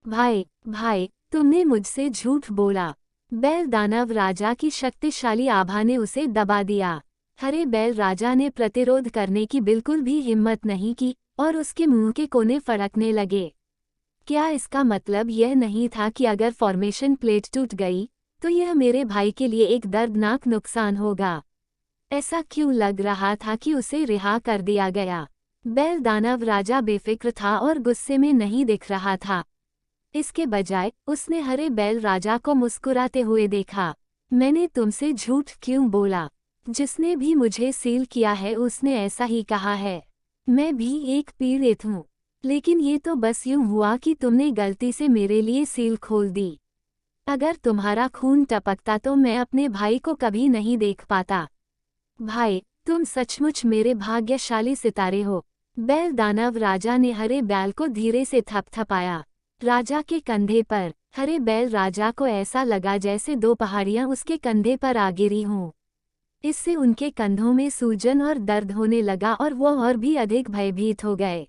भाई भाई, तुमने मुझसे झूठ बोला। बैल दानव राजा की शक्तिशाली आभा ने उसे दबा दिया। हरे बैल राजा ने प्रतिरोध करने की बिल्कुल भी हिम्मत नहीं की और उसके मुंह के कोने फड़कने लगे। क्या इसका मतलब यह नहीं था कि अगर फॉर्मेशन प्लेट टूट गई तो यह मेरे भाई के लिए एक दर्दनाक नुकसान होगा? ऐसा क्यों लग रहा था कि उसे रिहा कर दिया गया? बैल दानव राजा बेफिक्र था और गुस्से में नहीं दिख रहा था। इसके बजाय उसने हरे बैल राजा को मुस्कुराते हुए देखा। मैंने तुमसे झूठ क्यों बोला? जिसने भी मुझे सील किया है उसने ऐसा ही कहा है। मैं भी एक पीड़ित हूँ, लेकिन ये तो बस यूं हुआ कि तुमने गलती से मेरे लिए सील खोल दी। अगर तुम्हारा खून टपकता तो मैं अपने भाई को कभी नहीं देख पाता। भाई, तुम सचमुच मेरे भाग्यशाली सितारे हो। बैल दानव राजा ने हरे बैल को धीरे से थपथपाया। राजा के कंधे पर। हरे बैल राजा को ऐसा लगा जैसे दो पहाड़ियां उसके कंधे पर आ गिरी हों। इससे उनके कंधों में सूजन और दर्द होने लगा और वो और भी अधिक भयभीत हो गए।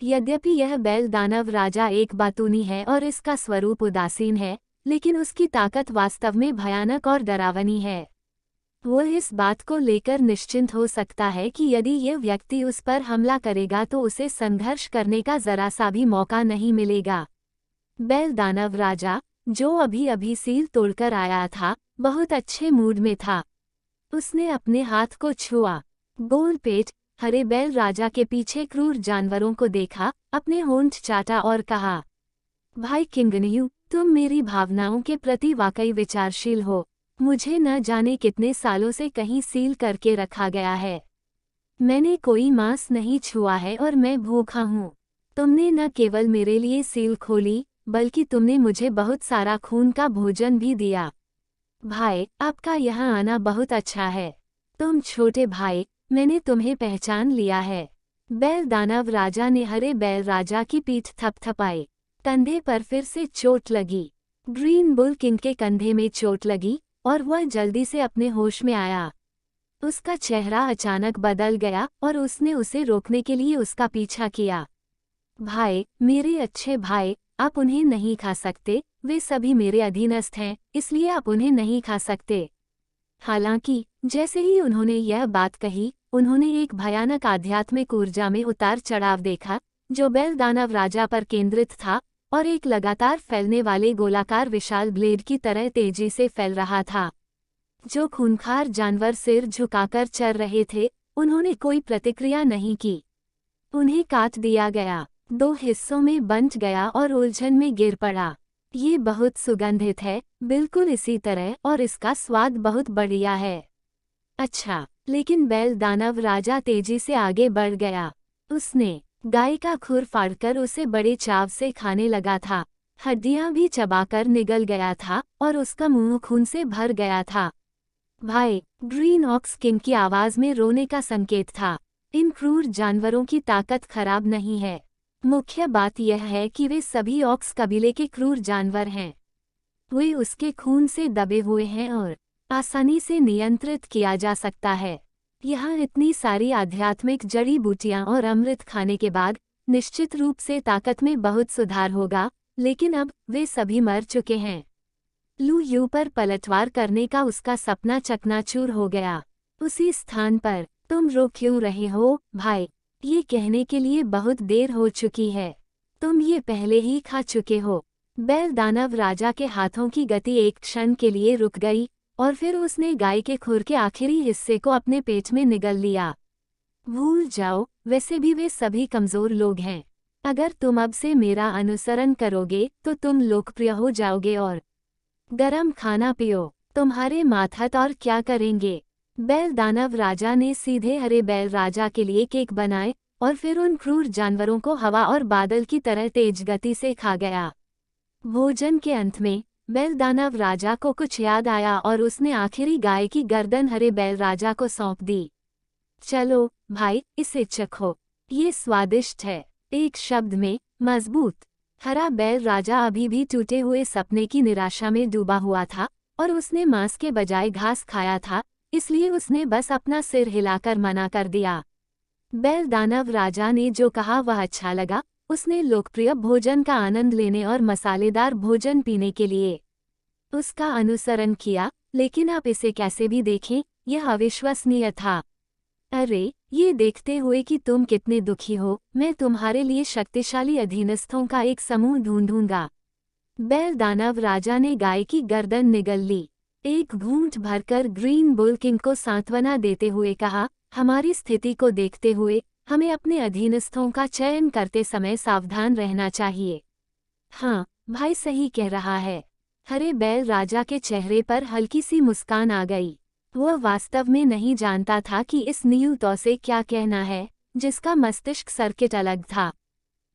यद्यपि यह बैल दानव राजा एक बातूनी है और इसका स्वरूप उदासीन है, लेकिन उसकी ताकत वास्तव में भयानक और डरावनी है। वो इस बात को लेकर निश्चिंत हो सकता है कि यदि यह व्यक्ति उस पर हमला करेगा तो उसे संघर्ष करने का जरा सा भी मौका नहीं मिलेगा। बैल दानव राजा, जो अभी अभी सील तोड़कर आया था, बहुत अच्छे मूड में था। उसने अपने हाथ को छुआ। गोल पेट हरे बैल राजा के पीछे क्रूर जानवरों को देखा, अपने होंठ चाटा और कहा, भाई किंगनियू, तुम मेरी भावनाओं के प्रति वाकई विचारशील हो। मुझे न जाने कितने सालों से कहीं सील करके रखा गया है। मैंने कोई मांस नहीं छुआ है और मैं भूखा हूँ। तुमने न केवल मेरे लिए सील खोली, बल्कि तुमने मुझे बहुत सारा खून का भोजन भी दिया। भाई, आपका यहाँ आना बहुत अच्छा है। तुम छोटे भाई, मैंने तुम्हें पहचान लिया है। बैल दानव राजा ने हरे बैल राजा की पीठ थपथपाई। कंधे पर फिर से चोट लगी। ग्रीन बुल किंग के कंधे में चोट लगी और वह जल्दी से अपने होश में आया। उसका चेहरा अचानक बदल गया और उसने उसे रोकने के लिए उसका पीछा किया। भाई, मेरे अच्छे भाई, आप उन्हें नहीं खा सकते। वे सभी मेरे अधीनस्थ हैं, इसलिए आप उन्हें नहीं खा सकते। हालांकि जैसे ही उन्होंने यह बात कही, उन्होंने एक भयानक आध्यात्मिक ऊर्जा में उतार चढ़ाव देखा, जो बैल दानव राजा पर केंद्रित था और एक लगातार फैलने वाले गोलाकार विशाल ब्लेड की तरह तेजी से फैल रहा था। जो खूंखार जानवर सिर झुकाकर चल रहे थे, उन्होंने कोई प्रतिक्रिया नहीं की। उन्हें काट दिया गया, दो हिस्सों में बंट गया और उलझन में गिर पड़ा। ये बहुत सुगंधित है, बिल्कुल इसी तरह, और इसका स्वाद बहुत बढ़िया है। अच्छा, लेकिन बैल दानव राजा तेजी से आगे बढ़ गया। उसने गाय का खुर फाड़कर उसे बड़े चाव से खाने लगा था। हड्डियां भी चबाकर निगल गया था और उसका मुंह खून से भर गया था। भाई, ग्रीन ऑक्स किंग की आवाज में रोने का संकेत था। इन क्रूर जानवरों की ताकत खराब नहीं है। मुख्य बात यह है कि वे सभी ऑक्स कबीले के क्रूर जानवर हैं। वे उसके खून से दबे हुए हैं और आसानी से नियंत्रित किया जा सकता है। यहाँ इतनी सारी आध्यात्मिक जड़ी बूटियाँ और अमृत खाने के बाद निश्चित रूप से ताकत में बहुत सुधार होगा, लेकिन अब वे सभी मर चुके हैं। लू यू पर पलटवार करने का उसका सपना चकनाचूर हो गया। उसी स्थान पर, तुम रो क्यों रहे हो भाई? ये कहने के लिए बहुत देर हो चुकी है। तुम ये पहले ही खा चुके हो। बैल दानव राजा के हाथों की गति एक क्षण के लिए रुक गई और फिर उसने गाय के खुर के आखिरी हिस्से को अपने पेट में निगल लिया। भूल जाओ, वैसे भी वे सभी कमजोर लोग हैं। अगर तुम अब से मेरा अनुसरण करोगे तो तुम लोकप्रिय हो जाओगे और गरम खाना पियो। तुम्हारे माथत और क्या करेंगे? बैल दानव राजा ने सीधे हरे बैल राजा के लिए केक बनाए और फिर उन क्रूर जानवरों को हवा और बादल की तरह तेज गति से खा गया। भोजन के अंत में बैल दानव राजा को कुछ याद आया और उसने आखिरी गाय की गर्दन हरे बैल राजा को सौंप दी। चलो भाई, इसे चखो, ये स्वादिष्ट है। एक शब्द में, मजबूत। हरा बैल राजा अभी भी टूटे हुए सपने की निराशा में डूबा हुआ था और उसने मांस के बजाय घास खाया था, इसलिए उसने बस अपना सिर हिलाकर मना कर दिया। बैल दानव राजा ने जो कहा वह अच्छा लगा, उसने लोकप्रिय भोजन का आनंद लेने और मसालेदार भोजन पीने के लिए उसका अनुसरण किया, लेकिन आप इसे कैसे भी देखें, यह अविश्वसनीय था। अरे, ये देखते हुए कि तुम कितने दुखी हो, मैं तुम्हारे लिए शक्तिशाली अधीनस्थों का एक समूह ढूंढूंगा। बैल दानव राजा ने गाय की गर्दन निगल ली। एक घूंट भरकर ग्रीन बुल किंग को सांत्वना देते हुए कहा, हमारी स्थिति को देखते हुए हमें अपने अधीनस्थों का चयन करते समय सावधान रहना चाहिए। हाँ, भाई सही कह रहा है। हरे बैल राजा के चेहरे पर हल्की सी मुस्कान आ गई। वह वास्तव में नहीं जानता था कि इस नियुक्तों से क्या कहना है, जिसका मस्तिष्क सर्किट अलग था।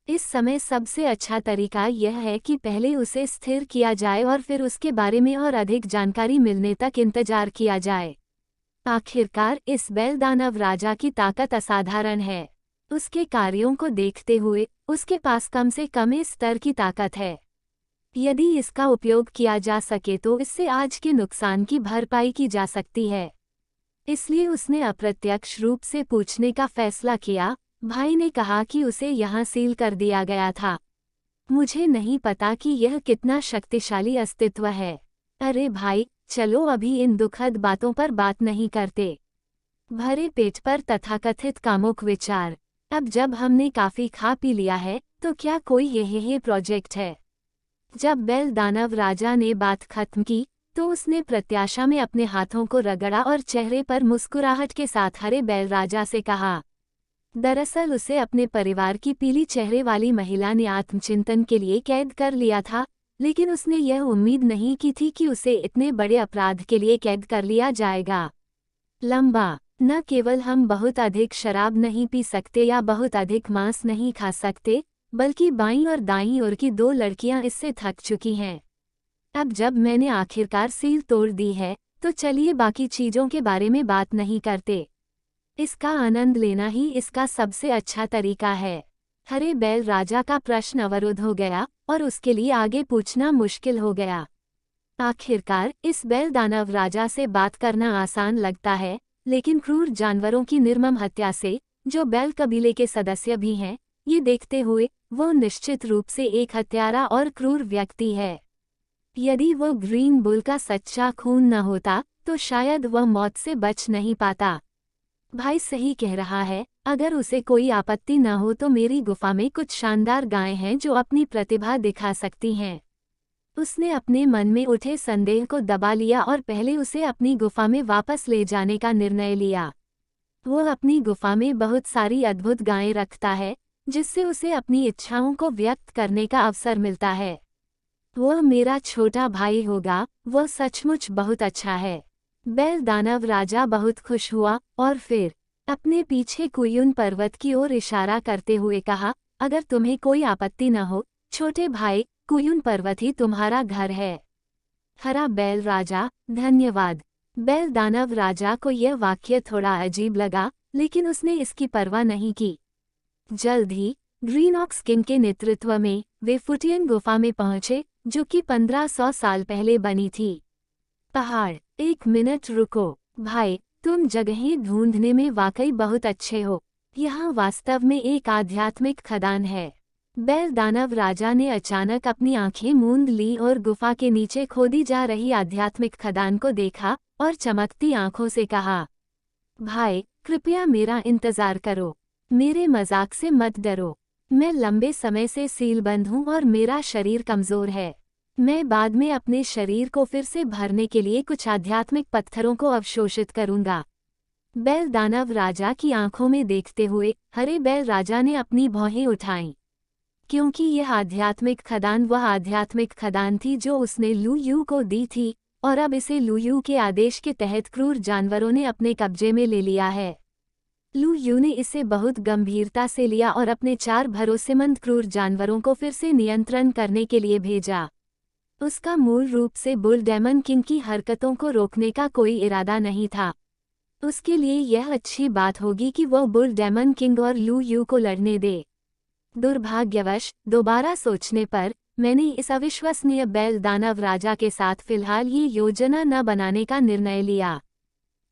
इस समय सबसे अच्छा तरीका यह है कि पहले उसे स्थिर किया जाए और फिर उसके बारे में और अधिक जानकारी मिलने तक इंतजार किया जाए। आखिरकार इस बैल दानव राजा की ताकत असाधारण है। उसके कार्यों को देखते हुए उसके पास कम से कम इस स्तर की ताकत है। यदि इसका उपयोग किया जा सके तो इससे आज के नुकसान की भरपाई की जा सकती है। इसलिए उसने अप्रत्यक्ष रूप से पूछने का फैसला किया। भाई ने कहा कि उसे यहाँ सील कर दिया गया था। मुझे नहीं पता कि यह कितना शक्तिशाली अस्तित्व है। अरे भाई, चलो अभी इन दुखद बातों पर बात नहीं करते। भरे पेट पर तथाकथित कामुक विचार। अब जब हमने काफी खा पी लिया है, तो क्या कोई यह प्रोजेक्ट है? जब बैल दानव राजा ने बात खत्म की, तो उसने प्रत्याशा में अपने हाथों को रगड़ा और चेहरे पर मुस्कुराहट के साथ हरे बैल राजा से कहा। दरअसल उसे अपने परिवार की पीली चेहरे वाली महिला ने आत्मचिंतन के लिए कैद कर लिया था, लेकिन उसने यह उम्मीद नहीं की थी कि उसे इतने बड़े अपराध के लिए कैद कर लिया जाएगा। लंबा, न केवल हम बहुत अधिक शराब नहीं पी सकते या बहुत अधिक मांस नहीं खा सकते, बल्कि बाईं और दाईं ओर की 2 लड़कियां इससे थक चुकी हैं। अब जब मैंने आखिरकार सील तोड़ दी है, तो चलिए बाकी चीजों के बारे में बात नहीं करते। इसका आनंद लेना ही इसका सबसे अच्छा तरीका है। हरे बैल राजा का प्रश्न अवरुद्ध हो गया और उसके लिए आगे पूछना मुश्किल हो गया। आखिरकार इस बैल दानव राजा से बात करना आसान लगता है, लेकिन क्रूर जानवरों की निर्मम हत्या से, जो बैल कबीले के सदस्य भी हैं, ये देखते हुए वो निश्चित रूप से एक हत्यारा और क्रूर व्यक्ति है। यदि वो ग्रीन बुल का सच्चा खून न होता, तो शायद वह मौत से बच नहीं पाता। भाई सही कह रहा है, अगर उसे कोई आपत्ति न हो तो मेरी गुफा में कुछ शानदार गायें हैं जो अपनी प्रतिभा दिखा सकती हैं। उसने अपने मन में उठे संदेह को दबा लिया और पहले उसे अपनी गुफा में वापस ले जाने का निर्णय लिया। वो अपनी गुफा में बहुत सारी अद्भुत गायें रखता है, जिससे उसे अपनी इच्छाओं को व्यक्त करने का अवसर मिलता है। वह मेरा छोटा भाई होगा, वह सचमुच बहुत अच्छा है। बैल दानव राजा बहुत खुश हुआ और फिर अपने पीछे कुयुन पर्वत की ओर इशारा करते हुए कहा, अगर तुम्हें कोई आपत्ति न हो, छोटे भाई, कुयुन पर्वत ही तुम्हारा घर है। हरा बैल राजा, धन्यवाद। बैल दानव राजा को यह वाक्य थोड़ा अजीब लगा, लेकिन उसने इसकी परवाह नहीं की। जल्द ही ग्रीन ऑक्स किंग के नेतृत्व में वे फुटियन गुफा में पहुंचे, जो कि 1500 साल पहले बनी थी। पहाड़, 1 मिनट रुको भाई, तुम जगहें ढूंढने में वाकई बहुत अच्छे हो। यहाँ वास्तव में एक आध्यात्मिक खदान है। बैल दानव राजा ने अचानक अपनी आंखें मूंद ली और गुफा के नीचे खोदी जा रही आध्यात्मिक खदान को देखा और चमकती आंखों से कहा, भाई, कृपया मेरा इंतजार करो। मेरे मजाक से मत डरो। मैं लंबे समय से सीलबंद हूँ और मेरा शरीर कमजोर है। मैं बाद में अपने शरीर को फिर से भरने के लिए कुछ आध्यात्मिक पत्थरों को अवशोषित करूंगा। बैल दानव राजा की आंखों में देखते हुए हरे बैल राजा ने अपनी भौहें उठाईं, क्योंकि यह आध्यात्मिक खदान वह आध्यात्मिक खदान थी जो उसने लू यू को दी थी, और अब इसे लू यू के आदेश के तहत क्रूर जानवरों ने अपने कब्जे में ले लिया है। लू यू ने इसे बहुत गंभीरता से लिया और अपने 4 भरोसेमंद क्रूर जानवरों को फिर से नियंत्रण करने के लिए भेजा। उसका मूल रूप से बुल डेमन किंग की हरकतों को रोकने का कोई इरादा नहीं था। उसके लिए यह अच्छी बात होगी कि वह बुल डेमन किंग और लू यू को लड़ने दे। दुर्भाग्यवश दोबारा सोचने पर मैंने इस अविश्वसनीय बैल दानव राजा के साथ फिलहाल ये योजना न बनाने का निर्णय लिया।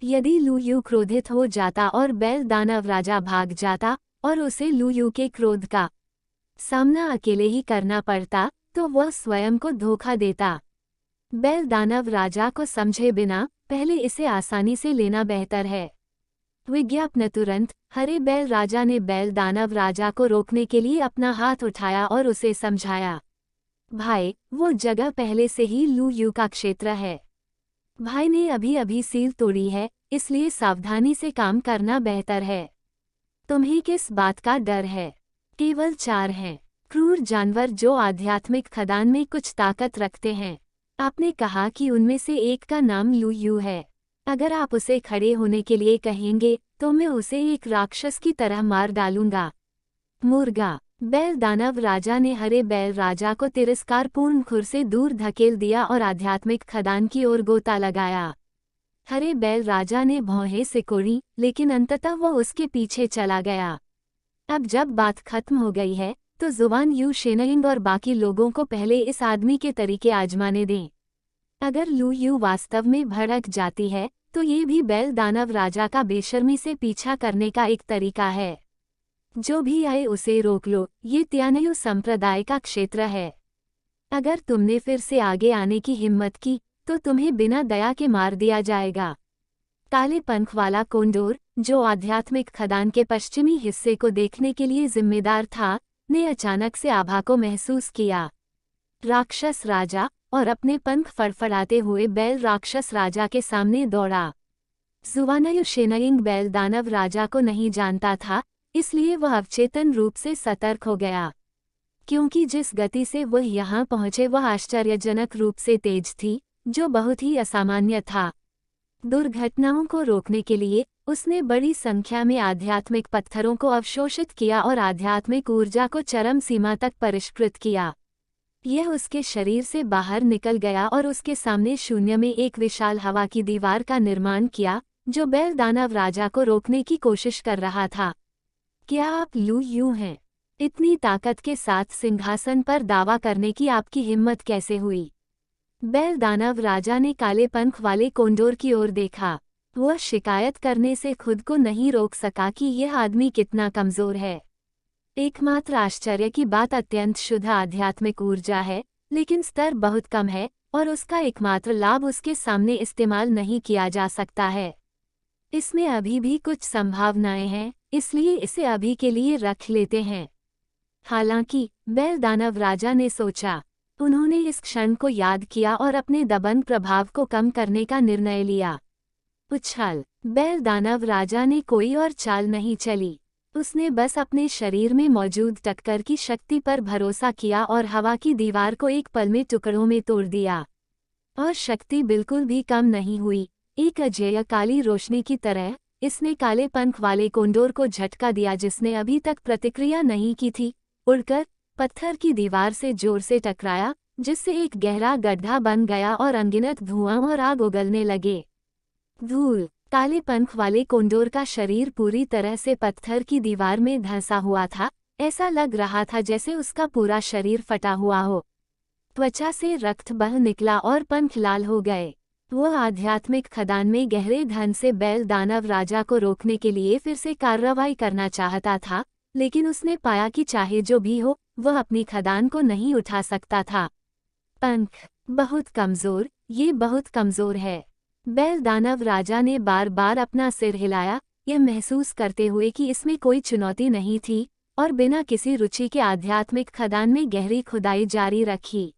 यदि लू यू क्रोधित हो जाता और बैल दानव राजा भाग जाता और उसे लू यू के क्रोध का सामना अकेले ही करना पड़ता तो वह स्वयं को धोखा देता। बैल दानव राजा को समझे बिना पहले इसे आसानी से लेना बेहतर है। विज्ञापन तुरंत हरे बैल राजा ने बैल दानव राजा को रोकने के लिए अपना हाथ उठाया और उसे समझाया, भाई वो जगह पहले से ही लू यू का क्षेत्र है। भाई ने अभी अभी सील तोड़ी है, इसलिए सावधानी से काम करना बेहतर है। तुम्हें किस बात का डर है? केवल 4 हैं। क्रूर जानवर जो आध्यात्मिक खदान में कुछ ताकत रखते हैं। आपने कहा कि उनमें से एक का नाम लू यू है। अगर आप उसे खड़े होने के लिए कहेंगे तो मैं उसे एक राक्षस की तरह मार डालूंगा। मुर्गा। बैल दानव राजा ने हरे बैल राजा को तिरस्कारपूर्ण खुर से दूर धकेल दिया और आध्यात्मिक खदान की ओर गोता लगाया। हरे बैल राजा ने भौहें सिकोड़ी, लेकिन अंततः वह उसके पीछे चला गया। अब जब बात खत्म हो गई है तो जुबान यू शेनइंग और बाकी लोगों को पहले इस आदमी के तरीके आजमाने दें। अगर लू यू वास्तव में भड़क जाती है तो ये भी बैल दानव राजा का बेशर्मी से पीछा करने का एक तरीका है। जो भी आए उसे रोक लो, ये त्यानयु संप्रदाय का क्षेत्र है। अगर तुमने फिर से आगे आने की हिम्मत की तो तुम्हें बिना दया के मार दिया जाएगा। काले पंख वाला कोंडोर, जो आध्यात्मिक खदान के पश्चिमी हिस्से को देखने के लिए जिम्मेदार था, ने अचानक से आभा को महसूस किया। राक्षस राजा, और अपने पंख फड़फड़ाते हुए बैल राक्षस राजा के सामने दौड़ा। जुवानयु शेनइंग बैल दानव राजा को नहीं जानता था, इसलिए वह अवचेतन रूप से सतर्क हो गया। क्योंकि जिस गति से वह यहाँ पहुँचे वह आश्चर्यजनक रूप से तेज थी, जो बहुत ही असामान्य था। दुर्घटनाओं को रोकने के लिए उसने बड़ी संख्या में आध्यात्मिक पत्थरों को अवशोषित किया और आध्यात्मिक ऊर्जा को चरम सीमा तक परिष्कृत किया। यह उसके शरीर से बाहर निकल गया और उसके सामने शून्य में एक विशाल हवा की दीवार का निर्माण किया, जो बैल दानव राजा को रोकने की कोशिश कर रहा था। क्या आप लू यू हैं? इतनी ताकत के साथ सिंहासन पर दावा करने की आपकी हिम्मत कैसे हुई? बैल दानव राजा ने काले पंख वाले कोंडोर की ओर देखा। वह शिकायत करने से खुद को नहीं रोक सका कि यह आदमी कितना कमजोर है। एकमात्र आश्चर्य की बात अत्यंत शुद्ध आध्यात्मिक ऊर्जा है, लेकिन स्तर बहुत कम है और उसका एकमात्र लाभ उसके सामने इस्तेमाल नहीं किया जा सकता है। इसमें अभी भी कुछ संभावनाएं हैं, इसलिए इसे अभी के लिए रख लेते हैं। हालांकि बैल दानव राजा ने सोचा। उन्होंने इस क्षण को याद किया और अपने दबंग प्रभाव को कम करने का निर्णय लिया। उछाल। बैल दानव राजा ने कोई और चाल नहीं चली। उसने बस अपने शरीर में मौजूद टक्कर की शक्ति पर भरोसा किया और हवा की दीवार को एक पल में टुकड़ों में तोड़ दिया। और शक्ति बिल्कुल भी कम नहीं हुई। एक अजेय काली रोशनी की तरह इसने काले पंख वाले कोंडोर को झटका दिया, जिसने अभी तक प्रतिक्रिया नहीं की थी। उड़कर पत्थर की दीवार से जोर से टकराया, जिससे एक गहरा गड्ढा बन गया और अनगिनत धुआं और आग उगलने लगे। धूल। काले पंख वाले कोंडोर का शरीर पूरी तरह से पत्थर की दीवार में धंसा हुआ था। ऐसा लग रहा था जैसे उसका पूरा शरीर फटा हुआ हो। त्वचा से रक्त बह निकला और पंख लाल हो गए। वह आध्यात्मिक खदान में गहरे ढंग से बैल दानव राजा को रोकने के लिए फिर से कार्रवाई करना चाहता था, लेकिन उसने पाया कि चाहे जो भी हो, वह अपनी खदान को नहीं उठा सकता था। पंख बहुत कमजोर, ये बहुत कमजोर है। बैल दानव राजा ने बार बार अपना सिर हिलाया, यह महसूस करते हुए कि इसमें कोई चुनौती नहीं थी, और बिना किसी रुचि के आध्यात्मिक खदान में गहरी खुदाई जारी रखी।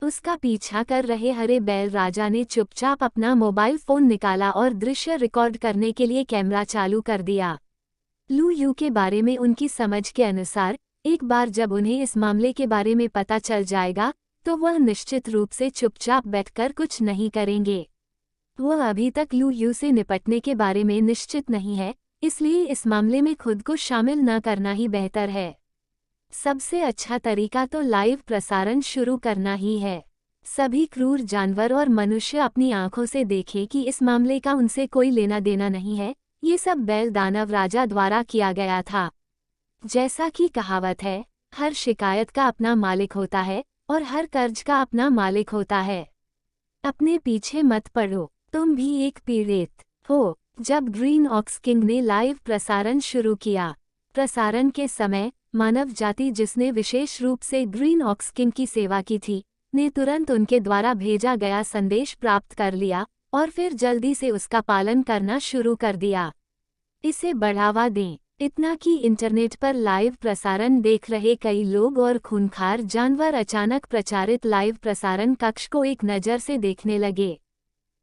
उसका पीछा कर रहे हरे बैल राजा ने चुपचाप अपना मोबाइल फोन निकाला और दृश्य रिकॉर्ड करने के लिए कैमरा चालू कर दिया। लू यू के बारे में उनकी समझ के अनुसार एक बार जब उन्हें इस मामले के बारे में पता चल जाएगा तो वह निश्चित रूप से चुपचाप बैठकर कुछ नहीं करेंगे। वह अभी तक लू यू से निपटने के बारे में निश्चित नहीं है, इसलिए इस मामले में खुद को शामिल न करना ही बेहतर है। सबसे अच्छा तरीका तो लाइव प्रसारण शुरू करना ही है। सभी क्रूर जानवर और मनुष्य अपनी आंखों से देखें कि इस मामले का उनसे कोई लेना देना नहीं है। ये सब बैल दानव राजा द्वारा किया गया था। जैसा कि कहावत है, हर शिकायत का अपना मालिक होता है और हर कर्ज का अपना मालिक होता है। अपने पीछे मत पड़ो, तुम भी एक पीड़ित हो। जब ग्रीन ऑक्स किंग ने लाइव प्रसारण शुरू किया, प्रसारण के समय मानव जाति जिसने विशेष रूप से ग्रीन ऑक्स किंग की सेवा की थी, ने तुरंत उनके द्वारा भेजा गया संदेश प्राप्त कर लिया और फिर जल्दी से उसका पालन करना शुरू कर दिया। इसे बढ़ावा दें। इतना कि इंटरनेट पर लाइव प्रसारण देख रहे कई लोग और खूंखार जानवर अचानक प्रचारित लाइव प्रसारण कक्ष को एक नज़र से देखने लगे।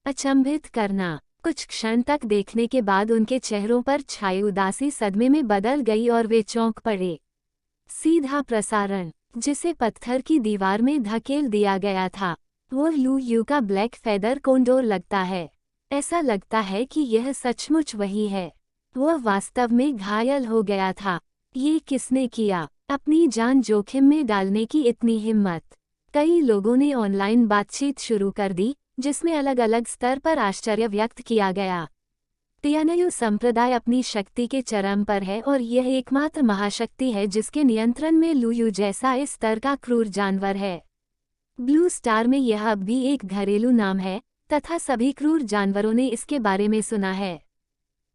अचंभित करना। कुछ क्षण तक देखने के बाद उनके चेहरों पर छाई उदासी सदमे में बदल गई और वे चौंक पड़े। सीधा प्रसारण, जिसे पत्थर की दीवार में धकेल दिया गया था, वो लू यू का ब्लैक फेदर कोंडोर लगता है। ऐसा लगता है कि यह सचमुच वही है। वह वास्तव में घायल हो गया था। ये किसने किया? अपनी जान जोखिम में डालने की इतनी हिम्मत। कई लोगों ने ऑनलाइन बातचीत शुरू कर दी, जिसमें अलग अलग स्तर पर आश्चर्य व्यक्त किया गया। तियानयु संप्रदाय अपनी शक्ति के चरम पर है और यह एकमात्र महाशक्ति है जिसके नियंत्रण में लूयू जैसा इस स्तर का क्रूर जानवर है। ब्लू स्टार में यह अब भी एक घरेलू नाम है तथा सभी क्रूर जानवरों ने इसके बारे में सुना है।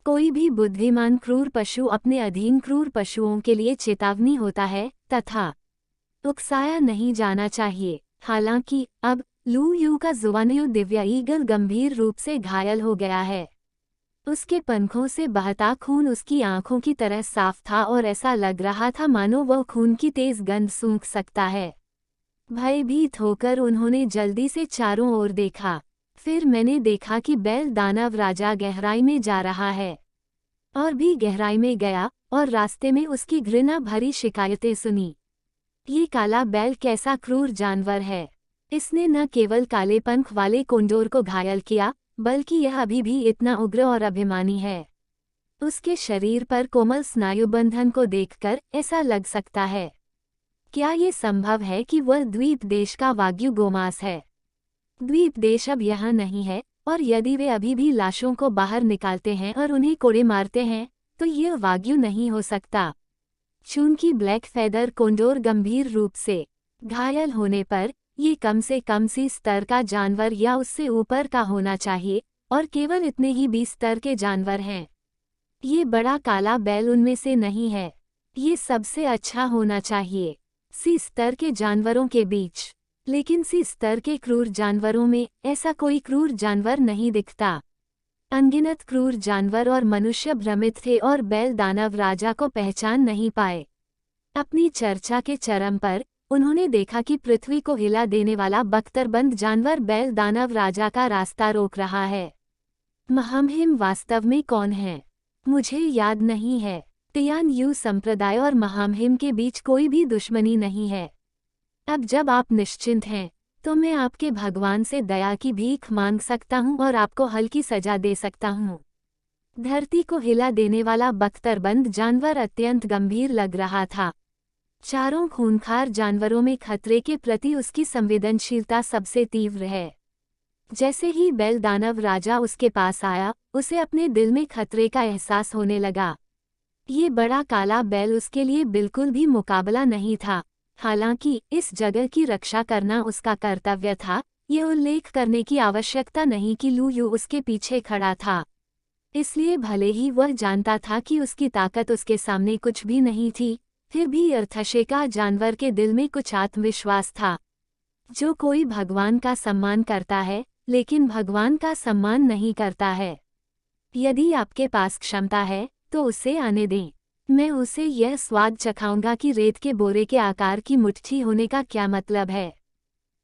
कोई भी बुद्धिमान क्रूर पशु अपने अधीन क्रूर पशुओं के लिए चेतावनी होता है तथा उकसाया नहीं जाना चाहिए। हालांकि अब लू यू का जुवानयु दिव्या ईगल गंभीर रूप से घायल हो गया है। उसके पंखों से बहता खून उसकी आंखों की तरह साफ था और ऐसा लग रहा था मानो वह खून की तेज गंध सूंघ सकता है। भयभीत होकर उन्होंने जल्दी से चारों ओर देखा। फिर मैंने देखा कि बैल दानव राजा गहराई में जा रहा है। और भी गहराई में गया और रास्ते में उसकी घृणा भरी शिकायतें सुनी। ये काला बैल कैसा क्रूर जानवर है। इसने न केवल काले पंख वाले कोंडोर को घायल किया, बल्कि यह अभी भी इतना उग्र और अभिमानी है। उसके शरीर पर कोमल स्नायुबंधन को देखकर ऐसा लग सकता है। क्या ये संभव है कि वह द्वीप देश का वाग्यू गोमांस है? द्वीप देश अब यहाँ नहीं है, और यदि वे अभी भी लाशों को बाहर निकालते हैं और उन्हें कोड़े मारते हैं, तो यह वाग्यू नहीं हो सकता। चूंकि ब्लैक फेदर कोंडोर गंभीर रूप से घायल होने पर ये कम से कम सी स्तर का जानवर या उससे ऊपर का होना चाहिए, और केवल इतने ही 20 स्तर के जानवर हैं। ये बड़ा काला बैल उनमें से नहीं है। ये सबसे अच्छा होना चाहिए सी स्तर के जानवरों के बीच। लेकिन सी स्तर के क्रूर जानवरों में ऐसा कोई क्रूर जानवर नहीं दिखता। अनगिनत क्रूर जानवर और मनुष्य भ्रमित थे और बैल दानव राजा को पहचान नहीं पाए। अपनी चर्चा के चरम पर उन्होंने देखा कि पृथ्वी को हिला देने वाला बख्तरबंद जानवर बैल दानव राजा का रास्ता रोक रहा है। महामहिम वास्तव में कौन है? मुझे याद नहीं है। तियानयु संप्रदाय और महामहिम के बीच कोई भी दुश्मनी नहीं है। अब जब आप निश्चिंत हैं, तो मैं आपके भगवान से दया की भीख मांग सकता हूँ और आपको हल्की सजा दे सकता हूँ। धरती को हिला देने वाला बख्तरबंद जानवर अत्यंत गंभीर लग रहा था। चारों खूंखार जानवरों में खतरे के प्रति उसकी संवेदनशीलता सबसे तीव्र है। जैसे ही बैल दानव राजा उसके पास आया, उसे अपने दिल में खतरे का एहसास होने लगा। ये बड़ा काला बैल उसके लिए बिल्कुल भी मुकाबला नहीं था। हालांकि इस जगह की रक्षा करना उसका कर्तव्य था। ये उल्लेख करने की आवश्यकता नहीं कि लू यू उसके पीछे खड़ा था। इसलिए भले ही वह जानता था कि उसकी ताकत उसके सामने कुछ भी नहीं थी, फिर भी अर्थशेका जानवर के दिल में कुछ आत्मविश्वास था। जो कोई भगवान का सम्मान करता है, लेकिन भगवान का सम्मान नहीं करता है। यदि आपके पास क्षमता है, तो उसे आने दें। मैं उसे यह स्वाद चखाऊंगा कि रेत के बोरे के आकार की मुट्ठी होने का क्या मतलब है।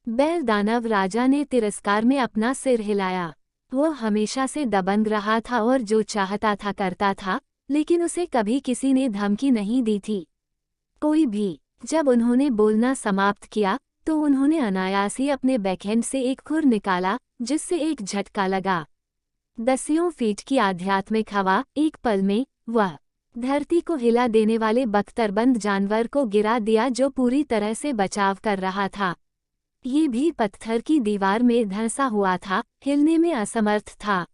बैल दानव राजा ने तिरस्कार में अपना सिर हिलाया। वह हमेशा से दबंग रहा था और जो चाहता था करता था, लेकिन उसे कभी किसी ने धमकी नहीं दी थी। कोई भी। जब उन्होंने बोलना समाप्त किया, तो उन्होंने अनायास ही अपने बैकहैंड से एक खुर निकाला, जिससे एक झटका लगा। 10 फीट की आध्यात्मिक हवा एक पल में वह धरती को हिला देने वाले बख्तरबंद जानवर को गिरा दिया, जो पूरी तरह से बचाव कर रहा था। ये भी पत्थर की दीवार में धंसा हुआ था, हिलने में असमर्थ था।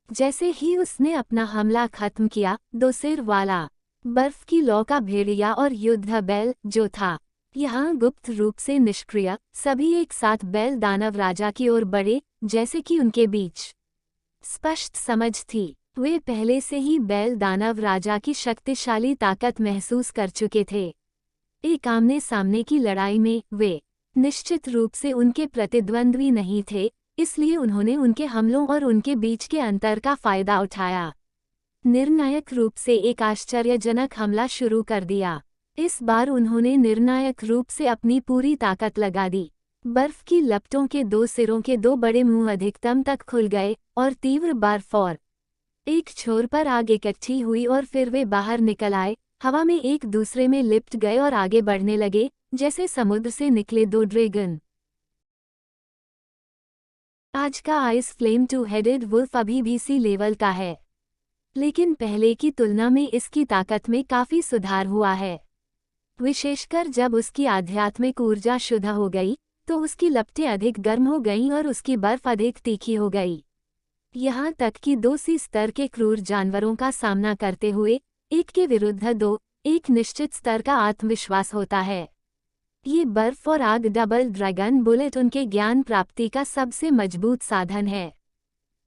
जैसे ही उसने अपना हमला खत्म किया, 2 सिर वाला बर्फ की लौ का भेड़िया और युद्ध बैल जो था यहाँ गुप्त रूप से निष्क्रिय, सभी एक साथ बैल दानव राजा की ओर बढ़े, जैसे कि उनके बीच स्पष्ट समझ थी। वे पहले से ही बैल दानव राजा की शक्तिशाली ताकत महसूस कर चुके थे। एक आमने सामने की लड़ाई में वे निश्चित रूप से उनके प्रतिद्वंद्वी नहीं थे, इसलिए उन्होंने उनके हमलों और उनके बीच के अंतर का फायदा उठाया। निर्णायक रूप से एक आश्चर्यजनक हमला शुरू कर दिया। इस बार उन्होंने निर्णायक रूप से अपनी पूरी ताकत लगा दी। बर्फ की लपटों के दो सिरों के दो बड़े मुंह अधिकतम तक खुल गए और तीव्र बर्फ और एक छोर पर आग इकट्ठी हुई और फिर वे बाहर निकल आए, हवा में एक दूसरे में लिपट गए और आगे बढ़ने लगे, जैसे समुद्र से निकले दो ड्रैगन। आज का ice flame two headed wolf अभी भी सी लेवल का है, लेकिन पहले की तुलना में इसकी ताकत में काफी सुधार हुआ है। विशेषकर जब उसकी आध्यात्मिक ऊर्जा शुद्ध हो गई, तो उसकी लपटें अधिक गर्म हो गईं और उसकी बर्फ अधिक तीखी हो गई। यहाँ तक कि 2 सी स्तर के क्रूर जानवरों का सामना करते हुए एक के विरुद्ध 2 एक निश्चित स्तर का आत्मविश्वास होता है। ये बर्फ और आग डबल ड्रैगन बुलेट उनके ज्ञान प्राप्ति का सबसे मजबूत साधन है।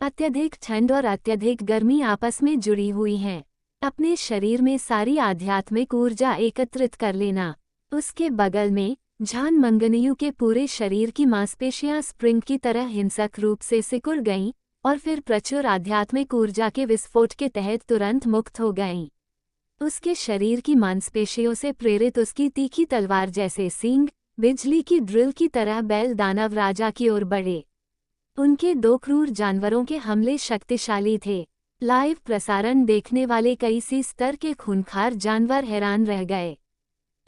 अत्यधिक ठंड और अत्यधिक गर्मी आपस में जुड़ी हुई हैं। अपने शरीर में सारी आध्यात्मिक ऊर्जा एकत्रित कर लेना। उसके बगल में झान मंगनियु के पूरे शरीर की मांसपेशियां स्प्रिंग की तरह हिंसक रूप से सिकुड़ गईं और फिर प्रचुर आध्यात्मिक ऊर्जा के विस्फोट के तहत तुरंत मुक्त हो गईं। उसके शरीर की मांसपेशियों से प्रेरित उसकी तीखी तलवार जैसे सींग बिजली की ड्रिल की तरह बैल दानव राजा की ओर बढ़े। उनके 2 क्रूर जानवरों के हमले शक्तिशाली थे। लाइव प्रसारण देखने वाले कई सी स्तर के खूंखार जानवर हैरान रह गए।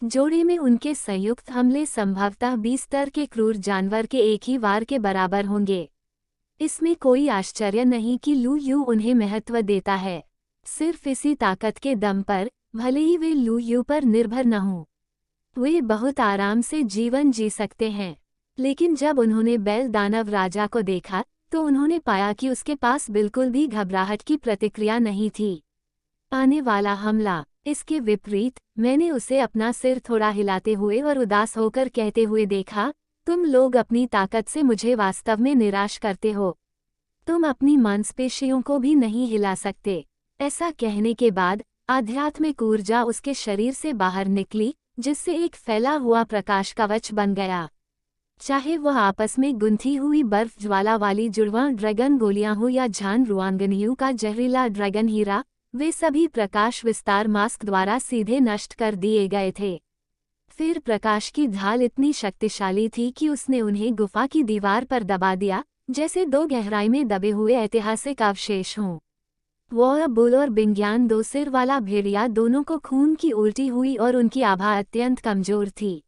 जोड़े में उनके संयुक्त हमले संभवतः 20 स्तर के क्रूर जानवर के एक ही वार के बराबर होंगे। इसमें कोई आश्चर्य नहीं कि लू यू उन्हें महत्व देता है, सिर्फ इसी ताकत के दम पर, भले ही वे लू यू पर निर्भर न हों। वे बहुत आराम से जीवन जी सकते हैं। लेकिन जब उन्होंने बैल दानव राजा को देखा, तो उन्होंने पाया कि उसके पास बिल्कुल भी घबराहट की प्रतिक्रिया नहीं थी। आने वाला हमला। इसके विपरीत, मैंने उसे अपना सिर थोड़ा हिलाते हुए और उदास होकर कहते हुए देखा, तुम लोग अपनी ताकत से मुझे वास्तव में निराश करते हो। तुम अपनी मांसपेशियों को भी नहीं हिला सकते। ऐसा कहने के बाद, आध्यात्मिक ऊर्जा उसके शरीर से बाहर निकली, जिससे एक फैला हुआ प्रकाश कवच बन गया। चाहे वह आपस में गुंथी हुई बर्फ ज्वाला वाली जुड़वां ड्रैगन गोलियां हो या झान रुआंगनियू का जहरीला ड्रैगन हीरा, वे सभी प्रकाश विस्तार मास्क द्वारा सीधे नष्ट कर दिए गए थे। फिर प्रकाश की ढाल इतनी शक्तिशाली थी कि उसने उन्हें गुफा की दीवार पर दबा दिया, जैसे 2 गहराई में दबे हुए ऐतिहासिक अवशेष हों। वह बुल और बिंग्यान 2 सिर वाला भेड़िया दोनों को खून की उल्टी हुई और उनकी आभा अत्यंत कमजोर थी।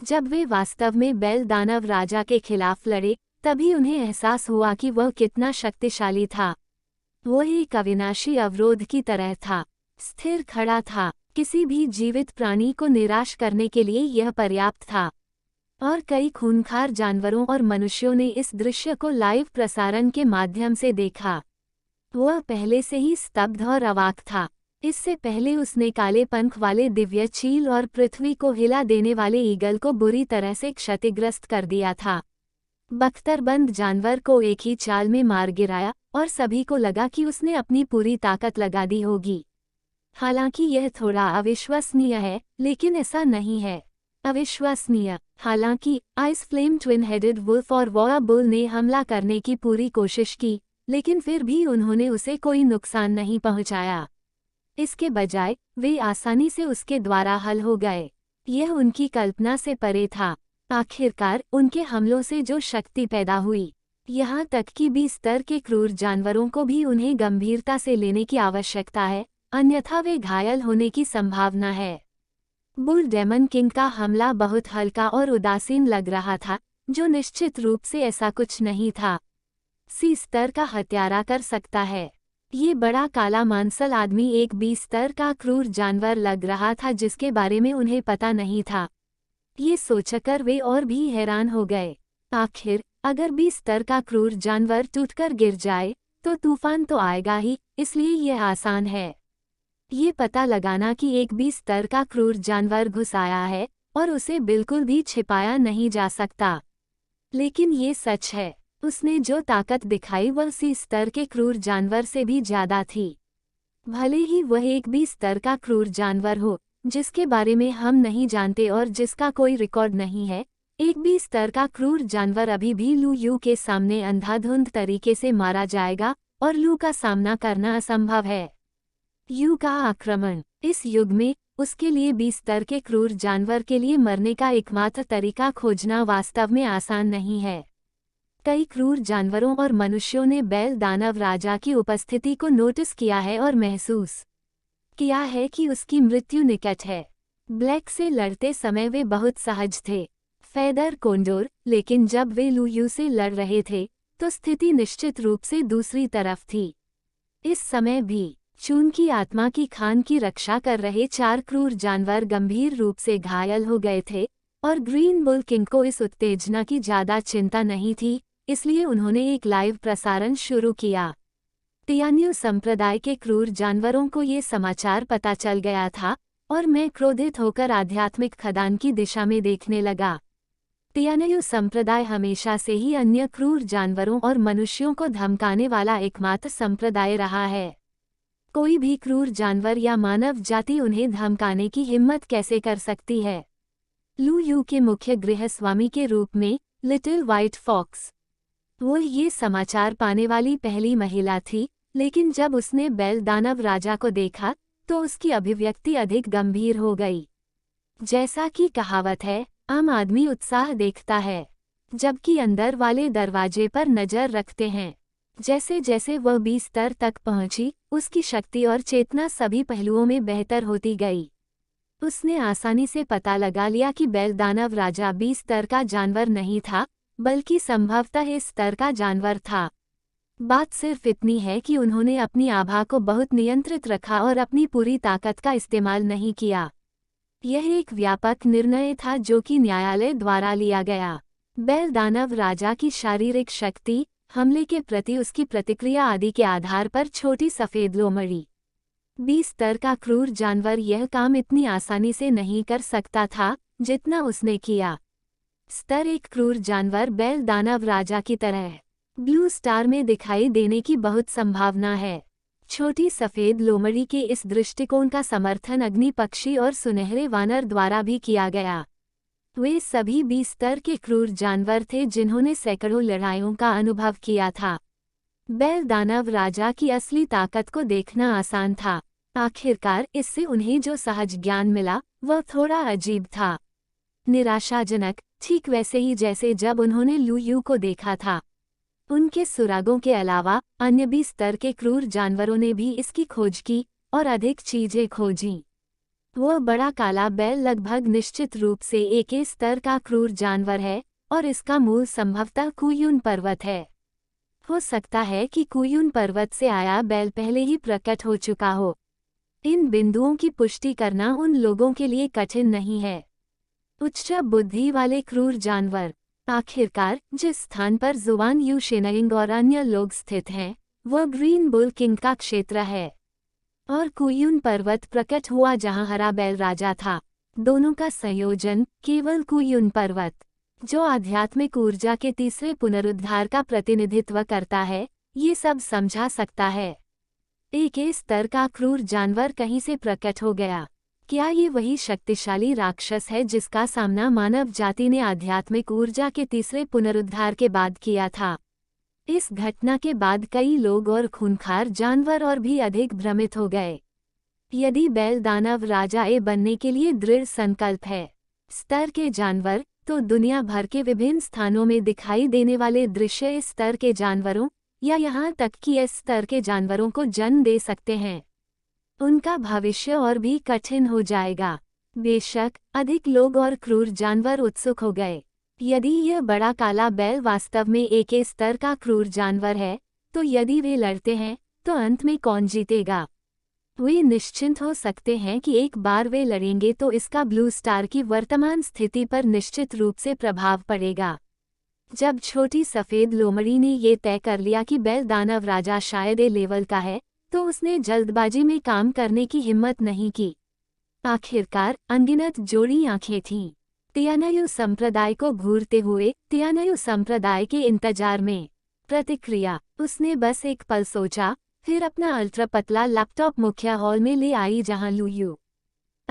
जब वे वास्तव में बैल दानव राजा के खिलाफ लड़े, तभी उन्हें एहसास हुआ कि वह कितना शक्तिशाली था। वह एक अविनाशी अवरोध की तरह था, स्थिर खड़ा था। किसी भी जीवित प्राणी को निराश करने के लिए यह पर्याप्त था। और कई खूंखार जानवरों और मनुष्यों ने इस दृश्य को लाइव प्रसारण के माध्यम से देखा। वह पहले से ही स्तब्ध और अवाक था। इससे पहले उसने काले पंख वाले दिव्य चील और पृथ्वी को हिला देने वाले ईगल को बुरी तरह से क्षतिग्रस्त कर दिया था। बख्तरबंद जानवर को एक ही चाल में मार गिराया और सभी को लगा कि उसने अपनी पूरी ताकत लगा दी होगी। हालांकि यह थोड़ा अविश्वसनीय है, लेकिन ऐसा नहीं है। अविश्वसनीय। हालांकि ice flame twin headed wolf और वॉर बुल ने हमला करने की पूरी कोशिश की, लेकिन फिर भी उन्होंने उसे कोई नुकसान नहीं पहुंचाया। इसके बजाय वे आसानी से उसके द्वारा हल हो गए। यह उनकी कल्पना से परे था। आखिरकार उनके हमलों से जो शक्ति पैदा हुई, यहाँ तक कि 20 स्तर के क्रूर जानवरों को भी उन्हें गंभीरता से लेने की आवश्यकता है, अन्यथा वे घायल होने की संभावना है। बुल डेमन किंग का हमला बहुत हल्का और उदासीन लग रहा था, जो निश्चित रूप से ऐसा कुछ नहीं था। सी स्तर का हत्यारा कर सकता है। ये बड़ा काला मांसल आदमी एक 20 स्तर का क्रूर जानवर लग रहा था जिसके बारे में उन्हें पता नहीं था। ये सोचकर वे और भी हैरान हो गए। आखिर अगर 20 स्तर का क्रूर जानवर टूटकर गिर जाए तो तूफान तो आएगा ही, इसलिए यह आसान है ये पता लगाना कि एक 20 स्तर का क्रूर जानवर घुस आया है और उसे बिल्कुल भी छिपाया नहीं जा सकता। लेकिन ये सच है, उसने जो ताकत दिखाई वह सी स्तर के क्रूर जानवर से भी ज्यादा थी। भले ही वह एक 20 स्तर का क्रूर जानवर हो, जिसके बारे में हम नहीं जानते और जिसका कोई रिकॉर्ड नहीं है। एक बी स्तर का क्रूर जानवर अभी भी लू यू के सामने अंधाधुंध तरीके से मारा जाएगा और लू का सामना करना असंभव है। यू का आक्रमण। इस युग में उसके लिए बी स्तर के क्रूर जानवर के लिए मरने का एकमात्र तरीका खोजना वास्तव में आसान नहीं है। कई क्रूर जानवरों और मनुष्यों ने बैल दानव राजा की उपस्थिति को नोटिस किया है और महसूस किया है कि उसकी मृत्यु निकट है। ब्लैक से लड़ते समय वे बहुत सहज थे, फेदर कोंडोर, लेकिन जब वे लू यू से लड़ रहे थे तो स्थिति निश्चित रूप से दूसरी तरफ थी। इस समय भी चून की आत्मा की खान की रक्षा कर रहे 4 क्रूर जानवर गंभीर रूप से घायल हो गए थे और ग्रीन बुल किंग को इस उत्तेजना की ज्यादा चिंता नहीं थी, इसलिए उन्होंने एक लाइव प्रसारण शुरू किया। तियान्यू संप्रदाय के क्रूर जानवरों को ये समाचार पता चल गया था और मैं क्रोधित होकर आध्यात्मिक खदान की दिशा में देखने लगा। तियान्यू संप्रदाय हमेशा से ही अन्य क्रूर जानवरों और मनुष्यों को धमकाने वाला एकमात्र संप्रदाय रहा है। कोई भी क्रूर जानवर या मानव जाति उन्हें धमकाने की हिम्मत कैसे कर सकती है। लू यू के मुख्य गृहस्वामी के रूप में लिटिल व्हाइट फॉक्स, वो ये समाचार पाने वाली पहली महिला थी, लेकिन जब उसने बैल दानव राजा को देखा तो उसकी अभिव्यक्ति अधिक गंभीर हो गई। जैसा कि कहावत है, आम आदमी उत्साह देखता है जबकि अंदर वाले दरवाजे पर नजर रखते हैं। जैसे जैसे वह बी स्तर तक पहुंची, उसकी शक्ति और चेतना सभी पहलुओं में बेहतर होती गई। उसने आसानी से पता लगा लिया कि बैल दानव राजा बी स्तर का जानवर नहीं था, बल्कि संभवतः इस स्तर का जानवर था। बात सिर्फ इतनी है कि उन्होंने अपनी आभा को बहुत नियंत्रित रखा और अपनी पूरी ताकत का इस्तेमाल नहीं किया। यह एक व्यापक निर्णय था जो कि न्यायालय द्वारा लिया गया। बैल दानव राजा की शारीरिक शक्ति, हमले के प्रति उसकी प्रतिक्रिया आदि के आधार पर छोटी सफेद लोमड़ी बी स्तर का क्रूर जानवर यह काम इतनी आसानी से नहीं कर सकता था जितना उसने किया। स्तर एक क्रूर जानवर बैल दानव राजा की तरह ब्लू स्टार में दिखाई देने की बहुत संभावना है। छोटी सफेद लोमड़ी के इस दृष्टिकोण का समर्थन अग्नि पक्षी और सुनहरे वानर द्वारा भी किया गया। वे सभी बी स्तर के क्रूर जानवर थे जिन्होंने सैकड़ों लड़ाइयों का अनुभव किया था। बैल दानव राजा की असली ताकत को देखना आसान था। आखिरकार इससे उन्हें जो सहज ज्ञान मिला वह थोड़ा अजीब था, निराशाजनक, ठीक वैसे ही जैसे जब उन्होंने लू यू को देखा था। उनके सुरागों के अलावा अन्य बी स्तर के क्रूर जानवरों ने भी इसकी खोज की और अधिक चीजें खोजीं। वह बड़ा काला बैल लगभग निश्चित रूप से एक स्तर का क्रूर जानवर है और इसका मूल संभवतः कुयुन पर्वत है। हो सकता है कि कुयुन पर्वत से आया बैल पहले ही प्रकट हो चुका हो। इन बिंदुओं की पुष्टि करना उन लोगों के लिए कठिन नहीं है। उच्च बुद्धि वाले क्रूर जानवर। आखिरकार जिस स्थान पर जुवान यू शेनइंग और अन्य लोग स्थित हैं, वह ग्रीन बुल किंग का क्षेत्र है और कुयुन पर्वत प्रकट हुआ जहां हरा बैल राजा था। दोनों का संयोजन केवल कुयुन पर्वत, जो आध्यात्मिक ऊर्जा के तीसरे पुनरुद्धार का प्रतिनिधित्व करता है, ये सब समझा सकता है। एक स्तर का क्रूर जानवर कहीं से प्रकट हो गया। क्या ये वही शक्तिशाली राक्षस है जिसका सामना मानव जाति ने आध्यात्मिक ऊर्जा के तीसरे पुनरुद्धार के बाद किया था? इस घटना के बाद कई लोग और खूंखार जानवर और भी अधिक भ्रमित हो गए। यदि बैल दानव राजा बनने के लिए दृढ़ संकल्प है स्तर के जानवर, तो दुनिया भर के विभिन्न स्थानों में दिखाई देने वाले दृश्य इस स्तर के जानवरों या यहाँ तक कि इस स्तर के जानवरों को जन्म दे सकते हैं। उनका भविष्य और भी कठिन हो जाएगा। बेशक अधिक लोग और क्रूर जानवर उत्सुक हो गए। यदि यह बड़ा काला बैल वास्तव में एक स्तर का क्रूर जानवर है, तो यदि वे लड़ते हैं तो अंत में कौन जीतेगा? वे निश्चिंत हो सकते हैं कि एक बार वे लड़ेंगे तो इसका ब्लू स्टार की वर्तमान स्थिति पर निश्चित रूप से प्रभाव पड़ेगा। जब छोटी सफेद लोमड़ी ने ये तय कर लिया कि बैल दानव राजा शायद ए लेवल का है, तो उसने जल्दबाजी में काम करने की हिम्मत नहीं की। आखिरकार अनगिनत जोड़ी आंखें थीं तियान्यू संप्रदाय को घूरते हुए, तियान्यू संप्रदाय के इंतजार में। प्रतिक्रिया। उसने बस एक पल सोचा, फिर अपना अल्ट्रा पतला लैपटॉप मुख्य हॉल में ले आई जहां लू यू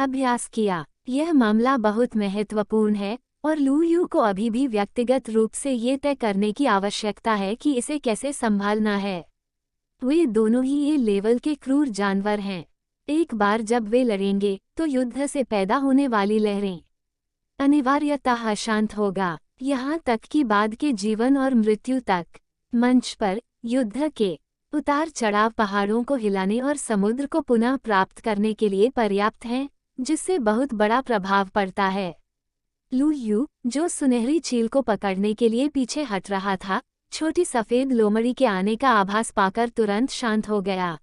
अभ्यास किया। यह मामला बहुत महत्वपूर्ण है और लू यू को अभी भी व्यक्तिगत रूप से ये तय करने की आवश्यकता है कि इसे कैसे संभालना है। वे दोनों ही ये लेवल के क्रूर जानवर हैं। एक बार जब वे लड़ेंगे तो युद्ध से पैदा होने वाली लहरें अनिवार्यतः अशांत होगा, यहाँ तक कि बाद के जीवन और मृत्यु तक। मंच पर युद्ध के उतार चढ़ाव पहाड़ों को हिलाने और समुद्र को पुनः प्राप्त करने के लिए पर्याप्त हैं, जिससे बहुत बड़ा प्रभाव पड़ता है। लू यू, जो सुनहरी चील को पकड़ने के लिए पीछे हट रहा था, छोटी सफेद लोमड़ी के आने का आभास पाकर तुरंत शांत हो गया।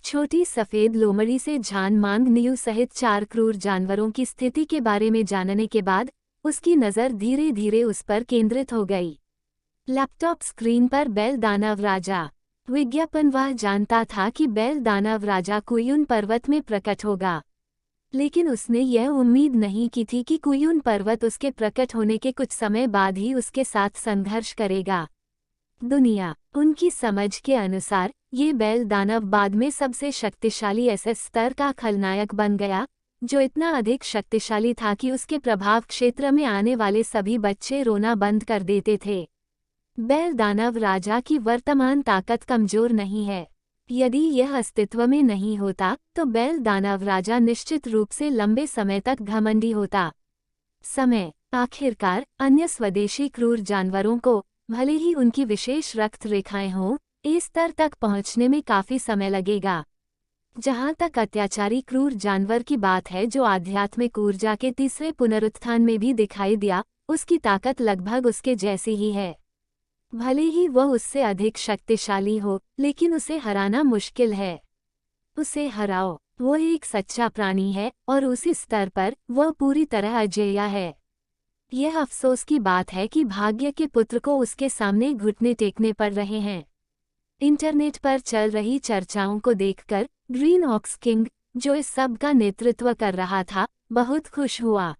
छोटी सफेद लोमड़ी से झान मांग नियू सहित 4 क्रूर जानवरों की स्थिति के बारे में जानने के बाद उसकी नज़र धीरे धीरे उस पर केंद्रित हो गई। लैपटॉप स्क्रीन पर बेल दानव राजा विज्ञापन। वह जानता था कि बेल दानव राजा कुयुन पर्वत में प्रकट होगा, लेकिन उसने यह उम्मीद नहीं की थी कि कुयुन पर्वत उसके प्रकट होने के कुछ समय बाद ही उसके साथ संघर्ष करेगा। दुनिया उनकी समझ के अनुसार ये बेल दानव बाद में सबसे शक्तिशाली एसएस स्तर का खलनायक बन गया, जो इतना अधिक शक्तिशाली था कि उसके प्रभाव क्षेत्र में आने वाले सभी बच्चे रोना बंद कर देते थे। बेल दानव राजा की वर्तमान ताकत कमजोर नहीं है। यदि यह अस्तित्व में नहीं होता तो बेल दानव राजा निश्चित रूप से लंबे समय तक घमंडी होता। समय आखिरकार अन्य स्वदेशी क्रूर जानवरों को, भले ही उनकी विशेष रक्त रेखाएं हों, इस स्तर तक पहुंचने में काफी समय लगेगा। जहां तक अत्याचारी क्रूर जानवर की बात है, जो आध्यात्मिक ऊर्जा के तीसरे पुनरुत्थान में भी दिखाई दिया, उसकी ताकत लगभग उसके जैसी ही है। भले ही वह उससे अधिक शक्तिशाली हो, लेकिन उसे हराना मुश्किल है। उसे हराओ, वह एक सच्चा प्राणी है और उसी स्तर पर वह पूरी तरह अजेय है। यह अफसोस की बात है कि भाग्य के पुत्र को उसके सामने घुटने टेकने पड़ रहे हैं। इंटरनेट पर चल रही चर्चाओं को देखकर ग्रीन ऑक्स किंग, जो इस सब का नेतृत्व कर रहा था, बहुत खुश हुआ।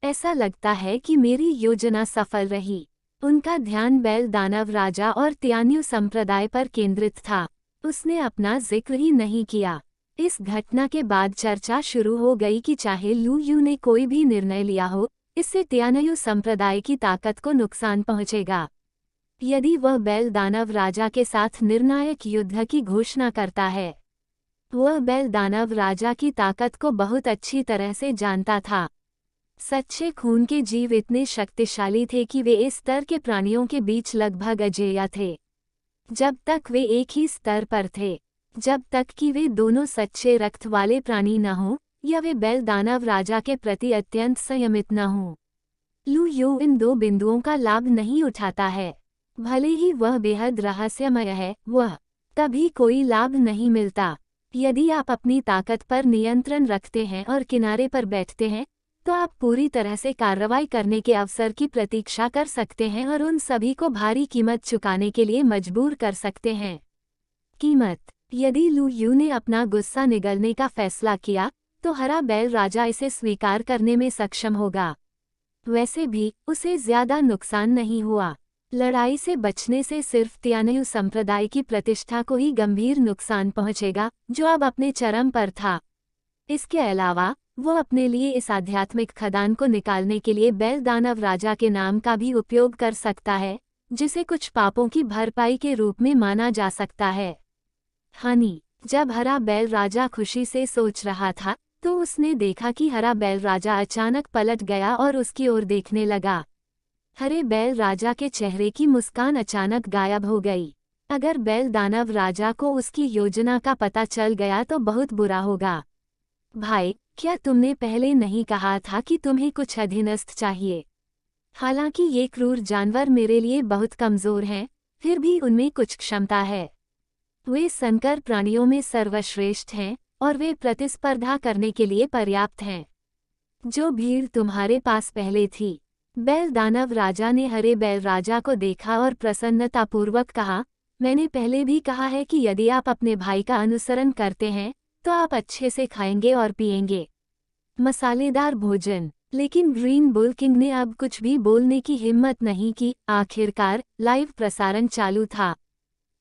ऐसा लगता है कि मेरी योजना सफल रही। उनका ध्यान बेल दानव राजा और तियान्यू संप्रदाय पर केंद्रित था। उसने अपना जिक्र ही नहीं किया। इस घटना के बाद चर्चा शुरू हो गई कि चाहे लू यू ने कोई भी निर्णय लिया हो, इससे तियान्यू संप्रदाय की ताकत को नुकसान पहुंचेगा। यदि वह बेल दानव राजा के साथ निर्णायक युद्ध की घोषणा करता है। वह बेल दानव राजा की ताकत को बहुत अच्छी तरह से जानता था। सच्चे खून के जीव इतने शक्तिशाली थे कि वे इस स्तर के प्राणियों के बीच लगभग अजेय थे। जब तक वे एक ही स्तर पर थे, जब तक कि वे दोनों सच्चे रक्त वाले प्राणी न हों या वे बेल दानव राजा के प्रति अत्यंत संयमित न हों। लू यू इन 2 बिंदुओं का लाभ नहीं उठाता है। भले ही वह बेहद रहस्यमय है, वह तभी कोई लाभ नहीं मिलता। यदि आप अपनी ताकत पर नियंत्रण रखते हैं और किनारे पर बैठते हैं, तो आप पूरी तरह से कार्रवाई करने के अवसर की प्रतीक्षा कर सकते हैं और उन सभी को भारी कीमत चुकाने के लिए मजबूर कर सकते हैं। कीमत। यदि लू यू ने अपना गुस्सा निगलने का फैसला किया, तो हरा बैल राजा इसे स्वीकार करने में सक्षम होगा। वैसे भी उसे ज्यादा नुकसान नहीं हुआ। लड़ाई से बचने से सिर्फ तियान्यू संप्रदाय की प्रतिष्ठा को ही गंभीर नुकसान पहुंचेगा, जो अब अपने चरम पर था। इसके अलावा वो अपने लिए इस आध्यात्मिक खदान को निकालने के लिए बेल दानव राजा के नाम का भी उपयोग कर सकता है, जिसे कुछ पापों की भरपाई के रूप में माना जा सकता है। हानि। जब हरा बैल राजा खुशी से सोच रहा था, तो उसने देखा कि हरा बैल राजा अचानक पलट गया और उसकी ओर देखने लगा। हरे बैल राजा के चेहरे की मुस्कान अचानक गायब हो गई। अगर बैल दानव राजा को उसकी योजना का पता चल गया तो बहुत बुरा होगा। भाई, क्या तुमने पहले नहीं कहा था कि तुम्हें कुछ अधीनस्थ चाहिए? हालांकि ये क्रूर जानवर मेरे लिए बहुत कमजोर हैं, फिर भी उनमें कुछ क्षमता है। वे संकर प्राणियों में सर्वश्रेष्ठ हैं और वे प्रतिस्पर्धा करने के लिए पर्याप्त हैं। जो भीड़ तुम्हारे पास पहले थी। बैल दानव राजा ने हरे बैल राजा को देखा और प्रसन्नतापूर्वक कहा, मैंने पहले भी कहा है कि यदि आप अपने भाई का अनुसरण करते हैं तो आप अच्छे से खाएंगे और पिएंगे। मसालेदार भोजन। लेकिन ग्रीन बुल किंग ने अब कुछ भी बोलने की हिम्मत नहीं की। आखिरकार लाइव प्रसारण चालू था।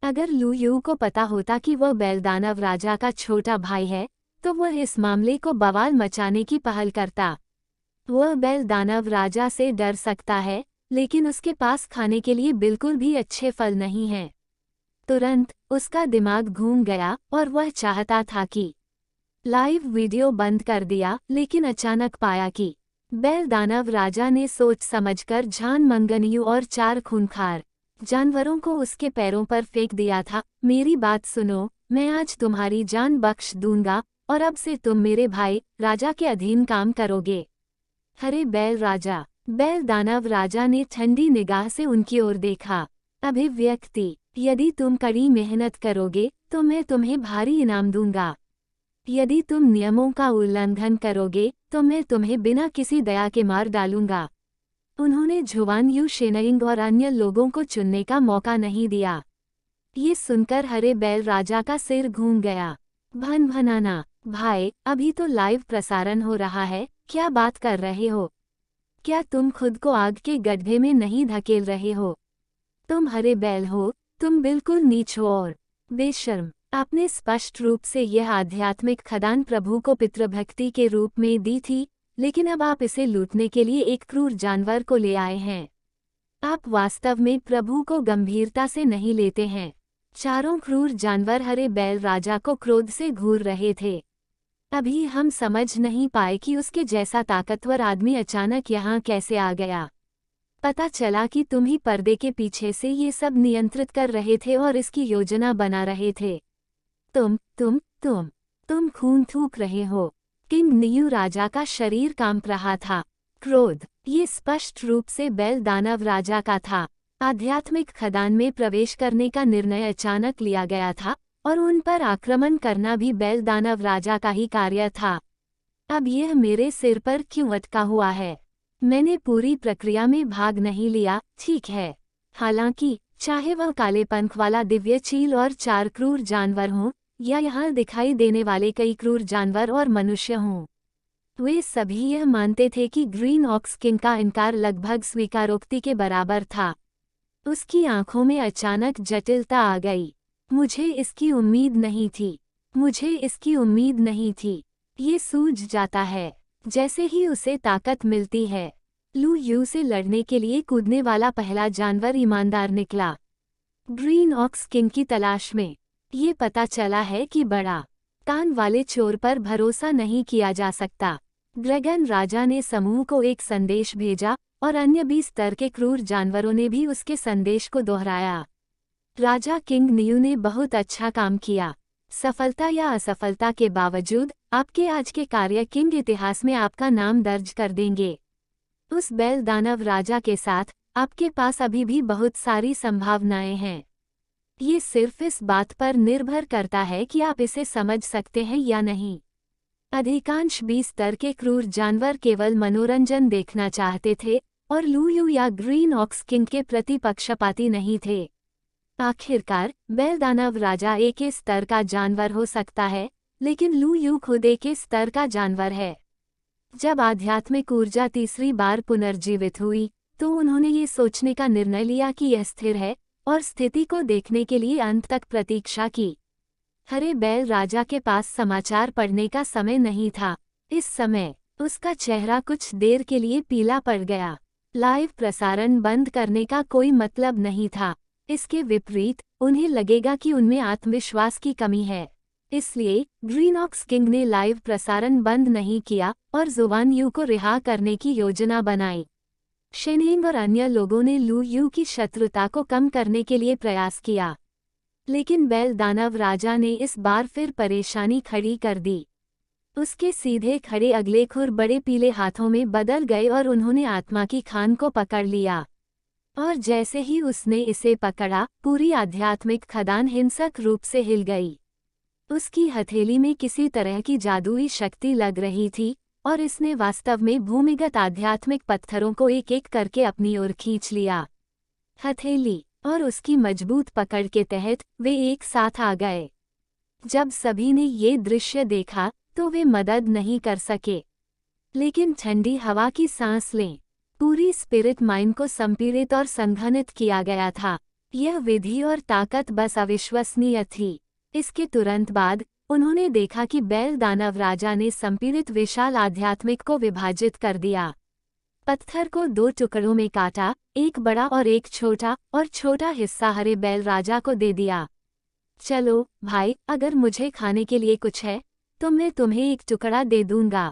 अगर लू यू को पता होता कि वह बैल दानव राजा का छोटा भाई है, तो वह इस मामले को बवाल मचाने की पहल करता। वह बैल दानव राजा से डर सकता है, लेकिन उसके पास खाने के लिए बिल्कुल भी अच्छे फल नहीं हैं। तुरंत उसका दिमाग घूम गया और वह चाहता था कि लाइव वीडियो बंद कर दिया, लेकिन अचानक पाया कि बैल दानव राजा ने सोच समझकर झान मंगनियु और 4 खूंखार जानवरों को उसके पैरों पर फेंक दिया था। मेरी बात सुनो, मैं आज तुम्हारी जान बख्श दूंगा और अब से तुम मेरे भाई राजा के अधीन काम करोगे। हरे बैल राजा। बैल दानव राजा ने ठंडी निगाह से उनकी ओर देखा। अभिव्यक्ति, यदि तुम कड़ी मेहनत करोगे तो मैं तुम्हें भारी इनाम दूंगा। यदि तुम नियमों का उल्लंघन करोगे तो मैं तुम्हें बिना किसी दया के मार डालूंगा। उन्होंने झुवान यू शेनइंग और अन्य लोगों को चुनने का मौका नहीं दिया। ये सुनकर हरे बैल राजा का सिर घूम गया। भन भनाना, भाई अभी तो लाइव प्रसारण हो रहा है, क्या बात कर रहे हो? क्या तुम खुद को आग के गड्ढे में नहीं धकेल रहे हो? तुम हरे बैल हो, तुम बिल्कुल नीच हो और बेशर्म। आपने स्पष्ट रूप से यह आध्यात्मिक खदान प्रभु को पितृभक्ति के रूप में दी थी, लेकिन अब आप इसे लूटने के लिए एक क्रूर जानवर को ले आए हैं। आप वास्तव में प्रभु को गंभीरता से नहीं लेते हैं। 4 क्रूर जानवर हरे बैल राजा को क्रोध से घूर रहे थे। अभी हम समझ नहीं पाए कि उसके जैसा ताकतवर आदमी अचानक यहाँ कैसे आ गया। पता चला कि तुम ही पर्दे के पीछे से ये सब नियंत्रित कर रहे थे और इसकी योजना बना रहे थे। तुम खून थूक रहे हो। किंग नियू राजा का शरीर कांप रहा था। क्रोध, ये स्पष्ट रूप से बैल दानव राजा का था। आध्यात्मिक खदान में प्रवेश करने का निर्णय अचानक लिया गया था और उन पर आक्रमण करना भी बैल दानव राजा का ही कार्य था। अब यह मेरे सिर पर क्यों अटका हुआ है? मैंने पूरी प्रक्रिया में भाग नहीं लिया, ठीक है। हालांकि चाहे वह काले पंख वाला दिव्य चील और 4 क्रूर जानवर हों, या यहाँ दिखाई देने वाले कई क्रूर जानवर और मनुष्य हों, वे सभी यह मानते थे कि ग्रीन ऑक्स किंग का इनकार लगभग स्वीकारोक्ति के बराबर था। उसकी आंखों में अचानक जटिलता आ गई। मुझे इसकी उम्मीद नहीं थी। ये सूझ जाता है जैसे ही उसे ताकत मिलती है। लू यू से लड़ने के लिए कूदने वाला पहला जानवर ईमानदार निकला। ग्रीन ऑक्स किंग की तलाश में ये पता चला है कि बड़ा कान वाले चोर पर भरोसा नहीं किया जा सकता। ड्रैगन राजा ने समूह को एक संदेश भेजा और अन्य 20 स्तर के क्रूर जानवरों ने भी उसके संदेश को दोहराया। राजा किंग नियू ने बहुत अच्छा काम किया। सफलता या असफलता के बावजूद आपके आज के कार्य किंग इतिहास में आपका नाम दर्ज कर देंगे। उस बैल दानव राजा के साथ आपके पास अभी भी बहुत सारी संभावनाएं हैं। ये सिर्फ इस बात पर निर्भर करता है कि आप इसे समझ सकते हैं या नहीं। अधिकांश 20 स्तर के क्रूर जानवर केवल मनोरंजन देखना चाहते थे और लू यू या ग्रीन ऑक्स किंग के प्रति पक्षपाती नहीं थे। आखिरकार बैल दानव राजा एक स्तर का जानवर हो सकता है, लेकिन लू यू खुद एक स्तर का जानवर है। जब आध्यात्मिक ऊर्जा तीसरी बार पुनर्जीवित हुई तो उन्होंने ये सोचने का निर्णय लिया कि यह स्थिर है और स्थिति को देखने के लिए अंत तक प्रतीक्षा की। हरे बैल राजा के पास समाचार पढ़ने का समय नहीं था। इस समय उसका चेहरा कुछ देर के लिए पीला पड़ गया। लाइव प्रसारण बंद करने का कोई मतलब नहीं था। इसके विपरीत उन्हें लगेगा कि उनमें आत्मविश्वास की कमी है। इसलिए ग्रीन ऑक्स किंग ने लाइव प्रसारण बंद नहीं किया और जुवान यू को रिहा करने की योजना बनाई। शेनिंग और अन्य लोगों ने लू यू की शत्रुता को कम करने के लिए प्रयास किया, लेकिन बैल दानव राजा ने इस बार फिर परेशानी खड़ी कर दी। उसके सीधे खड़े अगले खुर बड़े पीले हाथों में बदल गए और उन्होंने आत्मा की खान को पकड़ लिया। और जैसे ही उसने इसे पकड़ा, पूरी आध्यात्मिक खदान हिंसक रूप से हिल गई। उसकी हथेली में किसी तरह की जादुई शक्ति लग रही थी और इसने वास्तव में भूमिगत आध्यात्मिक पत्थरों को एक एक करके अपनी ओर खींच लिया। हथेली और उसकी मजबूत पकड़ के तहत वे एक साथ आ गए। जब सभी ने ये दृश्य देखा तो वे मदद नहीं कर सके, लेकिन ठंडी हवा की सांस लें। पूरी स्पिरिट माइन को संपीड़ित और संघनित किया गया था। यह विधि और ताकत बस अविश्वसनीय थी। इसके तुरंत बाद उन्होंने देखा कि बैल दानव राजा ने संपीड़ित विशाल आध्यात्मिक को विभाजित कर दिया। पत्थर को 2 टुकड़ों में काटा, एक बड़ा और एक छोटा, और छोटा हिस्सा हरे बैल राजा को दे दिया। चलो भाई, अगर मुझे खाने के लिए कुछ है तो मैं तुम्हें एक टुकड़ा दे दूंगा।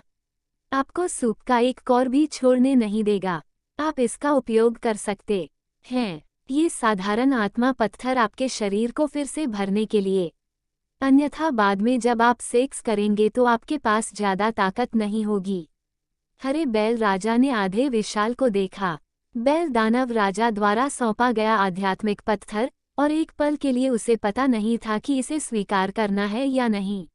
आपको सूप का एक कौर भी छोड़ने नहीं देगा। आप इसका उपयोग कर सकते हैं। ये साधारण आत्मा पत्थर आपके शरीर को फिर से भरने के लिए। अन्यथा बाद में जब आप सेक्स करेंगे तो आपके पास ज्यादा ताकत नहीं होगी। हरे बैल राजा ने आधे विशाल को देखा। बैल दानव राजा द्वारा सौंपा गया आध्यात्मिक पत्थर, और एक पल के लिए उसे पता नहीं था कि इसे स्वीकार करना है या नहीं।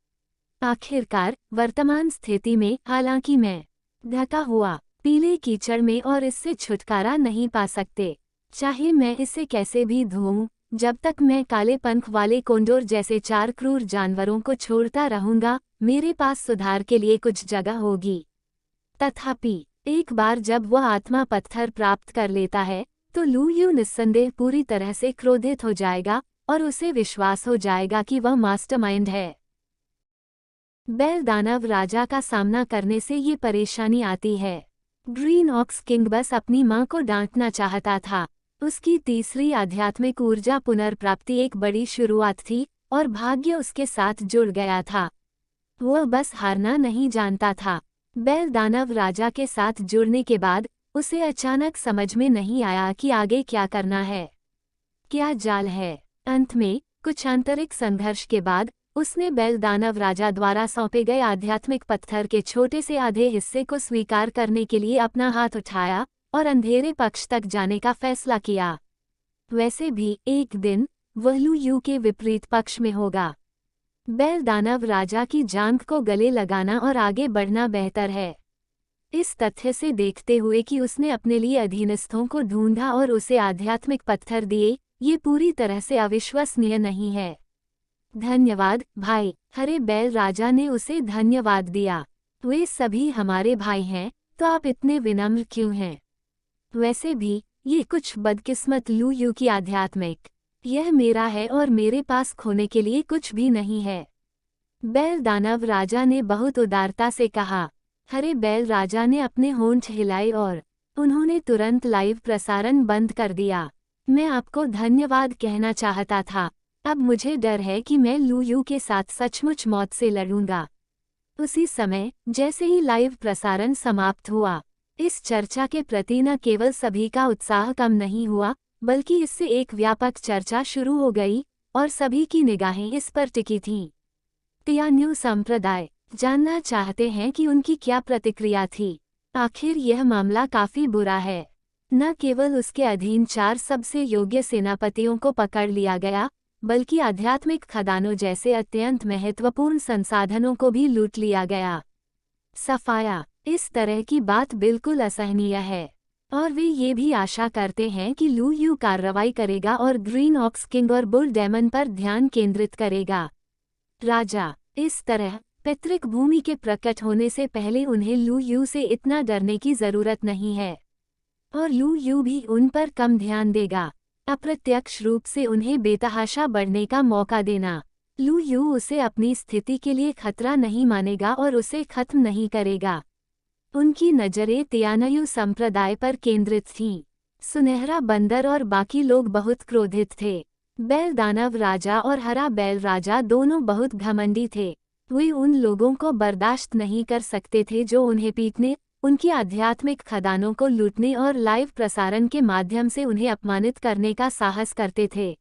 आखिरकार वर्तमान स्थिति में, हालांकि मैं ढका हुआ पीले कीचड़ में और इससे छुटकारा नहीं पा सकते, चाहे मैं इसे कैसे भी धोऊं, जब तक मैं काले पंख वाले कोंडोर जैसे 4 क्रूर जानवरों को छोड़ता रहूंगा, मेरे पास सुधार के लिए कुछ जगह होगी। तथापि एक बार जब वह आत्मा पत्थर प्राप्त कर लेता है तो लू यू निस्संदेह पूरी तरह से क्रोधित हो जाएगा और उसे विश्वास हो जाएगा कि वह मास्टरमाइंड है। बैल दानव राजा का सामना करने से ये परेशानी आती है। ग्रीन ऑक्स किंग बस अपनी मां को डांटना चाहता था। उसकी तीसरी आध्यात्मिक ऊर्जा पुनर्प्राप्ति एक बड़ी शुरुआत थी और भाग्य उसके साथ जुड़ गया था। वह बस हारना नहीं जानता था। बैल दानव राजा के साथ जुड़ने के बाद उसे अचानक समझ में नहीं आया कि आगे क्या करना है, क्या जाल है। अंत में कुछ आंतरिक संघर्ष के बाद उसने बैल दानव राजा द्वारा सौंपे गए आध्यात्मिक पत्थर के छोटे से आधे हिस्से को स्वीकार करने के लिए अपना हाथ उठाया और अंधेरे पक्ष तक जाने का फैसला किया। वैसे भी एक दिन वह लू यू के विपरीत पक्ष में होगा। बैल दानव राजा की जांघ को गले लगाना और आगे बढ़ना बेहतर है। इस तथ्य से देखते हुए कि उसने अपने लिए अधीनस्थों को ढूंढा और उसे आध्यात्मिक पत्थर दिए, ये पूरी तरह से अविश्वसनीय नहीं है। धन्यवाद भाई, हरे बैल राजा ने उसे धन्यवाद दिया। वे सभी हमारे भाई हैं, तो आप इतने विनम्र क्यों हैं? वैसे भी ये कुछ बदकिस्मत लू यू की आध्यात्मिक, यह मेरा है और मेरे पास खोने के लिए कुछ भी नहीं है। बैल दानव राजा ने बहुत उदारता से कहा। हरे बैल राजा ने अपने होंठ हिलाए और उन्होंने तुरंत लाइव प्रसारण बंद कर दिया। मैं आपको धन्यवाद कहना चाहता था। अब मुझे डर है कि मैं लू यू के साथ सचमुच मौत से लड़ूंगा। उसी समय जैसे ही लाइव प्रसारण समाप्त हुआ, इस चर्चा के प्रति न केवल सभी का उत्साह कम नहीं हुआ, बल्कि इससे एक व्यापक चर्चा शुरू हो गई और सभी की निगाहें इस पर टिकी थीं। तियान्यू संप्रदाय जानना चाहते हैं कि उनकी क्या प्रतिक्रिया थी। आखिर यह मामला काफी बुरा है। न केवल उसके अधीन 4 सबसे योग्य सेनापतियों को पकड़ लिया गया, बल्कि आध्यात्मिक खदानों जैसे अत्यंत महत्वपूर्ण संसाधनों को भी लूट लिया गया। सफाया, इस तरह की बात बिल्कुल असहनीय है और वे ये भी आशा करते हैं कि लू यू कार्रवाई करेगा और ग्रीन ऑक्स किंग और बुल डेमन पर ध्यान केंद्रित करेगा। राजा, इस तरह पैतृक भूमि के प्रकट होने से पहले उन्हें लू यू से इतना डरने की जरूरत नहीं है, और लू यू भी उन पर कम ध्यान देगा। अप्रत्यक्ष रूप से उन्हें बेतहाशा बढ़ने का मौका देना। लू यू उसे अपनी स्थिति के लिए खतरा नहीं मानेगा और उसे खत्म नहीं करेगा। उनकी नजरें तियानयू संप्रदाय पर केंद्रित थीं। सुनहरा बंदर और बाकी लोग बहुत क्रोधित थे। बैल दानव राजा और हरा बैल राजा दोनों बहुत घमंडी थे। वे उन लोगों को बर्दाश्त नहीं कर सकते थे जो उन्हें पीटने, उनकी आध्यात्मिक खदानों को लूटने और लाइव प्रसारण के माध्यम से उन्हें अपमानित करने का साहस करते थे।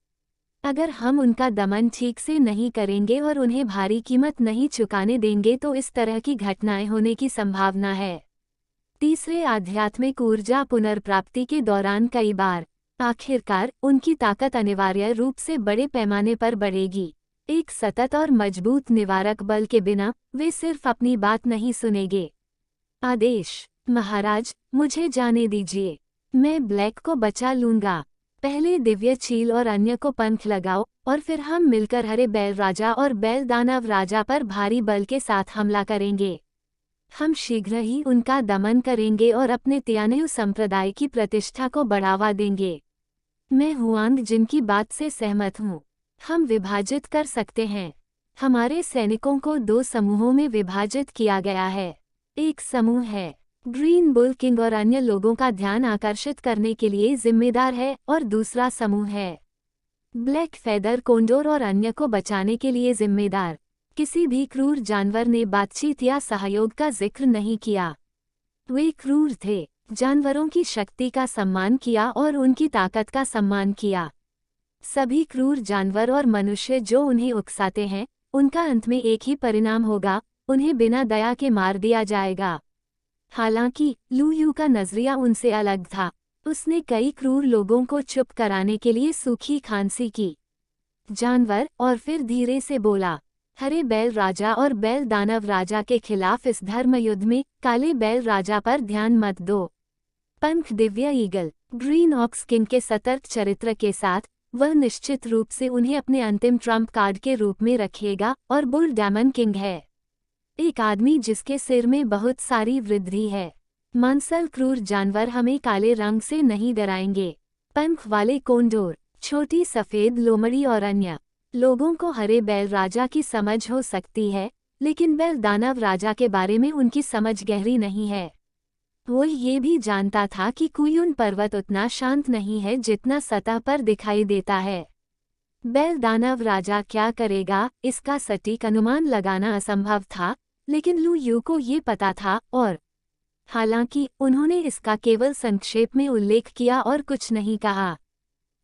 अगर हम उनका दमन ठीक से नहीं करेंगे और उन्हें भारी कीमत नहीं चुकाने देंगे तो इस तरह की घटनाएं होने की संभावना है। तीसरे आध्यात्मिक ऊर्जा पुनर्प्राप्ति के दौरान कई बार आखिरकार उनकी ताकत अनिवार्य रूप से बड़े पैमाने पर बढ़ेगी। एक सतत और मजबूत निवारक बल के बिना वे सिर्फ अपनी बात नहीं सुनेंगे। आदेश, महाराज, मुझे जाने दीजिए। मैं ब्लैक को बचा लूंगा। पहले दिव्य चील और अन्य को पंख लगाओ और फिर हम मिलकर हरे बैल राजा और बैल दानव राजा पर भारी बल के साथ हमला करेंगे। हम शीघ्र ही उनका दमन करेंगे और अपने तियानयू संप्रदाय की प्रतिष्ठा को बढ़ावा देंगे। मैं हुआंग जिनकी बात से सहमत हूँ। हम विभाजित कर सकते हैं। हमारे सैनिकों को 2 समूहों में विभाजित किया गया है। एक समूह है ग्रीन बुल किंग और अन्य लोगों का ध्यान आकर्षित करने के लिए जिम्मेदार है, और दूसरा समूह है ब्लैक फेदर कोंडोर और अन्य को बचाने के लिए जिम्मेदार। किसी भी क्रूर जानवर ने बातचीत या सहयोग का जिक्र नहीं किया। वे क्रूर थे, जानवरों की शक्ति का सम्मान किया और उनकी ताकत का सम्मान किया। सभी क्रूर जानवर और मनुष्य जो उन्हें उकसाते हैं, उनका अंत में एक ही परिणाम होगा, उन्हें बिना दया के मार दिया जाएगा। हालांकि लू यू का नजरिया उनसे अलग था। उसने कई क्रूर लोगों को चुप कराने के लिए सूखी खांसी की जानवर, और फिर धीरे से बोला, हरे बैल राजा और बैल दानव राजा के खिलाफ इस धर्म युद्ध में काले बैल राजा पर ध्यान मत दो। पंख Divya eagle green aux king के सतर्क चरित्र के साथ वह निश्चित रूप से उन्हें अपने अंतिम ट्रम्प कार्ड के रूप में रखेगा, और बुल डेमन किंग है एक आदमी जिसके सिर में बहुत सारी वृद्धि है। मांसल क्रूर जानवर हमें काले रंग से नहीं डराएंगे। पंख वाले कोंडोर, छोटी सफेद लोमड़ी और अन्य लोगों को हरे बैल राजा की समझ हो सकती है, लेकिन बैल दानव राजा के बारे में उनकी समझ गहरी नहीं है। वो ये भी जानता था कि कुयुन पर्वत उतना शांत नहीं है जितना सतह पर दिखाई देता है। बैल दानव राजा क्या करेगा, इसका सटीक अनुमान लगाना असंभव था, लेकिन लू यू को ये पता था, और हालांकि उन्होंने इसका केवल संक्षेप में उल्लेख किया और कुछ नहीं कहा।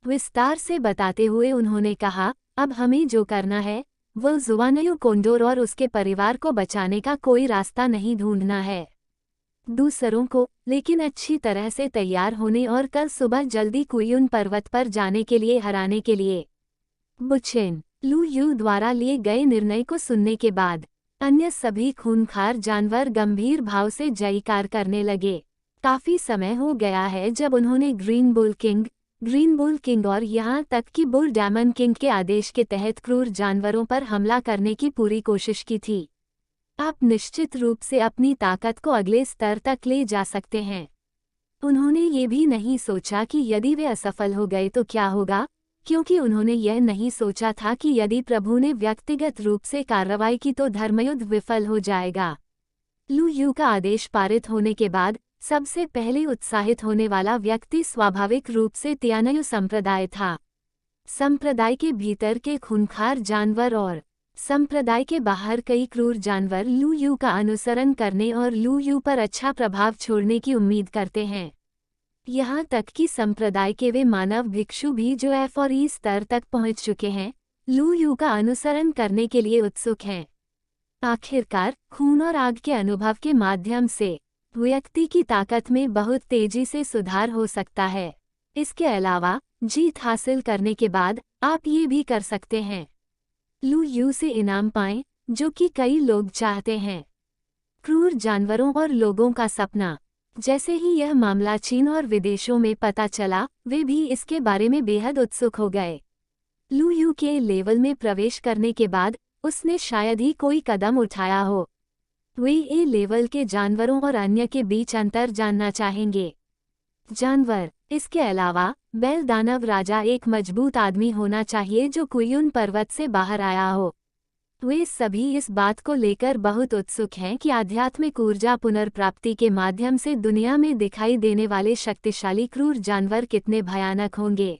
विस्तार से बताते हुए उन्होंने कहा, अब हमें जो करना है वह जुवानयू कोंडोर और उसके परिवार को बचाने का कोई रास्ता नहीं ढूंढना है। दूसरों को लेकिन अच्छी तरह से तैयार होने और कल सुबह जल्दी कुयुन पर्वत पर जाने के लिए हराने के लिए। बुचेन लू यू द्वारा लिए गए निर्णय को सुनने के बाद अन्य सभी खूंखार जानवर गंभीर भाव से जयकार करने लगे। काफी समय हो गया है जब उन्होंने ग्रीन बुल किंग और यहाँ तक कि बुल डेमन किंग के आदेश के तहत क्रूर जानवरों पर हमला करने की पूरी कोशिश की थी। आप निश्चित रूप से अपनी ताकत को अगले स्तर तक ले जा सकते हैं। उन्होंने ये भी नहीं सोचा कि यदि वे असफल हो गए तो क्या होगा, क्योंकि उन्होंने यह नहीं सोचा था कि यदि प्रभु ने व्यक्तिगत रूप से कार्रवाई की तो धर्मयुद्ध विफल हो जाएगा। लू यू का आदेश पारित होने के बाद सबसे पहले उत्साहित होने वाला व्यक्ति स्वाभाविक रूप से तियानयू संप्रदाय था। संप्रदाय के भीतर के खूंखार जानवर और संप्रदाय के बाहर कई क्रूर जानवर लू यू का अनुसरण करने और लू यू पर अच्छा प्रभाव छोड़ने की उम्मीद करते हैं। यहाँ तक कि संप्रदाय के वे मानव भिक्षु भी जो एफ और ई स्तर तक पहुँच चुके हैं, लू यू का अनुसरण करने के लिए उत्सुक हैं। आखिरकार खून और आग के अनुभव के माध्यम से व्यक्ति की ताकत में बहुत तेजी से सुधार हो सकता है। इसके अलावा जीत हासिल करने के बाद आप ये भी कर सकते हैं, लू यू से इनाम पाएं, जो कि कई लोग चाहते हैं। क्रूर जानवरों और लोगों का सपना। जैसे ही यह मामला चीन और विदेशों में पता चला, वे भी इसके बारे में बेहद उत्सुक हो गए। लू यू के लेवल में प्रवेश करने के बाद उसने शायद ही कोई कदम उठाया हो। वे ए लेवल के जानवरों और अन्य के बीच अंतर जानना चाहेंगे। जानवर। इसके अलावा बैल दानव राजा एक मजबूत आदमी होना चाहिए जो कुयुन पर्वत से बाहर आया हो। वे सभी इस बात को लेकर बहुत उत्सुक हैं कि आध्यात्मिक ऊर्जा पुनर्प्राप्ति के माध्यम से दुनिया में दिखाई देने वाले शक्तिशाली क्रूर जानवर कितने भयानक होंगे।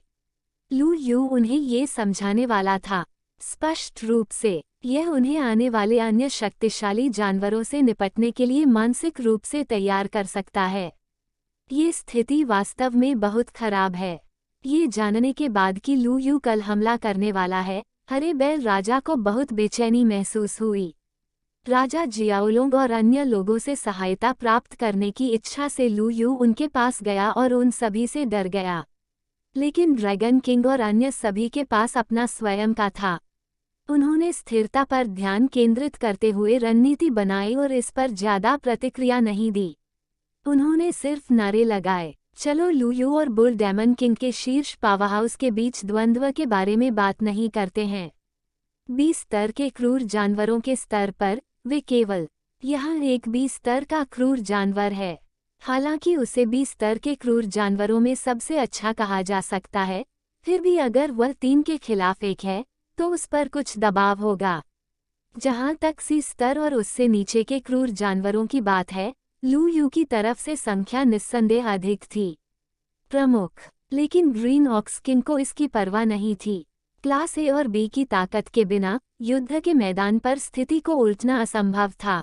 लू यू उन्हें ये समझाने वाला था। स्पष्ट रूप से यह उन्हें आने वाले अन्य शक्तिशाली जानवरों से निपटने के लिए मानसिक रूप से तैयार कर सकता है। ये स्थिति वास्तव में बहुत खराब है। ये जानने के बाद कि लू यू कल हमला करने वाला है, हरे बैल राजा को बहुत बेचैनी महसूस हुई। राजा जियाओलोंग और अन्य लोगों से सहायता प्राप्त करने की इच्छा से लू यू उनके पास गया और उन सभी से डर गया। लेकिन ड्रैगन किंग और अन्य सभी के पास अपना स्वयं का था। उन्होंने स्थिरता पर ध्यान केंद्रित करते हुए रणनीति बनाई और इस पर ज्यादा प्रतिक्रिया नहीं दी। उन्होंने सिर्फ नारे लगाए, चलो लू यू और बुल डेमन किंग के शीर्ष पावरहाउस के बीच द्वंद्व के बारे में बात नहीं करते हैं। 20 स्तर के क्रूर जानवरों के स्तर पर वे केवल यहाँ एक 20 स्तर का क्रूर जानवर है। हालांकि उसे 20 स्तर के क्रूर जानवरों में सबसे अच्छा कहा जा सकता है, फिर भी अगर वह 3 के खिलाफ 1 है तो उस पर कुछ दबाव होगा। जहाँ तक सी स्तर और उससे नीचे के क्रूर जानवरों की बात है, लू यू की तरफ से संख्या निस्संदेह अधिक थी। प्रमुख, लेकिन ग्रीन ऑक्सकिन को इसकी परवाह नहीं थी। क्लास ए और बी की ताकत के बिना युद्ध के मैदान पर स्थिति को उलटना असंभव था।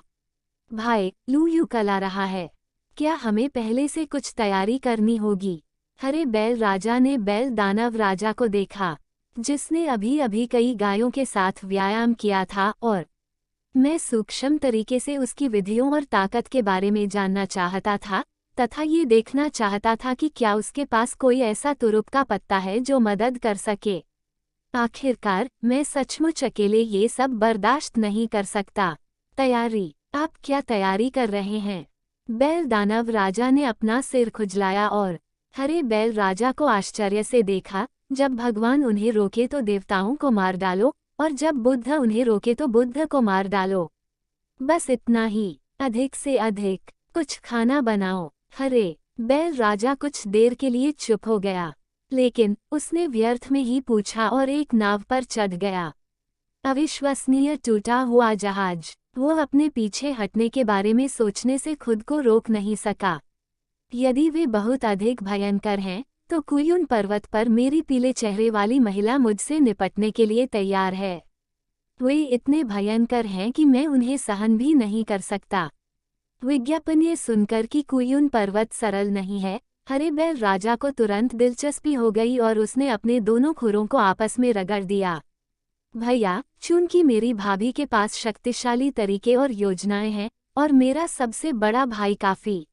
भाई, लू यू कला रहा है। क्या हमें पहले से कुछ तैयारी करनी होगी? हरे बैल राजा ने बैल दानव राजा को देखा, जिसने अभी अभी कई गायों के साथ व्यायाम किया था, और मैं सूक्ष्म तरीके से उसकी विधियों और ताकत के बारे में जानना चाहता था, तथा ये देखना चाहता था कि क्या उसके पास कोई ऐसा तुरुप का पत्ता है जो मदद कर सके। आखिरकार, मैं सचमुच अकेले ये सब बर्दाश्त नहीं कर सकता। तैयारी, आप क्या तैयारी कर रहे हैं? बैल दानव राजा ने अपना सिर खुजलाया और हरे बैल राजा को आश्चर्य से देखा। जब भगवान उन्हें रोके तो देवताओं को मार डालो, और जब बुद्ध उन्हें रोके तो बुद्ध को मार डालो। बस इतना ही, अधिक से अधिक कुछ खाना बनाओ। हरे बैल राजा कुछ देर के लिए चुप हो गया, लेकिन उसने व्यर्थ में ही पूछा और एक नाव पर चढ़ गया। अविश्वसनीय टूटा हुआ जहाज। वो अपने पीछे हटने के बारे में सोचने से खुद को रोक नहीं सका। यदि वे बहुत अधिक भयंकर हैं, तो कुयुन पर्वत पर मेरी पीले चेहरे वाली महिला मुझसे निपटने के लिए तैयार है। वे इतने भयंकर हैं कि मैं उन्हें सहन भी नहीं कर सकता। विज्ञापन ये सुनकर कि कुयुन पर्वत सरल नहीं है, हरे बैल राजा को तुरंत दिलचस्पी हो गई और उसने अपने दोनों खुरों को आपस में रगड़ दिया। भैया, चूंकि मेरी भाभी के पास शक्तिशाली तरीके और योजनाएं हैं, और मेरा सबसे बड़ा भाई काफी,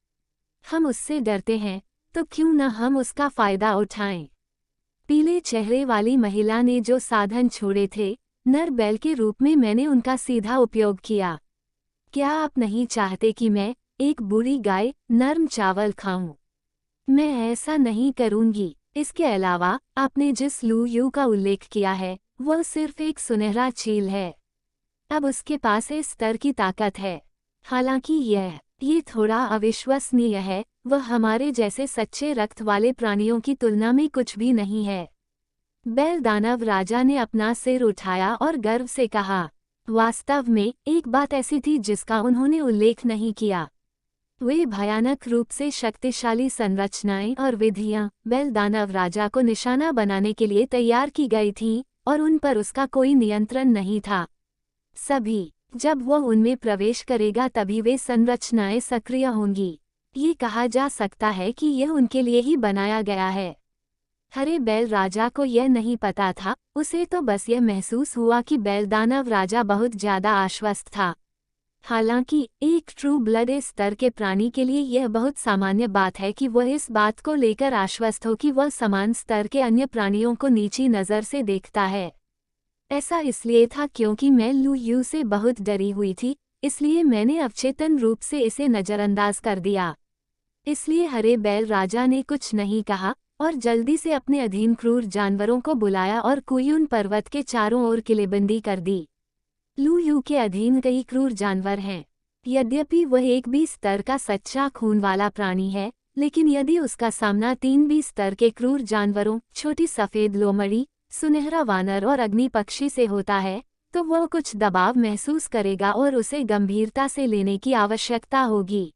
हम उससे डरते हैं, तो क्यों न हम उसका फायदा उठाएं। पीले चेहरे वाली महिला ने जो साधन छोड़े थे, नर बैल के रूप में मैंने उनका सीधा उपयोग किया। क्या आप नहीं चाहते कि मैं, एक बूढ़ी गाय, नर्म चावल खाऊं? मैं ऐसा नहीं करूंगी। इसके अलावा, आपने जिस लू यू का उल्लेख किया है, वह सिर्फ एक सुनहरा चील है। अब उसके पास इस स्तर की ताकत है। हालांकि ये थोड़ा अविश्वसनीय है, वह हमारे जैसे सच्चे रक्त वाले प्राणियों की तुलना में कुछ भी नहीं है। बैल दानव राजा ने अपना सिर उठाया और गर्व से कहा। वास्तव में, एक बात ऐसी थी जिसका उन्होंने उल्लेख नहीं किया। वे भयानक रूप से शक्तिशाली संरचनाएं और विधियां बैल दानव राजा को निशाना बनाने के लिए तैयार की गई थीं, और उन पर उसका कोई नियंत्रण नहीं था। जब वह उनमें प्रवेश करेगा तभी वे संरचनाएं सक्रिय होंगी। ये कहा जा सकता है कि यह उनके लिए ही बनाया गया है। हरे बैल राजा को यह नहीं पता था, उसे तो बस यह महसूस हुआ कि बैल दानव राजा बहुत ज्यादा आश्वस्त था। हालांकि एक ट्रू ब्लड स्तर के प्राणी के लिए यह बहुत सामान्य बात है कि वह इस बात को लेकर आश्वस्त हो कि वह समान स्तर के अन्य प्राणियों को नीची नज़र से देखता है। ऐसा इसलिए था क्योंकि मैं लू यू से बहुत डरी हुई थी, इसलिए मैंने अवचेतन रूप से इसे नज़रअंदाज कर दिया। इसलिए हरे बैल राजा ने कुछ नहीं कहा और जल्दी से अपने अधीन क्रूर जानवरों को बुलाया और कुयुन पर्वत के चारों ओर किलेबंदी कर दी। लू यू के अधीन कई क्रूर जानवर हैं। यद्यपि वह एक बी स्तर का सच्चा खून वाला प्राणी है, लेकिन यदि उसका सामना 3 बी स्तर के क्रूर जानवरों, छोटी सफ़ेद लोमड़ी, सुनहरा वानर और अग्नि पक्षी से होता है, तो वह कुछ दबाव महसूस करेगा और उसे गंभीरता से लेने की आवश्यकता होगी।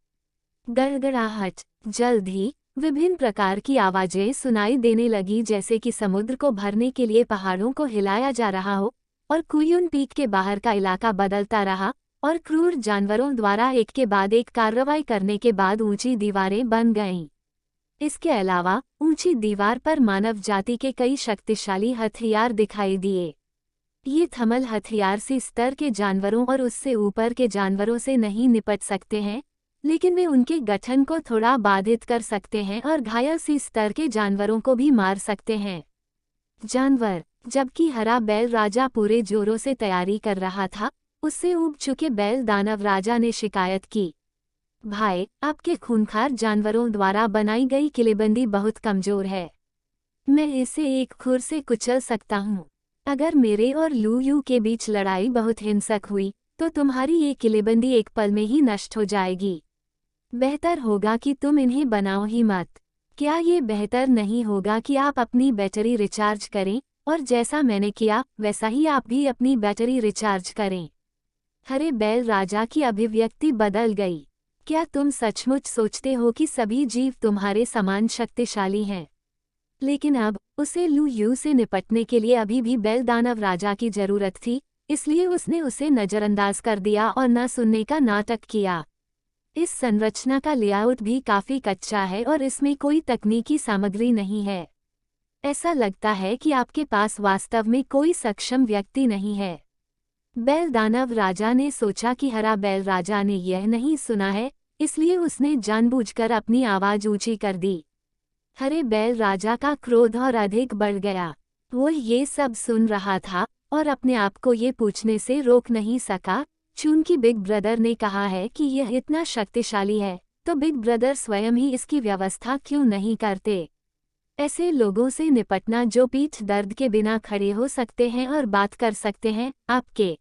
गड़गड़ाहट। जल्द ही विभिन्न प्रकार की आवाजें सुनाई देने लगी, जैसे कि समुद्र को भरने के लिए पहाड़ों को हिलाया जा रहा हो, और कुयुन पीक के बाहर का इलाका बदलता रहा, और क्रूर जानवरों द्वारा एक के बाद एक कार्रवाई करने के बाद ऊंची दीवारें बन गईं। इसके अलावा ऊंची दीवार पर मानव जाति के कई शक्तिशाली हथियार दिखाई दिए। ये थमल हथियार सी स्तर के जानवरों और उससे ऊपर के जानवरों से नहीं निपट सकते हैं, लेकिन वे उनके गठन को थोड़ा बाधित कर सकते हैं और घायल सी स्तर के जानवरों को भी मार सकते हैं। जानवर। जबकि हरा बैल राजा पूरे जोरों से तैयारी कर रहा था, उससे ऊब चुके बैल दानव राजा ने शिकायत की। भाई, आपके खूंखार जानवरों द्वारा बनाई गई किलेबंदी बहुत कमजोर है। मैं इसे एक खुर से कुचल सकता हूँ। अगर मेरे और लू यू के बीच लड़ाई बहुत हिंसक हुई, तो तुम्हारी ये किलेबंदी एक पल में ही नष्ट हो जाएगी। बेहतर होगा कि तुम इन्हें बनाओ ही मत। क्या ये बेहतर नहीं होगा कि आप अपनी बैटरी रिचार्ज करें, और जैसा मैंने किया वैसा ही आप भी अपनी बैटरी रिचार्ज करें? हरे बैल राजा की अभिव्यक्ति बदल गई। क्या तुम सचमुच सोचते हो कि सभी जीव तुम्हारे समान शक्तिशाली हैं? लेकिन अब उसे लू यू से निपटने के लिए अभी भी बैल दानव राजा की जरूरत थी, इसलिए उसने उसे नजरअंदाज कर दिया और न सुनने का नाटक किया। इस संरचना का लेआउट भी काफी कच्चा है और इसमें कोई तकनीकी सामग्री नहीं है। ऐसा लगता है कि आपके पास वास्तव में कोई सक्षम व्यक्ति नहीं है। बैल दानव राजा ने सोचा कि हरा बैल राजा ने यह नहीं सुना है, इसलिए उसने जानबूझकर अपनी आवाज ऊंची कर दी। हरे बैल राजा का क्रोध और अधिक बढ़ गया। वो ये सब सुन रहा था और अपने आप को ये पूछने से रोक नहीं सका, चूंकि बिग ब्रदर ने कहा है कि यह इतना शक्तिशाली है, तो बिग ब्रदर स्वयं ही इसकी व्यवस्था क्यों नहीं करते? ऐसे लोगों से निपटना जो पीठ दर्द के बिना खड़े हो सकते हैं और बात कर सकते हैं, आपके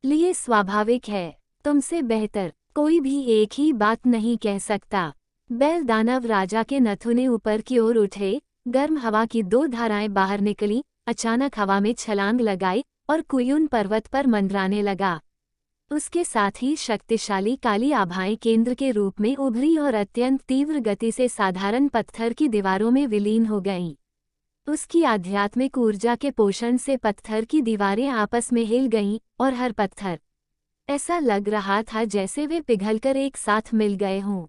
लिए स्वाभाविक है। तुमसे बेहतर कोई भी एक ही बात नहीं कह सकता। बैल दानव राजा के नथुने ऊपर की ओर उठे, गर्म हवा की 2 धाराएं बाहर निकली, अचानक हवा में छलांग लगाई और कुयुन पर्वत पर मंडराने लगा। उसके साथ ही शक्तिशाली काली आभाएं केंद्र के रूप में उभरी और अत्यंत तीव्र गति से साधारण पत्थर की दीवारों में विलीन हो गईं। उसकी आध्यात्मिक ऊर्जा के पोषण से पत्थर की दीवारें आपस में हिल गईं और हर पत्थर ऐसा लग रहा था जैसे वे पिघलकर एक साथ मिल गए हों।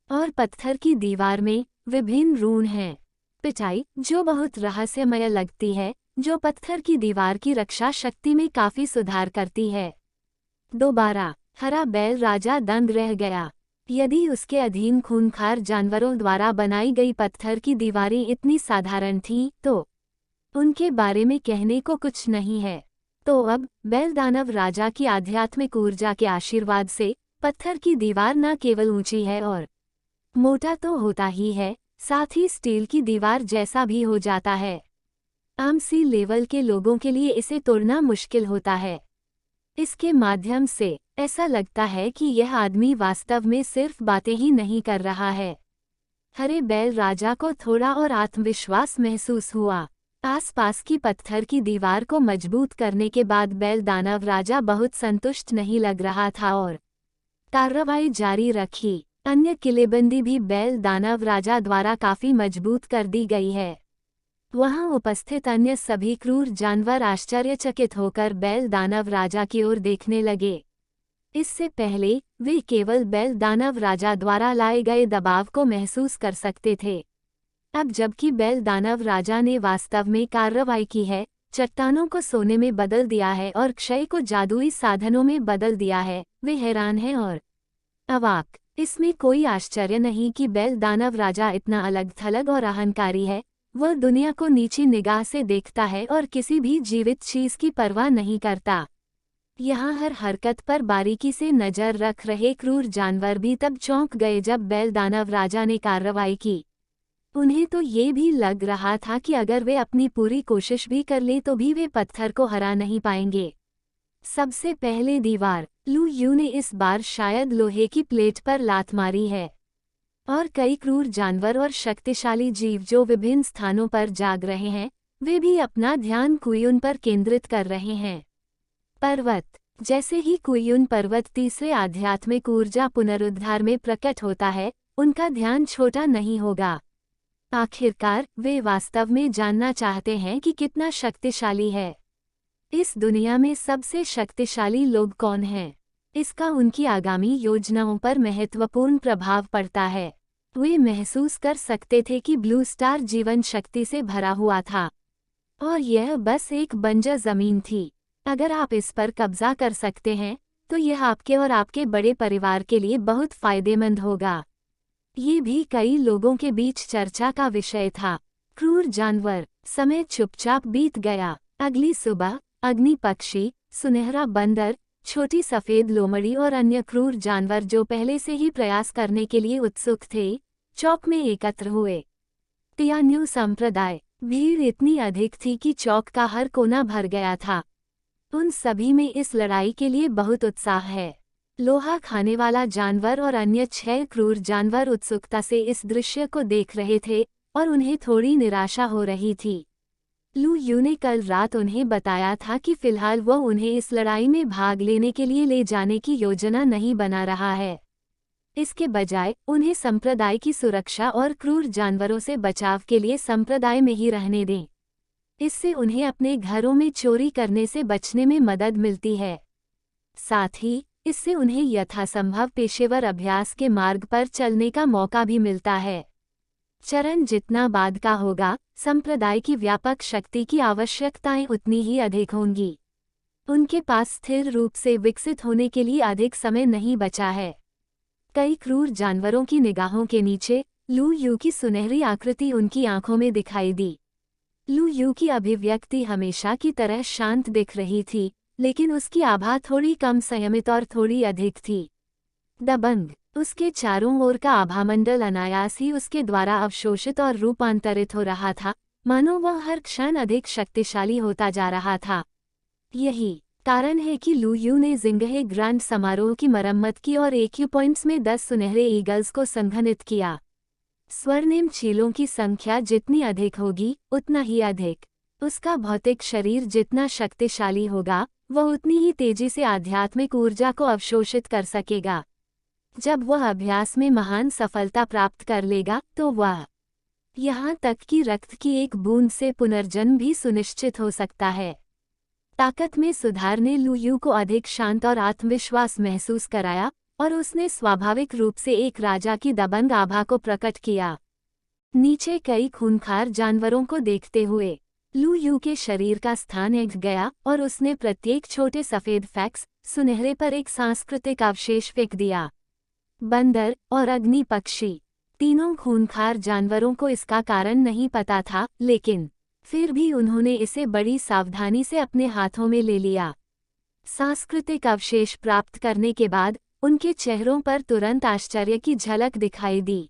और पत्थर की दीवार में विभिन्न रून हैं। पिटाई, जो बहुत रहस्यमय लगती है, जो पत्थर की दीवार की रक्षा शक्ति में काफी सुधार करती है। दोबारा हरा बैल राजा दंग रह गया। यदि उसके अधीन खूंखार जानवरों द्वारा बनाई गई पत्थर की दीवारें इतनी साधारण थीं, तो उनके बारे में कहने को कुछ नहीं है। तो अब बैल दानव राजा की आध्यात्मिक ऊर्जा के आशीर्वाद से पत्थर की दीवार न केवल ऊंची है और मोटा तो होता ही है, साथ ही स्टील की दीवार जैसा भी हो जाता है। आम सी लेवल के लोगों के लिए इसे तोड़ना मुश्किल होता है। इसके माध्यम से ऐसा लगता है कि यह आदमी वास्तव में सिर्फ बातें ही नहीं कर रहा है। हरे बैल राजा को थोड़ा और आत्मविश्वास महसूस हुआ। आसपास की पत्थर की दीवार को मजबूत करने के बाद बैल दानव राजा बहुत संतुष्ट नहीं लग रहा था और कार्रवाई जारी रखी। अन्य किलेबंदी भी बैल दानव राजा द्वारा काफी मजबूत कर दी गई है। वहां उपस्थित अन्य सभी क्रूर जानवर आश्चर्यचकित होकर बैल दानव राजा की ओर देखने लगे। इससे पहले वे केवल बैल दानव राजा द्वारा लाए गए दबाव को महसूस कर सकते थे। अब जबकि बैल दानव राजा ने वास्तव में कार्रवाई की है, चट्टानों को सोने में बदल दिया है और क्षय को जादुई साधनों में बदल दिया है, वे हैरान हैं और अवाक। इसमें कोई आश्चर्य नहीं कि बैल दानव राजा इतना अलग थलग और अहंकारी है। वह दुनिया को नीची निगाह से देखता है और किसी भी जीवित चीज की परवाह नहीं करता। यहाँ हर हरकत पर बारीकी से नजर रख रहे क्रूर जानवर भी तब चौंक गए जब बैल दानव राजा ने कार्रवाई की। उन्हें तो ये भी लग रहा था कि अगर वे अपनी पूरी कोशिश भी कर ले तो भी वे पत्थर को हरा नहीं पाएंगे। सबसे पहले दीवार। लू यू ने इस बार शायद लोहे की प्लेट पर लात मारी है और कई क्रूर जानवर और शक्तिशाली जीव जो विभिन्न स्थानों पर जाग रहे हैं, वे भी अपना ध्यान कुयुन पर केंद्रित कर रहे हैं। पर्वत। जैसे ही कुयुन पर्वत तीसरे आध्यात्मिक ऊर्जा पुनरुद्धार में प्रकट होता है, उनका ध्यान छोटा नहीं होगा। आखिरकार वे वास्तव में जानना चाहते हैं कि कितना शक्तिशाली है। इस दुनिया में सबसे शक्तिशाली लोग कौन हैं? इसका उनकी आगामी योजनाओं पर महत्वपूर्ण प्रभाव पड़ता है। वे महसूस कर सकते थे कि ब्लू स्टार जीवन शक्ति से भरा हुआ था और यह बस एक बंजर जमीन थी। अगर आप इस पर कब्जा कर सकते हैं, तो यह आपके और आपके बड़े परिवार के लिए बहुत फायदेमंद होगा। ये भी कई लोगों के बीच चर्चा का विषय था। क्रूर जानवर। समय चुपचाप बीत गया। अगली सुबह अग्नि पक्षी, सुनहरा बंदर, छोटी सफेद लोमड़ी और अन्य क्रूर जानवर जो पहले से ही प्रयास करने के लिए उत्सुक थे, चौक में एकत्र हुए। तियान्यू संप्रदाय। भीड़ इतनी अधिक थी कि चौक का हर कोना भर गया था। उन सभी में इस लड़ाई के लिए बहुत उत्साह है। लोहा खाने वाला जानवर और अन्य 6 क्रूर जानवर उत्सुकता से इस दृश्य को देख रहे थे और उन्हें थोड़ी निराशा हो रही थी। लू यू ने कल रात उन्हें बताया था कि फिलहाल वो उन्हें इस लड़ाई में भाग लेने के लिए ले जाने की योजना नहीं बना रहा है। इसके बजाय उन्हें संप्रदाय की सुरक्षा और क्रूर जानवरों से बचाव के लिए संप्रदाय में ही रहने दें। इससे उन्हें अपने घरों में चोरी करने से बचने में मदद मिलती है। साथ ही इससे उन्हें यथासंभव पेशेवर अभ्यास के मार्ग पर चलने का मौका भी मिलता है। चरण जितना बाद का होगा, संप्रदाय की व्यापक शक्ति की आवश्यकताएं उतनी ही अधिक होंगी। उनके पास स्थिर रूप से विकसित होने के लिए अधिक समय नहीं बचा है। कई क्रूर जानवरों की निगाहों के नीचे लू यू की सुनहरी आकृति उनकी आंखों में दिखाई दी। लू यू की अभिव्यक्ति हमेशा की तरह शांत दिख रही थी, लेकिन उसकी आभा थोड़ी कम संयमित और थोड़ी अधिक थी। दबंग। उसके चारों ओर का आभामंडल अनायास ही उसके द्वारा अवशोषित और रूपांतरित हो रहा था, मानो वह हर क्षण अधिक शक्तिशाली होता जा रहा था। यही कारण है कि लू यू ने जिंगहे ग्रांड समारोह की मरम्मत की और एक्यू पॉइंट्स में 10 सुनहरे ईगल्स को संघनित किया। स्वर्णिम चीलों की संख्या जितनी अधिक होगी, उतना ही अधिक उसका भौतिक शरीर जितना शक्तिशाली होगा, वह उतनी ही तेजी से आध्यात्मिक ऊर्जा को अवशोषित कर सकेगा। जब वह अभ्यास में महान सफलता प्राप्त कर लेगा तो वह यहाँ तक कि रक्त की एक बूंद से पुनर्जन्म भी सुनिश्चित हो सकता है। ताकत में सुधार ने लू यू को अधिक शांत और आत्मविश्वास महसूस कराया और उसने स्वाभाविक रूप से एक राजा की दबंग आभा को प्रकट किया। नीचे कई खूंखार जानवरों को देखते हुए लू यू के शरीर का स्थान हिल गया और उसने प्रत्येक छोटे सफेद फैक्स सुनहरे पर एक सांस्कृतिक अवशेष फेंक दिया। बंदर और अग्नि पक्षी, तीनों खूंखार जानवरों को इसका कारण नहीं पता था, लेकिन फिर भी उन्होंने इसे बड़ी सावधानी से अपने हाथों में ले लिया। सांस्कृतिक अवशेष प्राप्त करने के बाद उनके चेहरों पर तुरंत आश्चर्य की झलक दिखाई दी।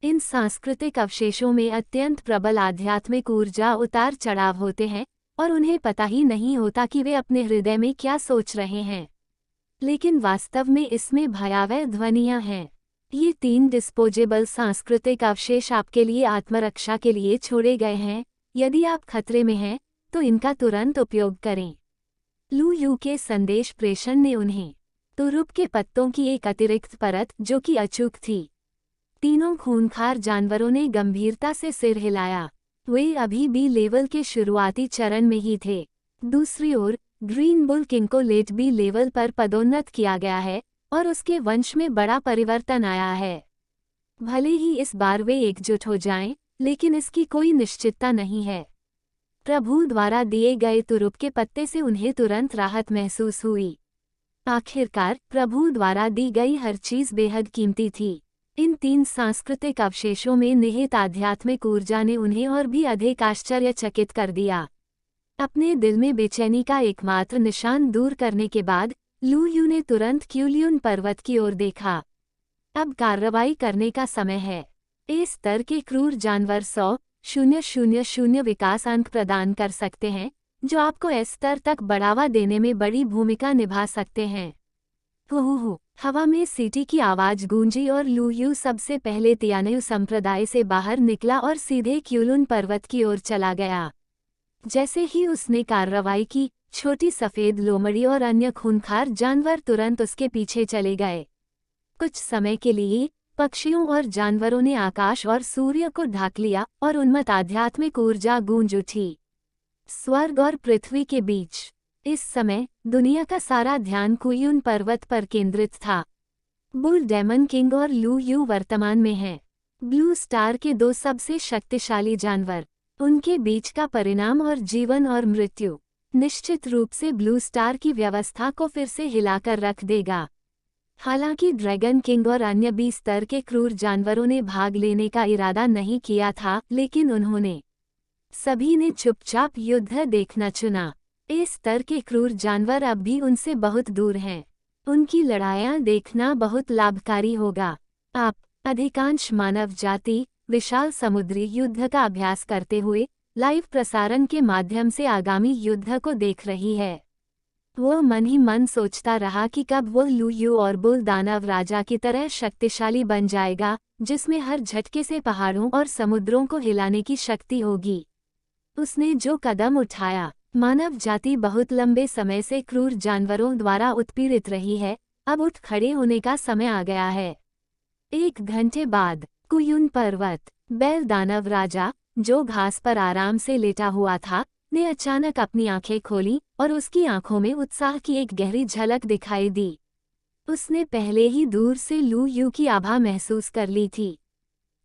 इन सांस्कृतिक अवशेषों में अत्यंत प्रबल आध्यात्मिक ऊर्जा उतार चढ़ाव होते हैं और उन्हें पता ही नहीं होता कि वे अपने हृदय में क्या सोच रहे हैं, लेकिन वास्तव में इसमें भयावह ध्वनियां हैं। ये 3 डिस्पोजेबल सांस्कृतिक अवशेष आपके लिए आत्मरक्षा के लिए छोड़े गए हैं। यदि आप खतरे में हैं तो इनका तुरंत उपयोग करें। लू यू के संदेश प्रेषण ने उन्हें तुरुप के पत्तों की एक अतिरिक्त परत जो कि अचूक थी। तीनों खूंखार जानवरों ने गंभीरता से सिर हिलाया। वे अभी भी लेवल के शुरुआती चरण में ही थे। दूसरी ओर ग्रीन बुल किंग को लेट बी लेवल पर पदोन्नत किया गया है और उसके वंश में बड़ा परिवर्तन आया है। भले ही इस बार वे एकजुट हो जाएं, लेकिन इसकी कोई निश्चितता नहीं है। प्रभु द्वारा दिए गए तुरुप के पत्ते से उन्हें तुरंत राहत महसूस हुई। आखिरकार प्रभु द्वारा दी गई हर चीज बेहद कीमती थी। इन 3 सांस्कृतिक अवशेषों में निहित आध्यात्मिक ऊर्जा ने उन्हें और भी अधिक आश्चर्यचकित कर दिया। अपने दिल में बेचैनी का एकमात्र निशान दूर करने के बाद लू यू ने तुरंत क्यूलियन पर्वत की ओर देखा। अब कार्रवाई करने का समय है। इस स्तर के क्रूर जानवर 100,000 विकास अंक प्रदान कर सकते हैं, जो आपको इस स्तर तक बढ़ावा देने में बड़ी भूमिका निभा सकते हैं। हुहुहु, हवा में सीटी की आवाज गूंजी और लू यू सबसे पहले तियानयू संप्रदाय से बाहर निकला और सीधे क्यूलुन पर्वत की ओर चला गया। जैसे ही उसने कार्रवाई की, छोटी सफेद लोमड़ी और अन्य खूंखार जानवर तुरंत उसके पीछे चले गए। कुछ समय के लिए पक्षियों और जानवरों ने आकाश और सूर्य को ढाक लिया और उन्मत्त आध्यात्मिक ऊर्जा गूंज उठी। स्वर्ग और पृथ्वी के बीच इस समय दुनिया का सारा ध्यान कुयुन पर्वत पर केंद्रित था। बुल डेमन किंग और लू यू वर्तमान में हैं। ब्लू स्टार के 2 सबसे शक्तिशाली जानवर, उनके बीच का परिणाम और जीवन और मृत्यु निश्चित रूप से ब्लू स्टार की व्यवस्था को फिर से हिलाकर रख देगा। हालांकि ड्रैगन किंग और अन्य 20 स्तर के क्रूर जानवरों ने भाग लेने का इरादा नहीं किया था, लेकिन उन्होंने सभी ने चुपचाप युद्ध देखना चुना। इस स्तर के क्रूर जानवर अब भी उनसे बहुत दूर हैं। उनकी लड़ाइयाँ देखना बहुत लाभकारी होगा। आप अधिकांश मानव जाति विशाल समुद्री युद्ध का अभ्यास करते हुए लाइव प्रसारण के माध्यम से आगामी युद्ध को देख रही है। वह मन ही मन सोचता रहा कि कब वह लू यू और बुल दानव राजा की तरह शक्तिशाली बन जाएगा, जिसमें हर झटके से पहाड़ों और समुद्रों को हिलाने की शक्ति होगी। उसने जो कदम उठाया, मानव जाति बहुत लंबे समय से क्रूर जानवरों द्वारा उत्पीड़ित रही है, अब उठ खड़े होने का समय आ गया है। 1 घंटे बाद कुयुन पर्वत, बैल दानव राजा, जो घास पर आराम से लेटा हुआ था, ने अचानक अपनी आंखें खोली और उसकी आंखों में उत्साह की एक गहरी झलक दिखाई दी। उसने पहले ही दूर से लू यू की आभा महसूस कर ली थी।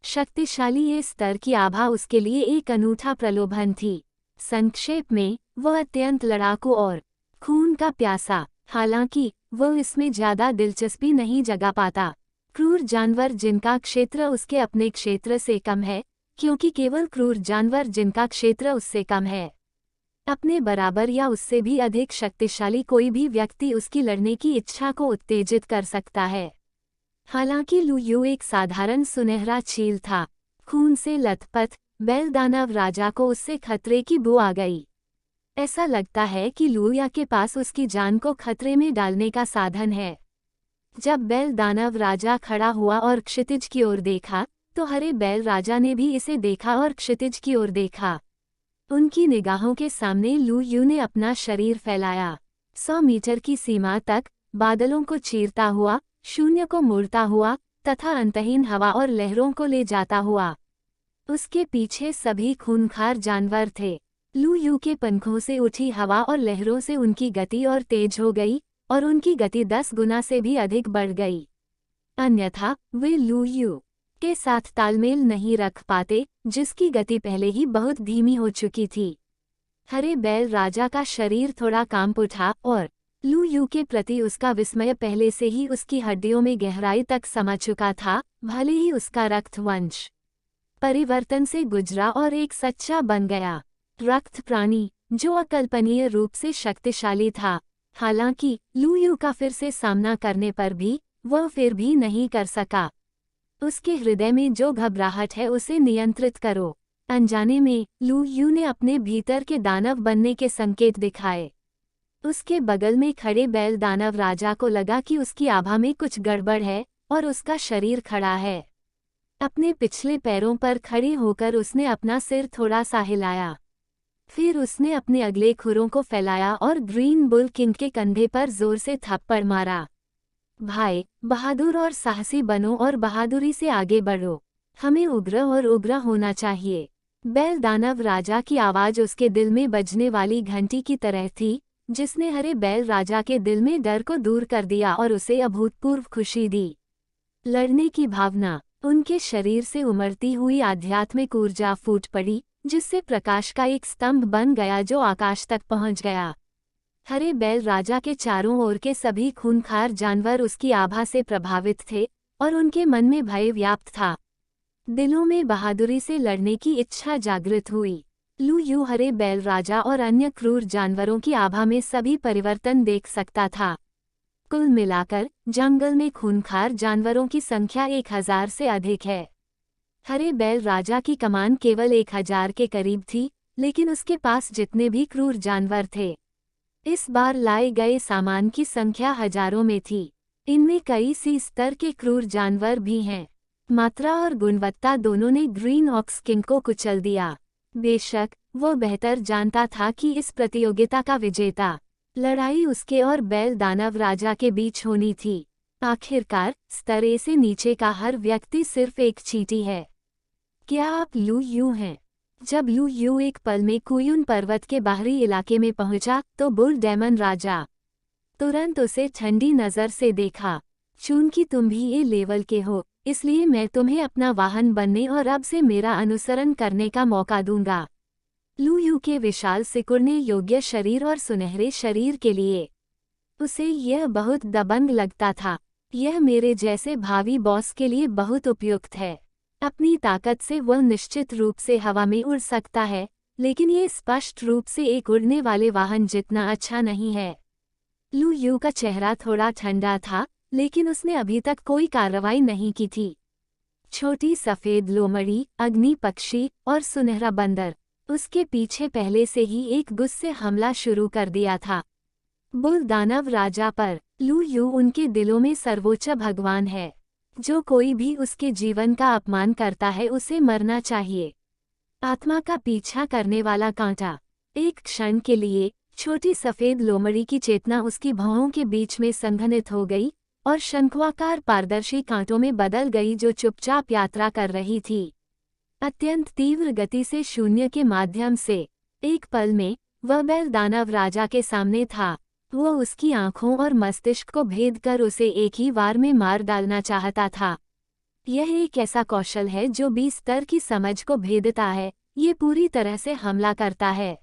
शक्तिशाली ये स्तर की आभा उसके लिए एक अनूठा प्रलोभन थी। संक्षेप में, वह अत्यंत लड़ाकू और खून का प्यासा, हालांकि वह इसमें ज्यादा दिलचस्पी नहीं जगा पाता। क्रूर जानवर जिनका क्षेत्र उसके अपने क्षेत्र से कम है, क्योंकि केवल क्रूर जानवर जिनका क्षेत्र उससे कम है। अपने बराबर या उससे भी अधिक शक्तिशाली कोई भी व्यक्ति उसकी लड़ने की इच्छा को उत्तेजित कर सकता है। हालांकि लू यू एक साधारण सुनहरा चील था, खून से लथपथ, बैल दानव राजा को उससे खतरे की बू आ गई। ऐसा लगता है कि लू या के पास उसकी जान को खतरे में डालने का साधन है। जब बैल दानव राजा खड़ा हुआ और क्षितिज की ओर देखा, तो हरे बैल राजा ने भी इसे देखा और क्षितिज की ओर देखा। उनकी निगाहों के सामने लू यू ने अपना शरीर फैलाया, 100 मीटर की सीमा तक, बादलों को चीरता हुआ, शून्य को मुड़ता हुआ, तथा अंतहीन हवा और लहरों को ले जाता हुआ। उसके पीछे सभी खूंखार जानवर थे। लू यू के पंखों से उठी हवा और लहरों से उनकी गति और तेज हो गई, और उनकी गति 10 गुना से भी अधिक बढ़ गई। अन्यथा वे लू यू के साथ तालमेल नहीं रख पाते, जिसकी गति पहले ही बहुत धीमी हो चुकी थी। हरे बैल राजा का शरीर थोड़ा कांप उठा और लू यू के प्रति उसका विस्मय पहले से ही उसकी हड्डियों में गहराई तक समा चुका था, भले ही उसका रक्त वंश परिवर्तन से गुजरा और एक सच्चा बन गया रक्त प्राणी, जो अकल्पनीय रूप से शक्तिशाली था। हालांकि लू यू का फिर से सामना करने पर भी वह फिर भी नहीं कर सका। उसके हृदय में जो घबराहट है उसे नियंत्रित करो। अनजाने में लू यू ने अपने भीतर के दानव बनने के संकेत दिखाए। उसके बगल में खड़े बैल दानव राजा को लगा कि उसकी आभा में कुछ गड़बड़ है और उसका शरीर खड़ा है। अपने पिछले पैरों पर खड़े होकर उसने अपना सिर थोड़ा सा हिलाया। फिर उसने अपने अगले खुरों को फैलाया और ग्रीन बुल किंग के कंधे पर जोर से थप्पड़ मारा। भाई, बहादुर और साहसी बनो और बहादुरी से आगे बढ़ो। हमें उग्र और उग्र होना चाहिए। बैल दानव राजा की आवाज़ उसके दिल में बजने वाली घंटी की तरह थी, जिसने हरे बैल राजा के दिल में डर को दूर कर दिया और उसे अभूतपूर्व खुशी दी। लड़ने की भावना, उनके शरीर से उमड़ती हुई आध्यात्मिक ऊर्जा फूट पड़ी, जिससे प्रकाश का एक स्तंभ बन गया जो आकाश तक पहुंच गया। हरे बैल राजा के चारों ओर के सभी खूंखार जानवर उसकी आभा से प्रभावित थे और उनके मन में भय व्याप्त था। दिलों में बहादुरी से लड़ने की इच्छा जागृत हुई। लू यू हरे बैल राजा और अन्य क्रूर जानवरों की आभा में सभी परिवर्तन देख सकता था। कुल मिलाकर जंगल में खूंखार जानवरों की संख्या 1000 से अधिक है। हरे बैल राजा की कमान केवल 1000 के करीब थी, लेकिन उसके पास जितने भी क्रूर जानवर थे, इस बार लाए गए सामान की संख्या हजारों में थी। इनमें कई सी स्तर के क्रूर जानवर भी हैं। मात्रा और गुणवत्ता दोनों ने ग्रीन ऑक्स किंग को कुचल दिया। बेशक वो बेहतर जानता था कि इस प्रतियोगिता का विजेता लड़ाई उसके और बैल दानव राजा के बीच होनी थी। आखिरकार स्तर ए से नीचे का हर व्यक्ति सिर्फ एक चींटी है। क्या आप लू यू हैं? जब लू यू एक पल में कुयुन पर्वत के बाहरी इलाके में पहुंचा, तो बुल डेमन राजा तुरंत उसे ठंडी नजर से देखा। चूंकि तुम भी ये लेवल के हो, इसलिए मैं तुम्हें अपना वाहन बनने और अब से मेरा अनुसरण करने का मौका दूंगा। लू यू के विशाल सिकुड़ने योग्य शरीर और सुनहरे शरीर के लिए उसे यह बहुत दबंग लगता था। यह मेरे जैसे भावी बॉस के लिए बहुत उपयुक्त है। अपनी ताकत से वह निश्चित रूप से हवा में उड़ सकता है, लेकिन ये स्पष्ट रूप से एक उड़ने वाले वाहन जितना अच्छा नहीं है। लू यू का चेहरा थोड़ा ठंडा था, लेकिन उसने अभी तक कोई कार्रवाई नहीं की थी। छोटी सफेद लोमड़ी, अग्नि पक्षी और सुनहरा बंदर उसके पीछे पहले से ही एक गुस्से हमला शुरू कर दिया था। बुल दानव राजा पर लू यू उनके दिलों में सर्वोच्च भगवान है। जो कोई भी उसके जीवन का अपमान करता है उसे मरना चाहिए। आत्मा का पीछा करने वाला कांटा। एक क्षण के लिए छोटी सफेद लोमड़ी की चेतना उसकी भौहों के बीच में संघनित हो गई और शंक्वाकार पारदर्शी कांटों में बदल गई जो चुपचाप यात्रा कर रही थी, अत्यंत तीव्र गति से शून्य के माध्यम से। एक पल में वह बैल दानव राजा के सामने था। वह उसकी आंखों और मस्तिष्क को भेद कर उसे एक ही वार में मार डालना चाहता था। यह एक ऐसा कौशल है जो 20 स्तर की समझ को भेदता है। ये पूरी तरह से हमला करता है।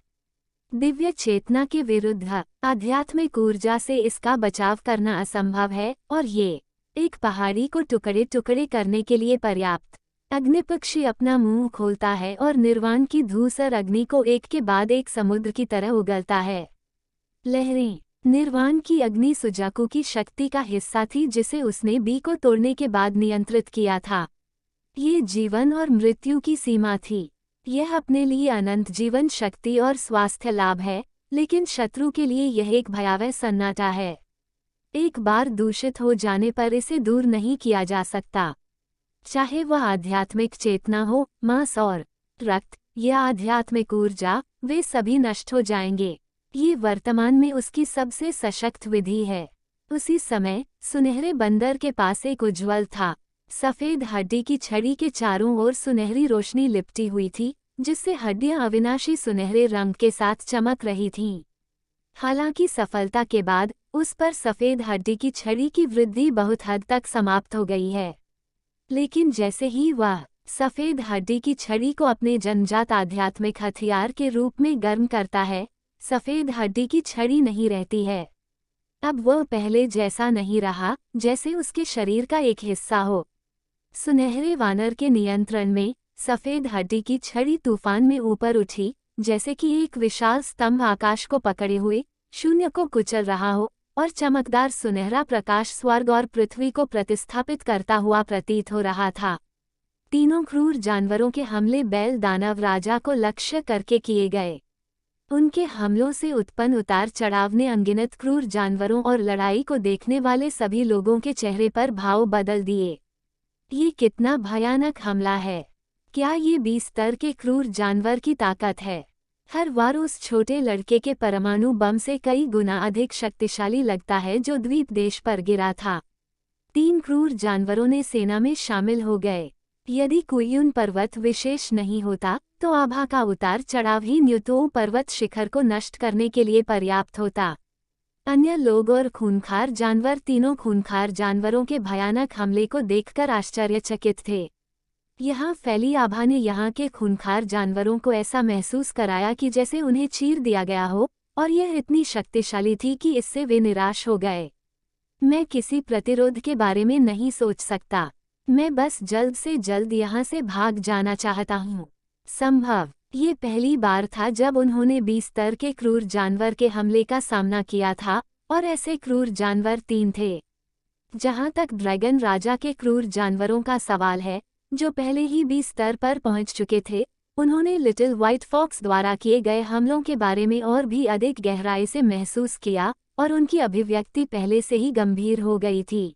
दिव्य चेतना के विरुद्ध आध्यात्मिक ऊर्जा से इसका बचाव करना असंभव है और ये एक पहाड़ी को टुकड़े टुकड़े करने के लिए पर्याप्त। अग्निपक्षी अपना मुंह खोलता है और निर्वाण की धूसर अग्नि को एक के बाद एक समुद्र की तरह उगलता है। लहरें। निर्वाण की अग्नि सुजाकू की शक्ति का हिस्सा थी जिसे उसने बी को तोड़ने के बाद नियंत्रित किया था। ये जीवन और मृत्यु की सीमा थी। यह अपने लिए अनंत जीवन शक्ति और स्वास्थ्य लाभ है, लेकिन शत्रु के लिए यह एक भयावह सन्नाटा है। एक बार दूषित हो जाने पर इसे दूर नहीं किया जा सकता। चाहे वह आध्यात्मिक चेतना हो, मांस और रक्त या आध्यात्मिक ऊर्जा, वे सभी नष्ट हो जाएंगे। ये वर्तमान में उसकी सबसे सशक्त विधि है। उसी समय सुनहरे बंदर के पास एक उज्ज्वल था। सफेद हड्डी की छड़ी के चारों ओर सुनहरी रोशनी लिपटी हुई थी, जिससे हड्डियां अविनाशी सुनहरे रंग के साथ चमक रही थीं। हालांकि सफलता के बाद उस पर सफेद हड्डी की छड़ी की वृद्धि बहुत हद तक समाप्त हो गई है, लेकिन जैसे ही वह सफेद हड्डी की छड़ी को अपने जन्मजात आध्यात्मिक हथियार के रूप में गर्म करता है, सफेद हड्डी की छड़ी नहीं रहती है। अब वह पहले जैसा नहीं रहा, जैसे उसके शरीर का एक हिस्सा हो। सुनहरे वानर के नियंत्रण में सफेद हड्डी की छड़ी तूफान में ऊपर उठी, जैसे कि एक विशाल स्तंभ आकाश को पकड़े हुए शून्य को कुचल रहा हो और चमकदार सुनहरा प्रकाश स्वर्ग और पृथ्वी को प्रतिस्थापित करता हुआ प्रतीत हो रहा था। तीनों क्रूर जानवरों के हमले बैल दानव राजा को लक्ष्य करके किए गए। उनके हमलों से उत्पन्न उतार चढ़ाव ने अनगिनत क्रूर जानवरों और लड़ाई को देखने वाले सभी लोगों के चेहरे पर भाव बदल दिए। ये कितना भयानक हमला है! क्या ये 20 स्तर के क्रूर जानवर की ताकत है? हर वार उस छोटे लड़के के परमाणु बम से कई गुना अधिक शक्तिशाली लगता है जो द्वीप देश पर गिरा था। 3 क्रूर जानवरों ने सेना में शामिल हो गए। यदि कुइयुन पर्वत विशेष नहीं होता तो आभा का उतार चढ़ाव ही न्यूतों पर्वत शिखर को नष्ट करने के लिए पर्याप्त होता। अन्य लोग और खूंखार जानवर तीनों खूंखार जानवरों के भयानक हमले को देखकर आश्चर्यचकित थे। यहाँ फैली आभा ने यहाँ के खूंखार जानवरों को ऐसा महसूस कराया कि जैसे उन्हें चीर दिया गया हो, और यह इतनी शक्तिशाली थी कि इससे वे निराश हो गए। मैं किसी प्रतिरोध के बारे में नहीं सोच सकता। मैं बस जल्द से जल्द यहाँ से भाग जाना चाहता हूँ। संभव ये पहली बार था जब उन्होंने 20 स्तर के क्रूर जानवर के हमले का सामना किया था, और ऐसे क्रूर जानवर 3 थे। जहाँ तक ड्रैगन राजा के क्रूर जानवरों का सवाल है, जो पहले ही 20 स्तर पर पहुँच चुके थे, उन्होंने लिटिल व्हाइट फॉक्स द्वारा किए गए हमलों के बारे में और भी अधिक गहराई से महसूस किया, और उनकी अभिव्यक्ति पहले से ही गंभीर हो गई थी।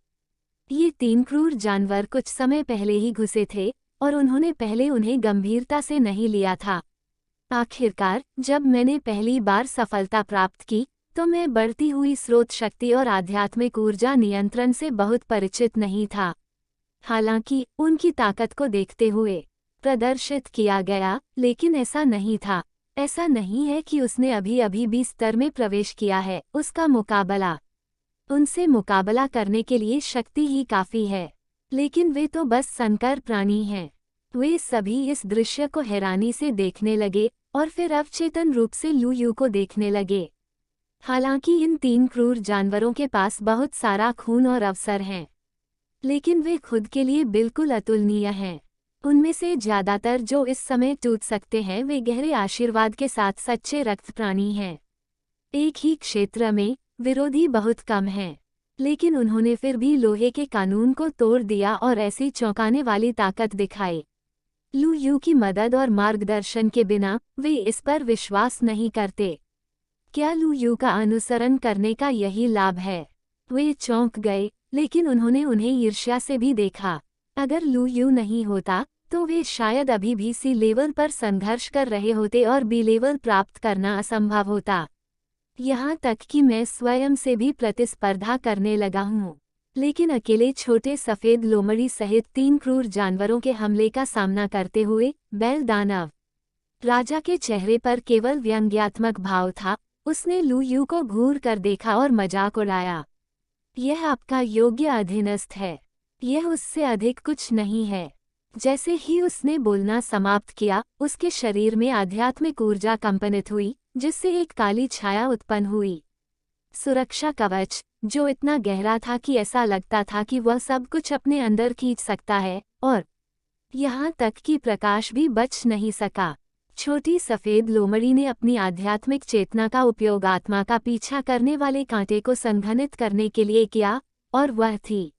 ये 3 क्रूर जानवर कुछ समय पहले ही घुसे थे, और उन्होंने पहले उन्हें गंभीरता से नहीं लिया था। आखिरकार जब मैंने पहली बार सफलता प्राप्त की, तो मैं बढ़ती हुई स्रोत शक्ति और आध्यात्मिक ऊर्जा नियंत्रण से बहुत परिचित नहीं था। हालांकि उनकी ताकत को देखते हुए प्रदर्शित किया गया, लेकिन ऐसा नहीं था। ऐसा नहीं है कि उसने अभी 20 स्तर में प्रवेश किया है। उसका मुकाबला उनसे मुकाबला करने के लिए शक्ति ही काफ़ी है, लेकिन वे तो बस संकर प्राणी हैं। वे सभी इस दृश्य को हैरानी से देखने लगे और फिर अवचेतन रूप से लू यू को देखने लगे। हालांकि इन 3 क्रूर जानवरों के पास बहुत सारा खून और अवसर हैं, लेकिन वे खुद के लिए बिल्कुल अतुलनीय हैं। उनमें से ज़्यादातर जो इस समय टूट सकते हैं वे गहरे आशीर्वाद के साथ सच्चे रक्त प्राणी हैं। एक ही क्षेत्र में विरोधी बहुत कम हैं, लेकिन उन्होंने फिर भी लोहे के कानून को तोड़ दिया और ऐसी चौंकाने वाली ताकत दिखाई। लू यू की मदद और मार्गदर्शन के बिना वे इस पर विश्वास नहीं करते। क्या लू यू का अनुसरण करने का यही लाभ है? वे चौंक गए, लेकिन उन्होंने उन्हें ईर्ष्या से भी देखा। अगर लू यू नहीं होता तो वे शायद अभी भी सी लेवल पर संघर्ष कर रहे होते और बी लेवल प्राप्त करना असंभव होता। यहाँ तक कि मैं स्वयं से भी प्रतिस्पर्धा करने लगा हूँ। लेकिन अकेले छोटे सफ़ेद लोमड़ी सहित 3 क्रूर जानवरों के हमले का सामना करते हुए बैल दानव राजा के चेहरे पर केवल व्यंग्यात्मक भाव था। उसने लू यू को घूर कर देखा और मजाक उड़ाया। यह आपका योग्य अधीनस्थ है। यह उससे अधिक कुछ नहीं है। जैसे ही उसने बोलना समाप्त किया, उसके शरीर में आध्यात्मिक ऊर्जा कंपनित हुई, जिससे एक काली छाया उत्पन्न हुई। सुरक्षा कवच, जो इतना गहरा था कि ऐसा लगता था कि वह सब कुछ अपने अंदर खींच सकता है, और यहाँ तक कि प्रकाश भी बच नहीं सका। छोटी सफ़ेद लोमड़ी ने अपनी आध्यात्मिक चेतना का उपयोग आत्मा का पीछा करने वाले कांटे को संघनित करने के लिए किया, और वह थी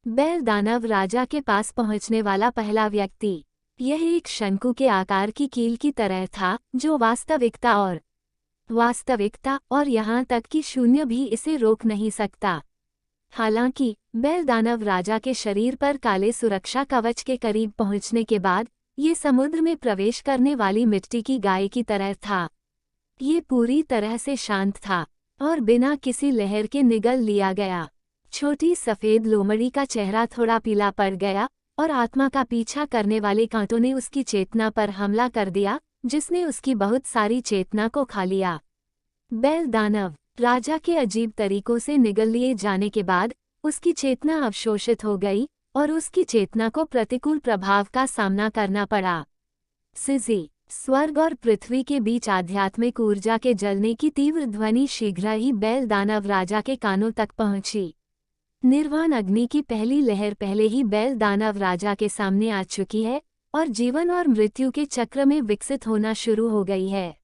बैल दानव राजा के पास पहुंचने वाला पहला व्यक्ति। यह एक शंकु के आकार की कील की तरह था, जो वास्तविकता और यहाँ तक कि शून्य भी इसे रोक नहीं सकता। हालांकि बैल दानव राजा के शरीर पर काले सुरक्षा कवच के करीब पहुंचने के बाद ये समुद्र में प्रवेश करने वाली मिट्टी की गाय की तरह था। ये पूरी तरह से शांत था और बिना किसी लहर के निगल लिया गया। छोटी सफ़ेद लोमड़ी का चेहरा थोड़ा पीला पड़ गया और आत्मा का पीछा करने वाले कांटों ने उसकी चेतना पर हमला कर दिया, जिसने उसकी बहुत सारी चेतना को खा लिया। बैल दानव राजा के अजीब तरीकों से निगल लिए जाने के बाद उसकी चेतना अवशोषित हो गई और उसकी चेतना को प्रतिकूल प्रभाव का सामना करना पड़ा। सिजी, स्वर्ग और पृथ्वी के बीच आध्यात्मिक ऊर्जा के जलने की तीव्र ध्वनि शीघ्र ही बैल दानव राजा के कानों तक पहुंची। निर्वाण अग्नि की पहली लहर पहले ही बैल दानव राजा के सामने आ चुकी है और जीवन और मृत्यु के चक्र में विकसित होना शुरू हो गई है।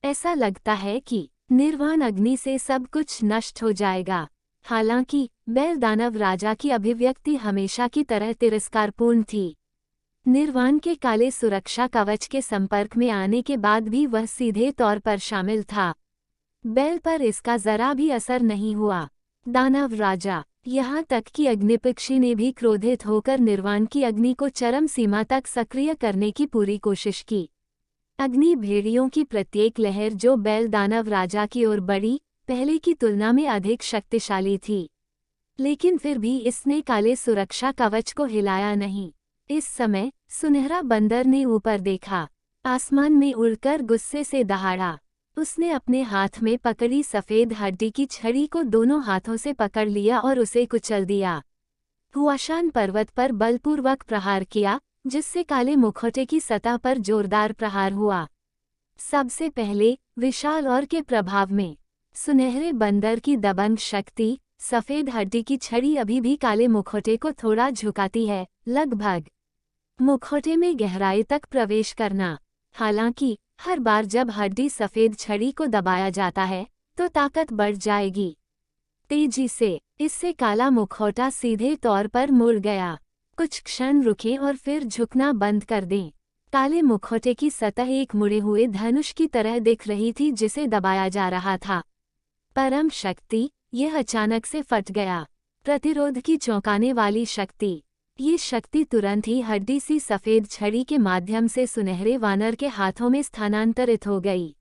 ऐसा लगता है कि निर्वाण अग्नि से सब कुछ नष्ट हो जाएगा। हालांकि बैल दानव राजा की अभिव्यक्ति हमेशा की तरह तिरस्कारपूर्ण थी। निर्वाण के काले सुरक्षा कवच के संपर्क में आने के बाद भी वह सीधे तौर पर शामिल था। बैल पर इसका जरा भी असर नहीं हुआ। दानव राजा, यहाँ तक कि अग्निपक्षी ने भी क्रोधित होकर निर्वाण की अग्नि को चरम सीमा तक सक्रिय करने की पूरी कोशिश की। अग्नि भेड़ियों की प्रत्येक लहर जो बैल दानव राजा की ओर बढ़ी, पहले की तुलना में अधिक शक्तिशाली थी। लेकिन फिर भी इसने काले सुरक्षा कवच को हिलाया नहीं। इस समय सुनहरा बंदर ने ऊपर देखा। आसमान में उड़कर गुस्से से दहाड़ा। उसने अपने हाथ में पकड़ी सफ़ेद हड्डी की छड़ी को दोनों हाथों से पकड़ लिया और उसे कुचल दिया। हुआशान पर्वत पर बलपूर्वक प्रहार किया, जिससे काले मुखौटे की सतह पर जोरदार प्रहार हुआ। सबसे पहले विशाल और के प्रभाव में सुनहरे बंदर की दबंग शक्ति, सफ़ेद हड्डी की छड़ी अभी भी काले मुखौटे को थोड़ा झुकाती है, लगभग मुखौटे में गहराई तक प्रवेश करना। हालांकि हर बार जब हड्डी सफ़ेद छड़ी को दबाया जाता है तो ताकत बढ़ जाएगी। तेजी से इससे काला मुखौटा सीधे तौर पर मुड़ गया। कुछ क्षण रुकें और फिर झुकना बंद कर दें। काले मुखौटे की सतह एक मुड़े हुए धनुष की तरह दिख रही थी जिसे दबाया जा रहा था। परम शक्ति, यह अचानक से फट गया। प्रतिरोध की चौंकाने वाली शक्ति। ये शक्ति तुरंत ही हड्डी सी सफ़ेद छड़ी के माध्यम से सुनहरे वानर के हाथों में स्थानांतरित हो गई।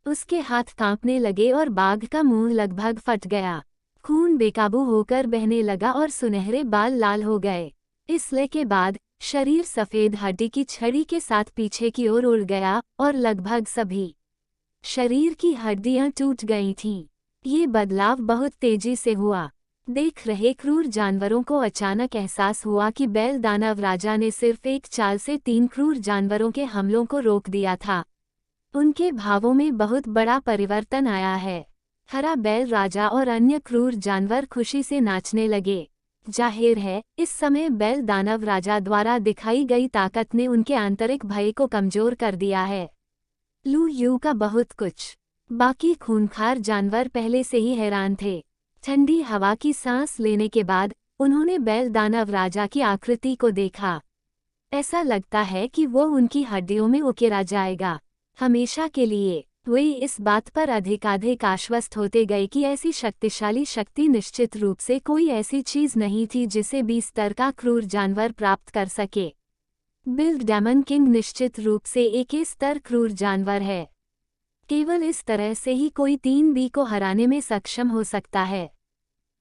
उसके हाथ कांपने लगे और बाघ का मुंह लगभग फट गया। खून बेकाबू होकर बहने लगा और सुनहरे बाल लाल हो गए। इस लय के बाद शरीर सफ़ेद हड्डी की छड़ी के साथ पीछे की ओर उड़ गया और लगभग सभी शरीर की हड्डियां टूट गई थीं। ये बदलाव बहुत तेजी से हुआ। देख रहे क्रूर जानवरों को अचानक एहसास हुआ कि बैल दानव राजा ने सिर्फ एक चाल से 3 क्रूर जानवरों के हमलों को रोक दिया था। उनके भावों में बहुत बड़ा परिवर्तन आया है। हरा बैल राजा और अन्य क्रूर जानवर खुशी से नाचने लगे। जाहिर है, इस समय बैल दानव राजा द्वारा दिखाई गई ताकत ने उनके आंतरिक भय को कमजोर कर दिया है। लू यू का बहुत कुछ। बाकी खूंखार जानवर पहले से ही हैरान थे। ठंडी हवा की सांस लेने के बाद उन्होंने बैल दानव राजा की आकृति को देखा। ऐसा लगता है कि वो उनकी हड्डियों में उकेरा जाएगा, हमेशा के लिए। वे इस बात पर अधिकाधिक आश्वस्त होते गए कि ऐसी शक्तिशाली शक्ति निश्चित रूप से कोई ऐसी चीज नहीं थी जिसे 20 स्तर का क्रूर जानवर प्राप्त कर सके। बिल्ड डेमन किंग निश्चित रूप से एक स्तर क्रूर जानवर है। केवल इस तरह से ही कोई 3B को हराने में सक्षम हो सकता है।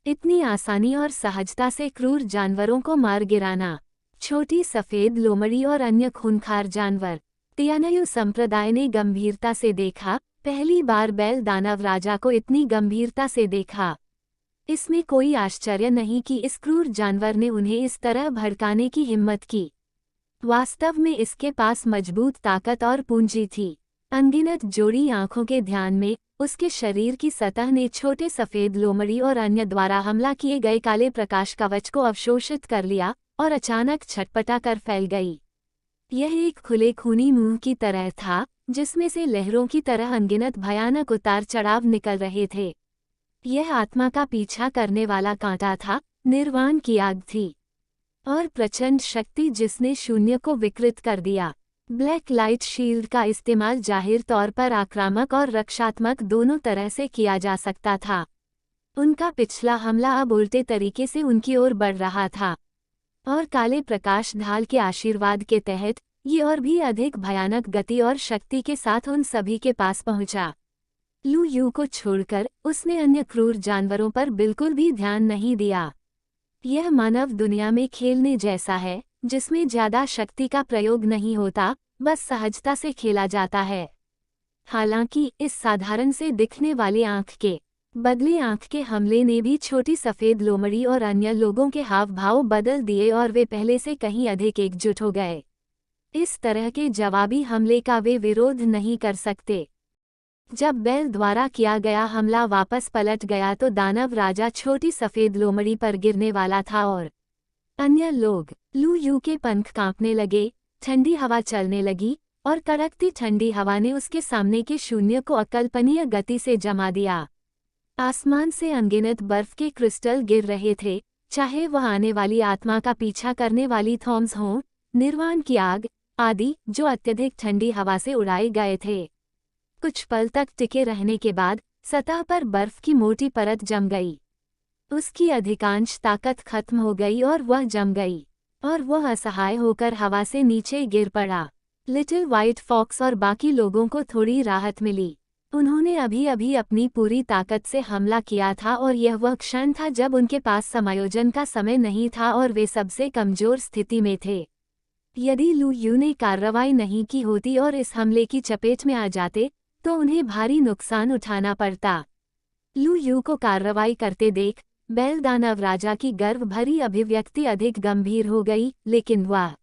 इतनी आसानी और सहजता से क्रूर जानवरों को मार गिराना। छोटी सफेद लोमड़ी और अन्य खूंखार जानवर। तियानयु संप्रदाय ने गंभीरता से देखा। पहली बार बैल दानव राजा को इतनी गंभीरता से देखा। इसमें कोई आश्चर्य नहीं कि इस क्रूर जानवर ने उन्हें इस तरह भड़काने की हिम्मत की। वास्तव में इसके पास मजबूत ताकत और पूंजी थी। अनगिनत जोड़ी आंखों के ध्यान में उसके शरीर की सतह ने छोटे सफेद लोमड़ी और अन्य द्वारा हमला किए गए काले प्रकाश कवच को अवशोषित कर लिया और अचानक छटपटा कर फैल गई। यह एक खुले खूनी मुंह की तरह था जिसमें से लहरों की तरह अनगिनत भयानक उतार चढ़ाव निकल रहे थे। यह आत्मा का पीछा करने वाला कांटा था, निर्वाण की आग थी और प्रचंड शक्ति जिसने शून्य को विकृत कर दिया। ब्लैक लाइट शील्ड का इस्तेमाल जाहिर तौर पर आक्रामक और रक्षात्मक दोनों तरह से किया जा सकता था। उनका पिछला हमला अब उल्टे तरीके से उनकी ओर बढ़ रहा था और काले प्रकाश ढाल के आशीर्वाद के तहत ये और भी अधिक भयानक गति और शक्ति के साथ उन सभी के पास पहुंचा। लू यू को छोड़कर उसने अन्य क्रूर जानवरों पर बिल्कुल भी ध्यान नहीं दिया। यह मानव दुनिया में खेलने जैसा है जिसमें ज्यादा शक्ति का प्रयोग नहीं होता, बस सहजता से खेला जाता है। हालांकि इस साधारण से दिखने वाले आंख के बदले आंख के हमले ने भी छोटी सफेद लोमड़ी और अन्य लोगों के हाव भाव बदल दिए और वे पहले से कहीं अधिक एकजुट हो गए। इस तरह के जवाबी हमले का वे विरोध नहीं कर सकते। जब बैल द्वारा किया गया हमला वापस पलट गया तो दानव राजा छोटी सफेद लोमड़ी पर गिरने वाला था और अन्य लोग। लू यू के पंख कांपने लगे, ठंडी हवा चलने लगी और कड़कती ठंडी हवा ने उसके सामने के शून्य को अकल्पनीय गति से जमा दिया। आसमान से अनगिनत बर्फ के क्रिस्टल गिर रहे थे, चाहे वह आने वाली आत्मा का पीछा करने वाली थॉर्म्स हों, निर्वाण की आग आदि, जो अत्यधिक ठंडी हवा से उड़ाए गए थे। कुछ पल तक टिके रहने के बाद सतह पर बर्फ की मोटी परत जम गई। उसकी अधिकांश ताकत खत्म हो गई और वह जम गई और वह असहाय होकर हवा से नीचे गिर पड़ा। लिटिल व्हाइट फॉक्स और बाकी लोगों को थोड़ी राहत मिली। उन्होंने अभी अभी अपनी पूरी ताकत से हमला किया था और यह वह क्षण था जब उनके पास समायोजन का समय नहीं था और वे सबसे कमजोर स्थिति में थे। यदि लू यू ने कार्रवाई नहीं की होती और इस हमले की चपेट में आ जाते तो उन्हें भारी नुकसान उठाना पड़ता। लू यू को कार्रवाई करते देख बैल दानव राजा की गर्व भरी अभिव्यक्ति अधिक गंभीर हो गई, लेकिन वह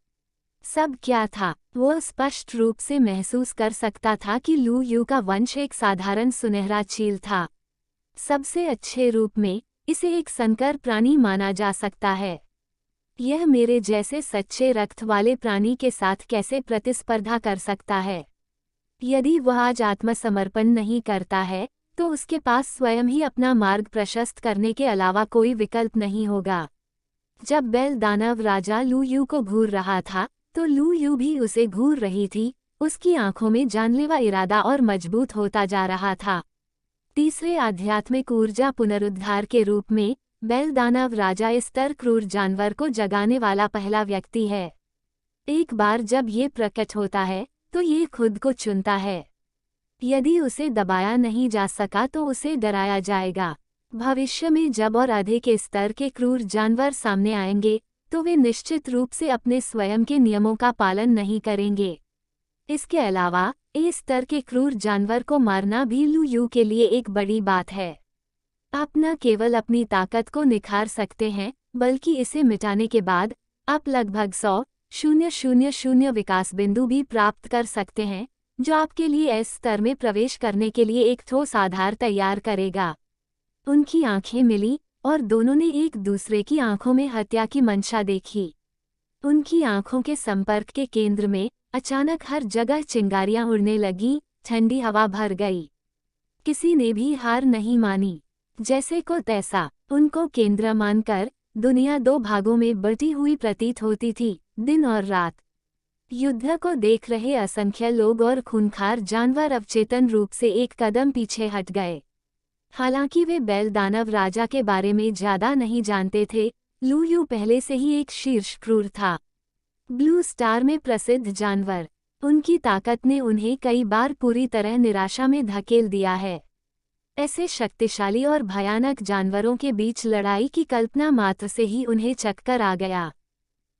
सब क्या था? वो स्पष्ट रूप से महसूस कर सकता था कि लू यू का वंश एक साधारण सुनहरा चील था। सबसे अच्छे रूप में इसे एक संकर प्राणी माना जा सकता है। यह मेरे जैसे सच्चे रक्त वाले प्राणी के साथ कैसे प्रतिस्पर्धा कर सकता है? यदि वह आज आत्मसमर्पण नहीं करता है तो उसके पास स्वयं ही अपना मार्ग प्रशस्त करने के अलावा कोई विकल्प नहीं होगा। जब बैल दानव राजा लू यू को घूर रहा था तो लू यू भी उसे घूर रही थी। उसकी आंखों में जानलेवा इरादा और मजबूत होता जा रहा था। तीसरे आध्यात्मिक ऊर्जा पुनरुद्धार के रूप में बैल दानव राजा इस स्तर क्रूर जानवर को जगाने वाला पहला व्यक्ति है। एक बार जब ये प्रकट होता है तो ये खुद को चुनता है। यदि उसे दबाया नहीं जा सका तो उसे डराया जाएगा। भविष्य में जब और अधिक स्तर के क्रूर जानवर सामने आएंगे तो वे निश्चित रूप से अपने स्वयं के नियमों का पालन नहीं करेंगे। इसके अलावा इस स्तर के क्रूर जानवर को मारना भी लू यू के लिए एक बड़ी बात है। आप न केवल अपनी ताकत को निखार सकते हैं बल्कि इसे मिटाने के बाद आप लगभग 100,000 विकास बिंदु भी प्राप्त कर सकते हैं, जो आपके लिए इस स्तर में प्रवेश करने के लिए एक ठोस आधार तैयार करेगा। उनकी आंखें मिली और दोनों ने एक दूसरे की आंखों में हत्या की मंशा देखी। उनकी आंखों के संपर्क के केंद्र में अचानक हर जगह चिंगारियां उड़ने लगीं, ठंडी हवा भर गई। किसी ने भी हार नहीं मानी। जैसे को तैसा उनको केंद्र मानकर दुनिया दो भागों में बटी हुई प्रतीत होती थी, दिन और रात। युद्ध को देख रहे असंख्य लोग और खूंखार जानवर अवचेतन रूप से एक कदम पीछे हट गए। हालांकि वे बैल दानव राजा के बारे में ज्यादा नहीं जानते थे, लू यू पहले से ही एक शीर्ष क्रूर था। ब्लू स्टार में प्रसिद्ध जानवर। उनकी ताकत ने उन्हें कई बार पूरी तरह निराशा में धकेल दिया है। ऐसे शक्तिशाली और भयानक जानवरों के बीच लड़ाई की कल्पना मात्र से ही उन्हें चक्कर आ गया।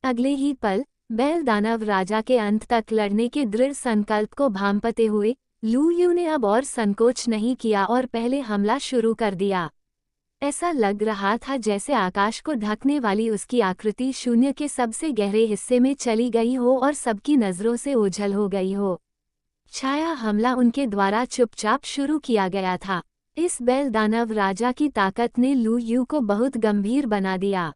अगले ही पल बैल दानव राजा के अंत तक लड़ने के दृढ़ संकल्प को भांपते हुए लू यू ने अब और संकोच नहीं किया और पहले हमला शुरू कर दिया। ऐसा लग रहा था जैसे आकाश को ढकने वाली उसकी आकृति शून्य के सबसे गहरे हिस्से में चली गई हो और सबकी नजरों से ओझल हो गई हो। छाया हमला उनके द्वारा चुपचाप शुरू किया गया था। इस बैल दानव राजा की ताकत ने लू यू को बहुत गंभीर बना दिया।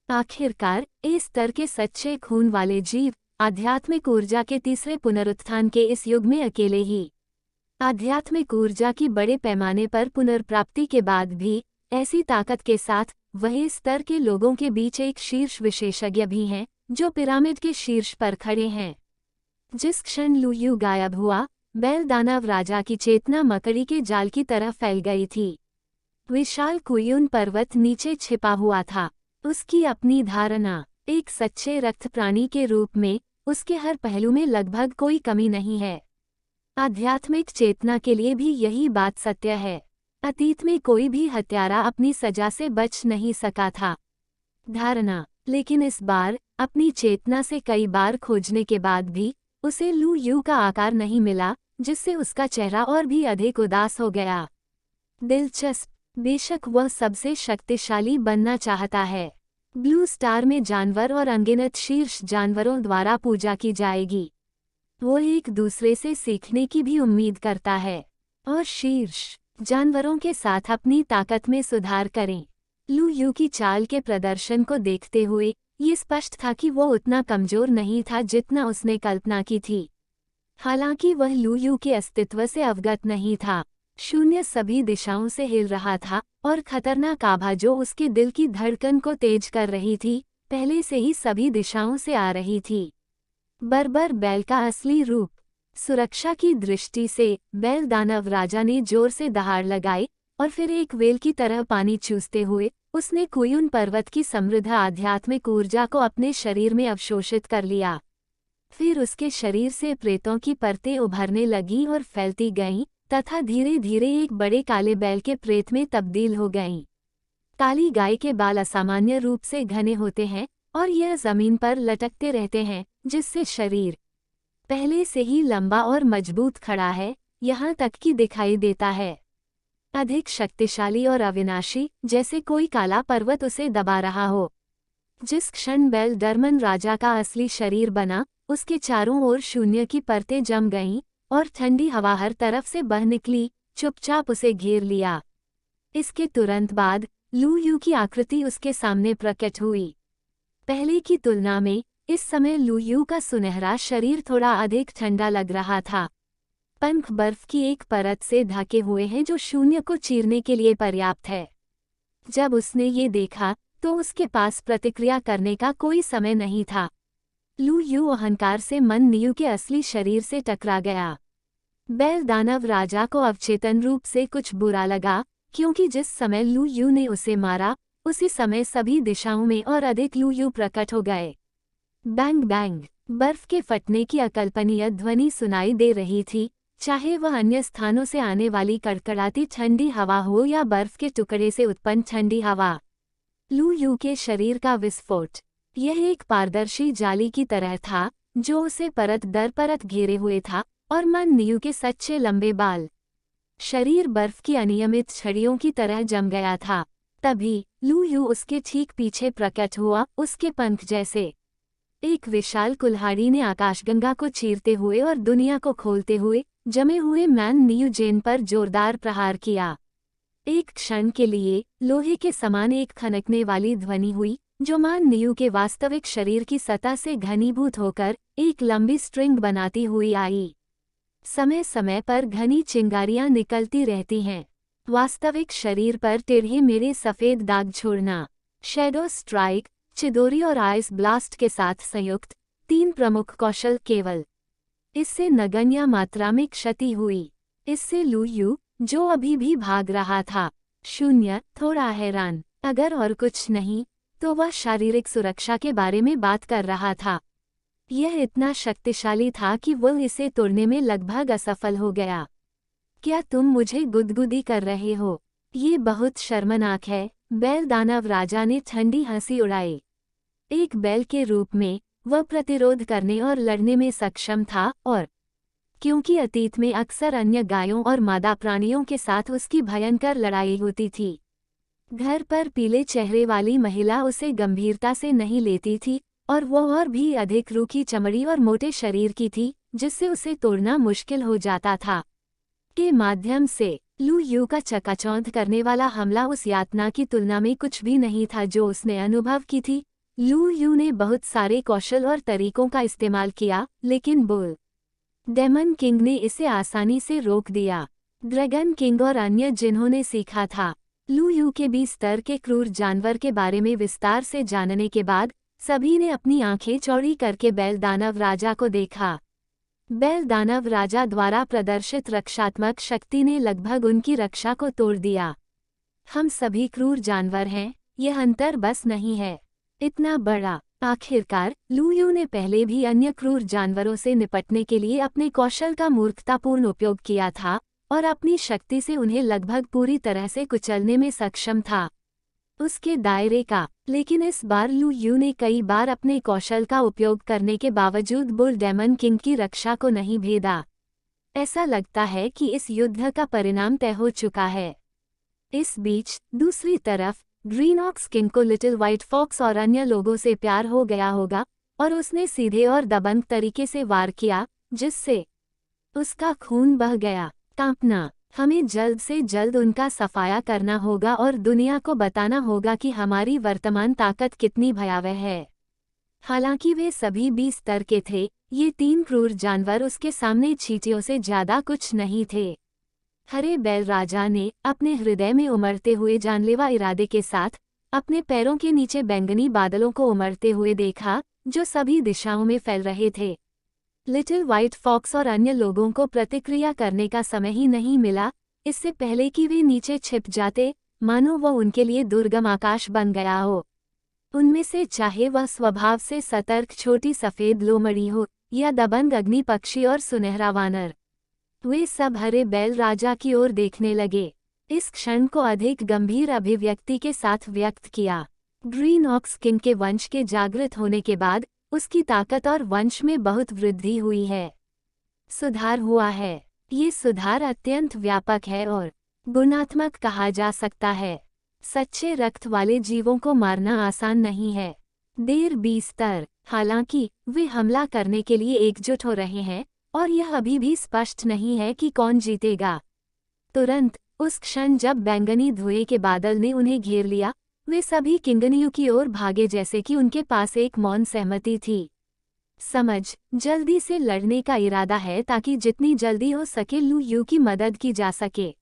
आखिरकार इस स्तर के सच्चे खून वाले जीव आध्यात्मिक ऊर्जा के तीसरे पुनरुत्थान के इस युग में अकेले ही आध्यात्मिक ऊर्जा की बड़े पैमाने पर पुनर्प्राप्ति के बाद भी ऐसी ताकत के साथ वह इस स्तर के लोगों के बीच एक शीर्ष विशेषज्ञ भी हैं जो पिरामिड के शीर्ष पर खड़े हैं। जिस क्षण लू यू गायब हुआ बैल दानव राजा की चेतना मकड़ी के जाल की तरह फैल गई थी। विशाल कुयुन पर्वत नीचे छिपा हुआ था। उसकी अपनी धारणा एक सच्चे रक्त प्राणी के रूप में उसके हर पहलू में लगभग कोई कमी नहीं है। आध्यात्मिक चेतना के लिए भी यही बात सत्य है। अतीत में कोई भी हत्यारा अपनी सजा से बच नहीं सका था। धारणा लेकिन इस बार अपनी चेतना से कई बार खोजने के बाद भी उसे लू यू का आकार नहीं मिला, जिससे उसका चेहरा और भी अधिक उदास हो गया। दिलचस्प, बेशक वह सबसे शक्तिशाली बनना चाहता है। ब्लू स्टार में जानवर और अनगिनत शीर्ष जानवरों द्वारा पूजा की जाएगी। वो एक दूसरे से सीखने की भी उम्मीद करता है और शीर्ष जानवरों के साथ अपनी ताकत में सुधार करें। लू यू की चाल के प्रदर्शन को देखते हुए ये स्पष्ट था कि वो उतना कमजोर नहीं था जितना उसने कल्पना की थी। हालांकि वह लू यू के अस्तित्व से अवगत नहीं था। शून्य सभी दिशाओं से हिल रहा था और खतरनाक आभा जो उसके दिल की धड़कन को तेज कर रही थी पहले से ही सभी दिशाओं से आ रही थी। बर्बर बैल का असली रूप। सुरक्षा की दृष्टि से बैल दानव राजा ने जोर से दहाड़ लगाई और फिर एक वेल की तरह पानी चूसते हुए उसने कुयुन पर्वत की समृद्ध आध्यात्मिक ऊर्जा को अपने शरीर में अवशोषित कर लिया। फिर उसके शरीर से प्रेतों की परतें उभरने लगी और फैलती गईं तथा धीरे धीरे एक बड़े काले बैल के प्रेत में तब्दील हो गईं। काली गाय के बाल असामान्य रूप से घने होते हैं और यह जमीन पर लटकते रहते हैं, जिससे शरीर पहले से ही लंबा और मजबूत खड़ा है, यहाँ तक कि दिखाई देता है। अधिक शक्तिशाली और अविनाशी, जैसे कोई काला पर्वत उसे दबा रहा हो। जिस क्षण बैल डरमन राजा का असली शरीर बना उसके चारों ओर शून्य की परतें जम गईं और ठंडी हवा हर तरफ से बह निकली, चुपचाप उसे घेर लिया। इसके तुरंत बाद लू यू की आकृति उसके सामने प्रकट हुई। पहले की तुलना में इस समय लू यू का सुनहरा शरीर थोड़ा अधिक ठंडा लग रहा था। पंख बर्फ की एक परत से ढके हुए हैं जो शून्य को चीरने के लिए पर्याप्त है। जब उसने ये देखा तो उसके पास प्रतिक्रिया करने का कोई समय नहीं था। लू यू अहंकार से मन नियु के असली शरीर से टकरा गया। बैल दानव राजा को अवचेतन रूप से कुछ बुरा लगा, क्योंकि जिस समय लू यू ने उसे मारा उसी समय सभी दिशाओं में और अधिक लू यू प्रकट हो गए। बैंग बैंग, बर्फ के फटने की अकल्पनीय ध्वनि सुनाई दे रही थी, चाहे वह अन्य स्थानों से आने वाली कड़कड़ाती ठंडी हवा हो या बर्फ के टुकड़े से उत्पन्न ठंडी हवा। लू यू के शरीर का विस्फोट। यह एक पारदर्शी जाली की तरह था जो उसे परत दर परत घेरे हुए था, और मन नियु के सच्चे लंबे बाल। शरीर बर्फ की अनियमित छड़ियों की तरह जम गया था। तभी लू यू उसके ठीक पीछे प्रकट हुआ, उसके पंख जैसे। एक विशाल कुल्हाड़ी ने आकाशगंगा को चीरते हुए और दुनिया को खोलते हुए जमे हुए मैन नियु जेन पर जोरदार प्रहार किया। एक क्षण के लिए लोहे के समान एक खनकने वाली ध्वनि हुई, जो मान नियु के वास्तविक शरीर की सतह से घनीभूत होकर एक लंबी स्ट्रिंग बनाती हुई आई। समय समय पर घनी चिंगारियां निकलती रहती हैं। वास्तविक शरीर पर टेढ़े मेढ़े सफेद दाग छोड़ना। शैडो स्ट्राइक, चिदोरी और आइस ब्लास्ट के साथ संयुक्त 3 प्रमुख कौशल केवल। इससे नगण्य मात्रा में क्षति हुई। इससे लू यू, जो अभी भी भाग रहा था, शून्य थोड़ा हैरान, अगर और कुछ नहीं तो वह शारीरिक सुरक्षा के बारे में बात कर रहा था। यह इतना शक्तिशाली था कि वह इसे तोड़ने में लगभग असफल हो गया। क्या तुम मुझे गुदगुदी कर रहे हो? ये बहुत शर्मनाक है, बैल दानव राजा ने ठंडी हंसी उड़ाई। एक बैल के रूप में वह प्रतिरोध करने और लड़ने में सक्षम था, और क्योंकि अतीत में अक्सर अन्य गायों और मादा प्राणियों के साथ उसकी भयंकर लड़ाई होती थी। घर पर पीले चेहरे वाली महिला उसे गंभीरता से नहीं लेती थी, और वो और भी अधिक रूखी चमड़ी और मोटे शरीर की थी, जिससे उसे तोड़ना मुश्किल हो जाता था। के माध्यम से लू यू का चकाचौंध करने वाला हमला उस यातना की तुलना में कुछ भी नहीं था जो उसने अनुभव की थी। लू यू ने बहुत सारे कौशल और तरीकों का इस्तेमाल किया, लेकिन बुल डेमन किंग ने इसे आसानी से रोक दिया। ड्रैगन किंग और अन्य जिन्होंने सीखा था लू यू के 20 स्तर के क्रूर जानवर के बारे में विस्तार से जानने के बाद, सभी ने अपनी आंखें चौड़ी करके बैल दानव राजा को देखा। बैल दानव राजा द्वारा प्रदर्शित रक्षात्मक शक्ति ने लगभग उनकी रक्षा को तोड़ दिया। हम सभी क्रूर जानवर हैं, यह अंतर बस नहीं है इतना बड़ा। आखिरकार लू यू ने पहले भी अन्य क्रूर जानवरों से निपटने के लिए अपने कौशल का मूर्खतापूर्ण उपयोग किया था, और अपनी शक्ति से उन्हें लगभग पूरी तरह से कुचलने में सक्षम था। उसके दायरे का, लेकिन इस बार लू यू ने कई बार अपने कौशल का उपयोग करने के बावजूद बुल डेमन किंग की रक्षा को नहीं भेदा। ऐसा लगता है कि इस युद्ध का परिणाम तय हो चुका है। इस बीच दूसरी तरफ ग्रीन ऑक्स किंग को लिटिल व्हाइट फॉक्स और अन्य लोगों से प्यार हो गया होगा, और उसने सीधे और दबंग तरीके से वार किया, जिससे उसका खून बह गया। कांपना, हमें जल्द से जल्द उनका सफाया करना होगा और दुनिया को बताना होगा कि हमारी वर्तमान ताकत कितनी भयावह है। हालांकि वे सभी 20 स्तर के थे, ये 3 क्रूर जानवर उसके सामने चींटियों से ज्यादा कुछ नहीं थे। हरे बैल राजा ने अपने हृदय में उमड़ते हुए जानलेवा इरादे के साथ अपने पैरों के नीचे बैंगनी बादलों को उमड़ते हुए देखा, जो सभी दिशाओं में फैल रहे थे। लिटिल व्हाइट फॉक्स और अन्य लोगों को प्रतिक्रिया करने का समय ही नहीं मिला, इससे पहले कि वे नीचे छिप जाते, मानो वह उनके लिए दुर्गम आकाश बन गया हो। उनमें से चाहे वह स्वभाव से सतर्क छोटी सफेद लोमड़ी हो, या दबंग अग्नि पक्षी और सुनहरा वानर, वे सब हरे बैल राजा की ओर देखने लगे। इस क्षण को अधिक गंभीर अभिव्यक्ति के साथ व्यक्त किया। ग्रीन ऑक्स किंग के वंश के जागृत होने के बाद उसकी ताकत और वंश में बहुत वृद्धि हुई है। सुधार हुआ है। ये सुधार अत्यंत व्यापक है और गुणात्मक कहा जा सकता है। सच्चे रक्त वाले जीवों को मारना आसान नहीं है। देर 20 स्तर, हालांकि वे हमला करने के लिए एकजुट हो रहे हैं, और यह अभी भी स्पष्ट नहीं है कि कौन जीतेगा। तुरंत उस क्षण जब बैंगनी धुएं के बादल ने उन्हें घेर लिया, वे सभी किंगनियों की ओर भागे जैसे कि उनके पास एक मौन सहमति थी। समझ, जल्दी से लड़ने का इरादा है ताकि जितनी जल्दी हो सके लू यू की मदद की जा सके।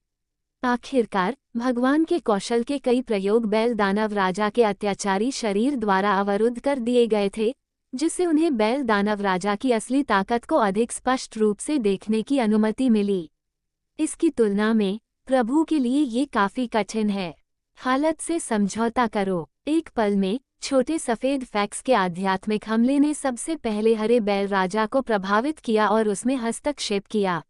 आखिरकार भगवान के कौशल के कई प्रयोग बैल दानव राजा के अत्याचारी शरीर द्वारा अवरुद्ध कर दिए गए थे, जिससे उन्हें बैल दानव राजा की असली ताकत को अधिक स्पष्ट रूप से देखने की अनुमति मिली। इसकी तुलना में प्रभु के लिए ये काफी कठिन है। हालत से समझौता करो। एक पल में छोटे सफेद फैक्स के आध्यात्मिक हमले ने सबसे पहले हरे बैल राजा को प्रभावित किया और उसमें हस्तक्षेप किया।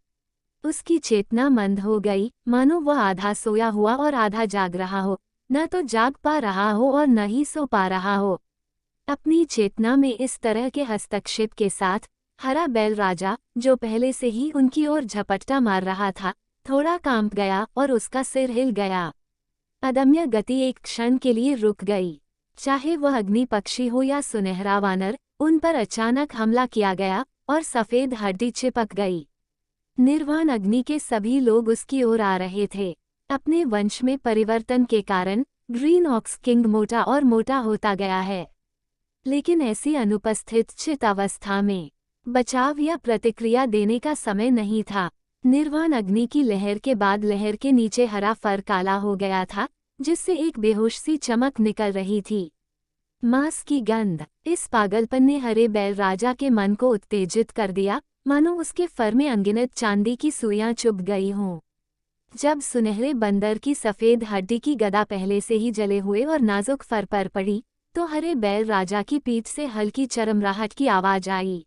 उसकी चेतना मंद हो गई, मानो वह आधा सोया हुआ और आधा जाग रहा हो, न तो जाग पा रहा हो और न ही सो पा रहा हो। अपनी चेतना में इस तरह के हस्तक्षेप के साथ हरा बैल राजा, जो पहले से ही उनकी ओर झपट्टा मार रहा था, थोड़ा कांप गया और उसका सिर हिल गया। अदम्य गति एक क्षण के लिए रुक गई। चाहे वह अग्नि पक्षी हो या सुनहरा वानर, उन पर अचानक हमला किया गया और सफेद हड्डी चिपक गई। निर्वाण अग्नि के सभी लोग उसकी ओर आ रहे थे। अपने वंश में परिवर्तन के कारण ग्रीन ऑक्स किंग मोटा और मोटा होता गया है, लेकिन ऐसी अनुपस्थित चित अवस्था में बचाव या प्रतिक्रिया देने का समय नहीं था। निर्वाण अग्नि की लहर के बाद लहर के नीचे हरा फर काला हो गया था, जिससे एक बेहोश सी चमक निकल रही थी। मांस की गंध। इस पागलपन ने हरे बैल राजा के मन को उत्तेजित कर दिया, मानो उसके फर में अनगिनत चांदी की सुइयां चुभ गई हों। जब सुनहरे बंदर की सफेद हड्डी की गदा पहले से ही जले हुए और नाजुक फर पर पड़ी, तो हरे बैल राजा की पीठ से हल्की चरमराहट की आवाज आई।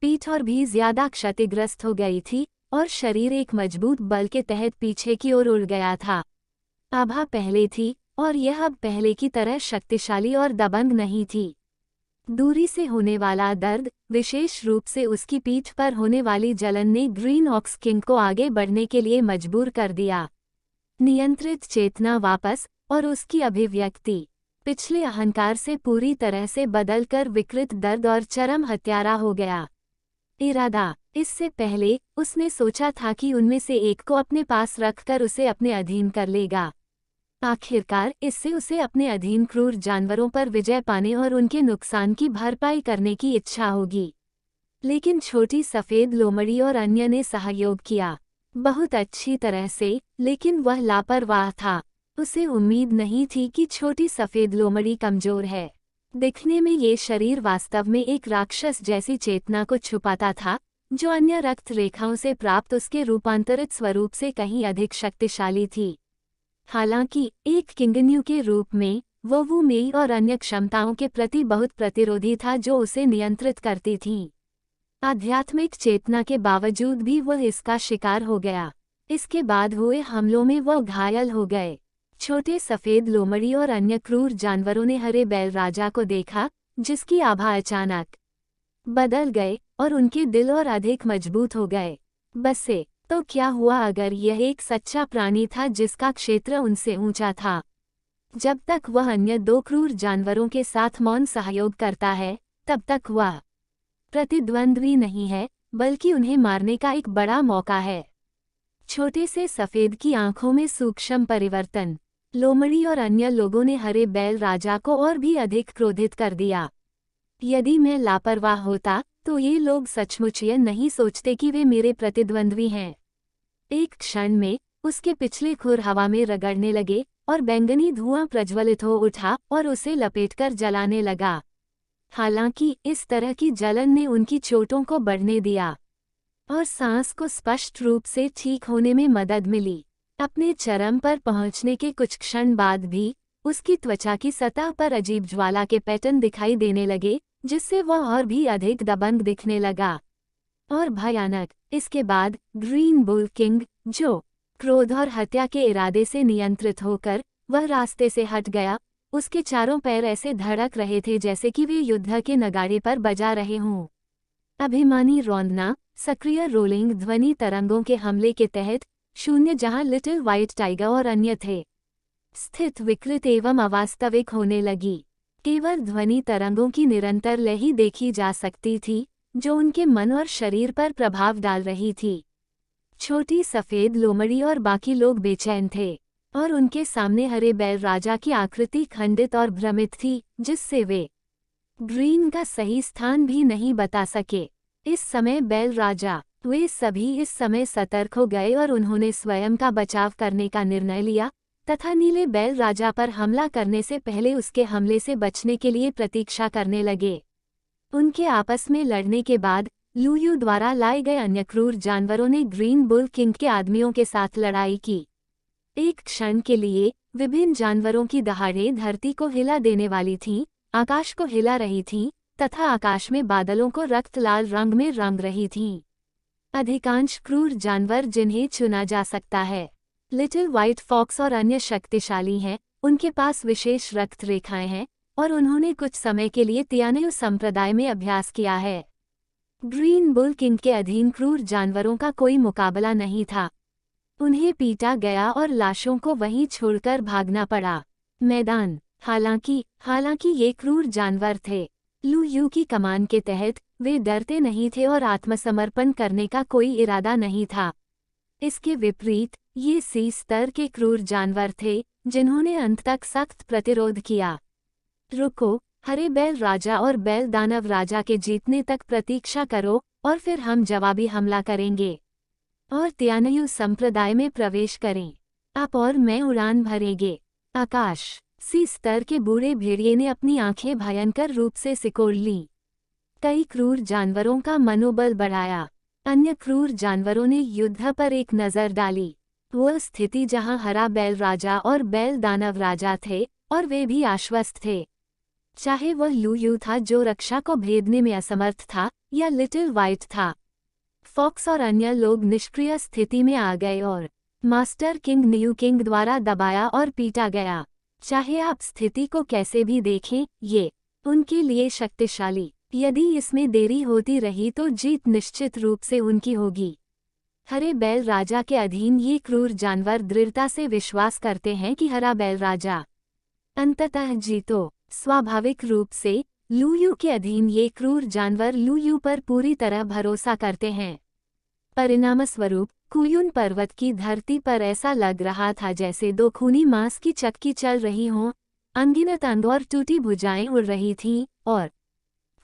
पीठ और भी ज्यादा क्षतिग्रस्त हो गई थी और शरीर एक मजबूत बल के तहत पीछे की ओर उड़ गया था। आभा पहले थी और यह अब पहले की तरह शक्तिशाली और दबंग नहीं थी। दूरी से होने वाला दर्द, विशेष रूप से उसकी पीठ पर होने वाली जलन ने ग्रीन ऑक्स किंग को आगे बढ़ने के लिए मजबूर कर दिया। नियंत्रित चेतना वापस, और उसकी अभिव्यक्ति पिछले अहंकार से पूरी तरह से बदलकर विकृत दर्द और चरम हत्यारा हो गया। इरादा, इससे पहले उसने सोचा था कि उनमें से एक को अपने पास रखकर उसे अपने अधीन कर लेगा। आखिरकार इससे उसे अपने अधीन क्रूर जानवरों पर विजय पाने और उनके नुकसान की भरपाई करने की इच्छा होगी। लेकिन छोटी सफेद लोमड़ी और अन्य ने सहयोग किया, बहुत अच्छी तरह से, लेकिन वह लापरवाह था। उसे उम्मीद नहीं थी कि छोटी सफेद लोमड़ी कमजोर है। दिखने में ये शरीर वास्तव में एक राक्षस जैसी चेतना को छुपाता था, जो अन्य रक्त रेखाओं से प्राप्त उसके रूपांतरित स्वरूप से कहीं अधिक शक्तिशाली थी। हालांकि एक किंगन्यू के रूप में वो वुमेई और अन्य क्षमताओं के प्रति बहुत प्रतिरोधी था जो उसे नियंत्रित करती थीं। आध्यात्मिक चेतना के बावजूद भी वह इसका शिकार हो गया। इसके बाद हुए हमलों में वह घायल हो गए। छोटे सफेद लोमड़ी और अन्य क्रूर जानवरों ने हरे बैल राजा को देखा, जिसकी आभा अचानक बदल गए और उनके दिल और अधिक मजबूत हो गए। बसे, तो क्या हुआ अगर यह एक सच्चा प्राणी था जिसका क्षेत्र उनसे ऊंचा था? जब तक वह अन्य दो क्रूर जानवरों के साथ मौन सहयोग करता है, तब तक वह प्रतिद्वंद्वी नहीं है, बल्कि उन्हें मारने का एक बड़ा मौका है। छोटे से सफेद की आंखों में सूक्ष्म परिवर्तन। लोमड़ी और अन्य लोगों ने हरे बैल राजा को और भी अधिक क्रोधित कर दिया। यदि मैं लापरवाह होता, तो ये लोग सचमुच यह नहीं सोचते कि वे मेरे प्रतिद्वंद्वी हैं। एक क्षण में उसके पिछले खुर हवा में रगड़ने लगे और बैंगनी धुआं प्रज्वलित हो उठा और उसे लपेटकर जलाने लगा। हालांकि इस तरह की जलन ने उनकी चोटों को बढ़ने दिया और सांस को स्पष्ट रूप से ठीक होने में मदद मिली। अपने चरम पर पहुंचने के कुछ क्षण बाद भी उसकी त्वचा की सतह पर अजीब ज्वाला के पैटर्न दिखाई देने लगे, जिससे वह और भी अधिक दबंग दिखने लगा और भयानक। इसके बाद ग्रीन बुल किंग, जो क्रोध और हत्या के इरादे से नियंत्रित होकर वह रास्ते से हट गया, उसके चारों पैर ऐसे धड़क रहे थे जैसे कि वे युद्ध के नगाड़े पर बजा रहे हों। अभिमानी रौंदना, सक्रिय रोलिंग ध्वनि तरंगों के हमले के तहत शून्य जहां लिटिल व्हाइट टाइगर और अन्य थे, स्थित विकृत एवं अवास्तविक होने लगी। केवल ध्वनि तरंगों की निरंतर लहरी देखी जा सकती थी, जो उनके मन और शरीर पर प्रभाव डाल रही थी। छोटी सफेद लोमड़ी और बाकी लोग बेचैन थे और उनके सामने हरे बैल राजा की आकृति खंडित और भ्रमित थी, जिससे वे ग्रीन का सही स्थान भी नहीं बता सके। इस समय बैल राजा, वे सभी इस समय सतर्क हो गए और उन्होंने स्वयं का बचाव करने का निर्णय लिया तथा नीले बैल राजा पर हमला करने से पहले उसके हमले से बचने के लिए प्रतीक्षा करने लगे। उनके आपस में लड़ने के बाद लूयू द्वारा लाए गए अन्य क्रूर जानवरों ने ग्रीन बुल किंग के आदमियों के साथ लड़ाई की। एक क्षण के लिए विभिन्न जानवरों की दहाड़ें धरती को हिला देने वाली थीं, आकाश को हिला रही थीं तथा आकाश में बादलों को रक्त लाल रंग में रंग रही थीं। अधिकांश क्रूर जानवर जिन्हें चुना जा सकता है, लिटिल व्हाइट फॉक्स और अन्य शक्तिशाली हैं, उनके पास विशेष रक्त रेखाएं हैं और उन्होंने कुछ समय के लिए तियानेउ संप्रदाय में अभ्यास किया है। ग्रीन बुल किंग के अधीन क्रूर जानवरों का कोई मुकाबला नहीं था। उन्हें पीटा गया और लाशों को वहीं छोड़कर भागना पड़ा। मैदान, हालांकि ये क्रूर जानवर थे। लू यू की कमान के तहत वे डरते नहीं थे और आत्मसमर्पण करने का कोई इरादा नहीं था। इसके विपरीत ये सी स्तर के क्रूर जानवर थे, जिन्होंने अंत तक सख्त प्रतिरोध किया। रुको, हरे बैल राजा और बैल दानव राजा के जीतने तक प्रतीक्षा करो और फिर हम जवाबी हमला करेंगे और तियानेउ संप्रदाय में प्रवेश करें। आप और मैं उड़ान भरेंगे। आकाश, सी स्तर के बूढ़े भेड़िए ने अपनी आंखें भयंकर रूप से सिकोड़ लीं। कई क्रूर जानवरों का मनोबल बढ़ाया। अन्य क्रूर जानवरों ने युद्ध पर एक नज़र डाली। वह स्थिति जहां हरा बैल राजा और बैल दानव राजा थे और वे भी आश्वस्त थे। चाहे वह लू यू था जो रक्षा को भेदने में असमर्थ था, या लिटिल व्हाइट था। फॉक्स और अन्य लोग निष्क्रिय स्थिति में आ गए और मास्टर किंग न्यू किंग द्वारा दबाया और पीटा गया। चाहे आप स्थिति को कैसे भी देखें, ये उनके लिए शक्तिशाली। यदि इसमें देरी होती रही तो जीत निश्चित रूप से उनकी होगी। हरे बैल राजा के अधीन ये क्रूर जानवर दृढ़ता से विश्वास करते हैं कि हरा बैल राजा अंततः जीतो। स्वाभाविक रूप से लू यू के अधीन ये क्रूर जानवर लू यू पर पूरी तरह भरोसा करते हैं। परिणामस्वरूप कुयुन पर्वत की धरती पर ऐसा लग रहा था जैसे दो खूनी मांस की चक्की चल रही हों। अनगिनत अंध और टूटी भुजाएं उड़ रही थीं, और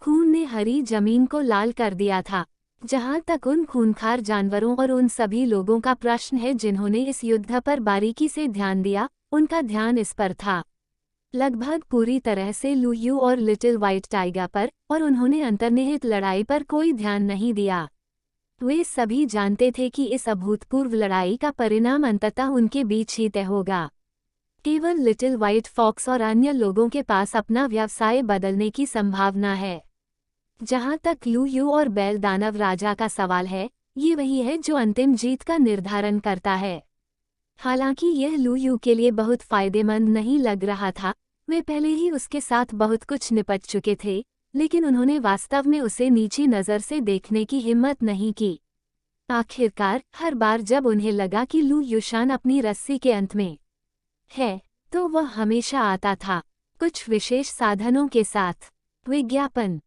खून ने हरी जमीन को लाल कर दिया था। जहां तक उन खूंखार जानवरों और उन सभी लोगों का प्रश्न है जिन्होंने इस युद्ध पर बारीकी से ध्यान दिया, उनका ध्यान इस पर था, लगभग पूरी तरह से लू यू और लिटिल व्हाइट टाइगर पर, और उन्होंने अंतर्निहित लड़ाई पर कोई ध्यान नहीं दिया। वे सभी जानते थे कि इस अभूतपूर्व लड़ाई का परिणाम अंततः उनके बीच ही तय होगा। केवल लिटिल व्हाइट फॉक्स और अन्य लोगों के पास अपना व्यवसाय बदलने की संभावना है। जहां तक लू यू और बैल दानव राजा का सवाल है, ये वही है जो अंतिम जीत का निर्धारण करता है। हालांकि यह लू यू के लिए बहुत फायदेमंद नहीं लग रहा था, वे पहले ही उसके साथ बहुत कुछ निपट चुके थे, लेकिन उन्होंने वास्तव में उसे नीची नज़र से देखने की हिम्मत नहीं की। आखिरकार हर बार जब उन्हें लगा कि लू युशान अपनी रस्सी के अंत में है, तो वह हमेशा आता था, कुछ विशेष साधनों के साथ। विज्ञापन।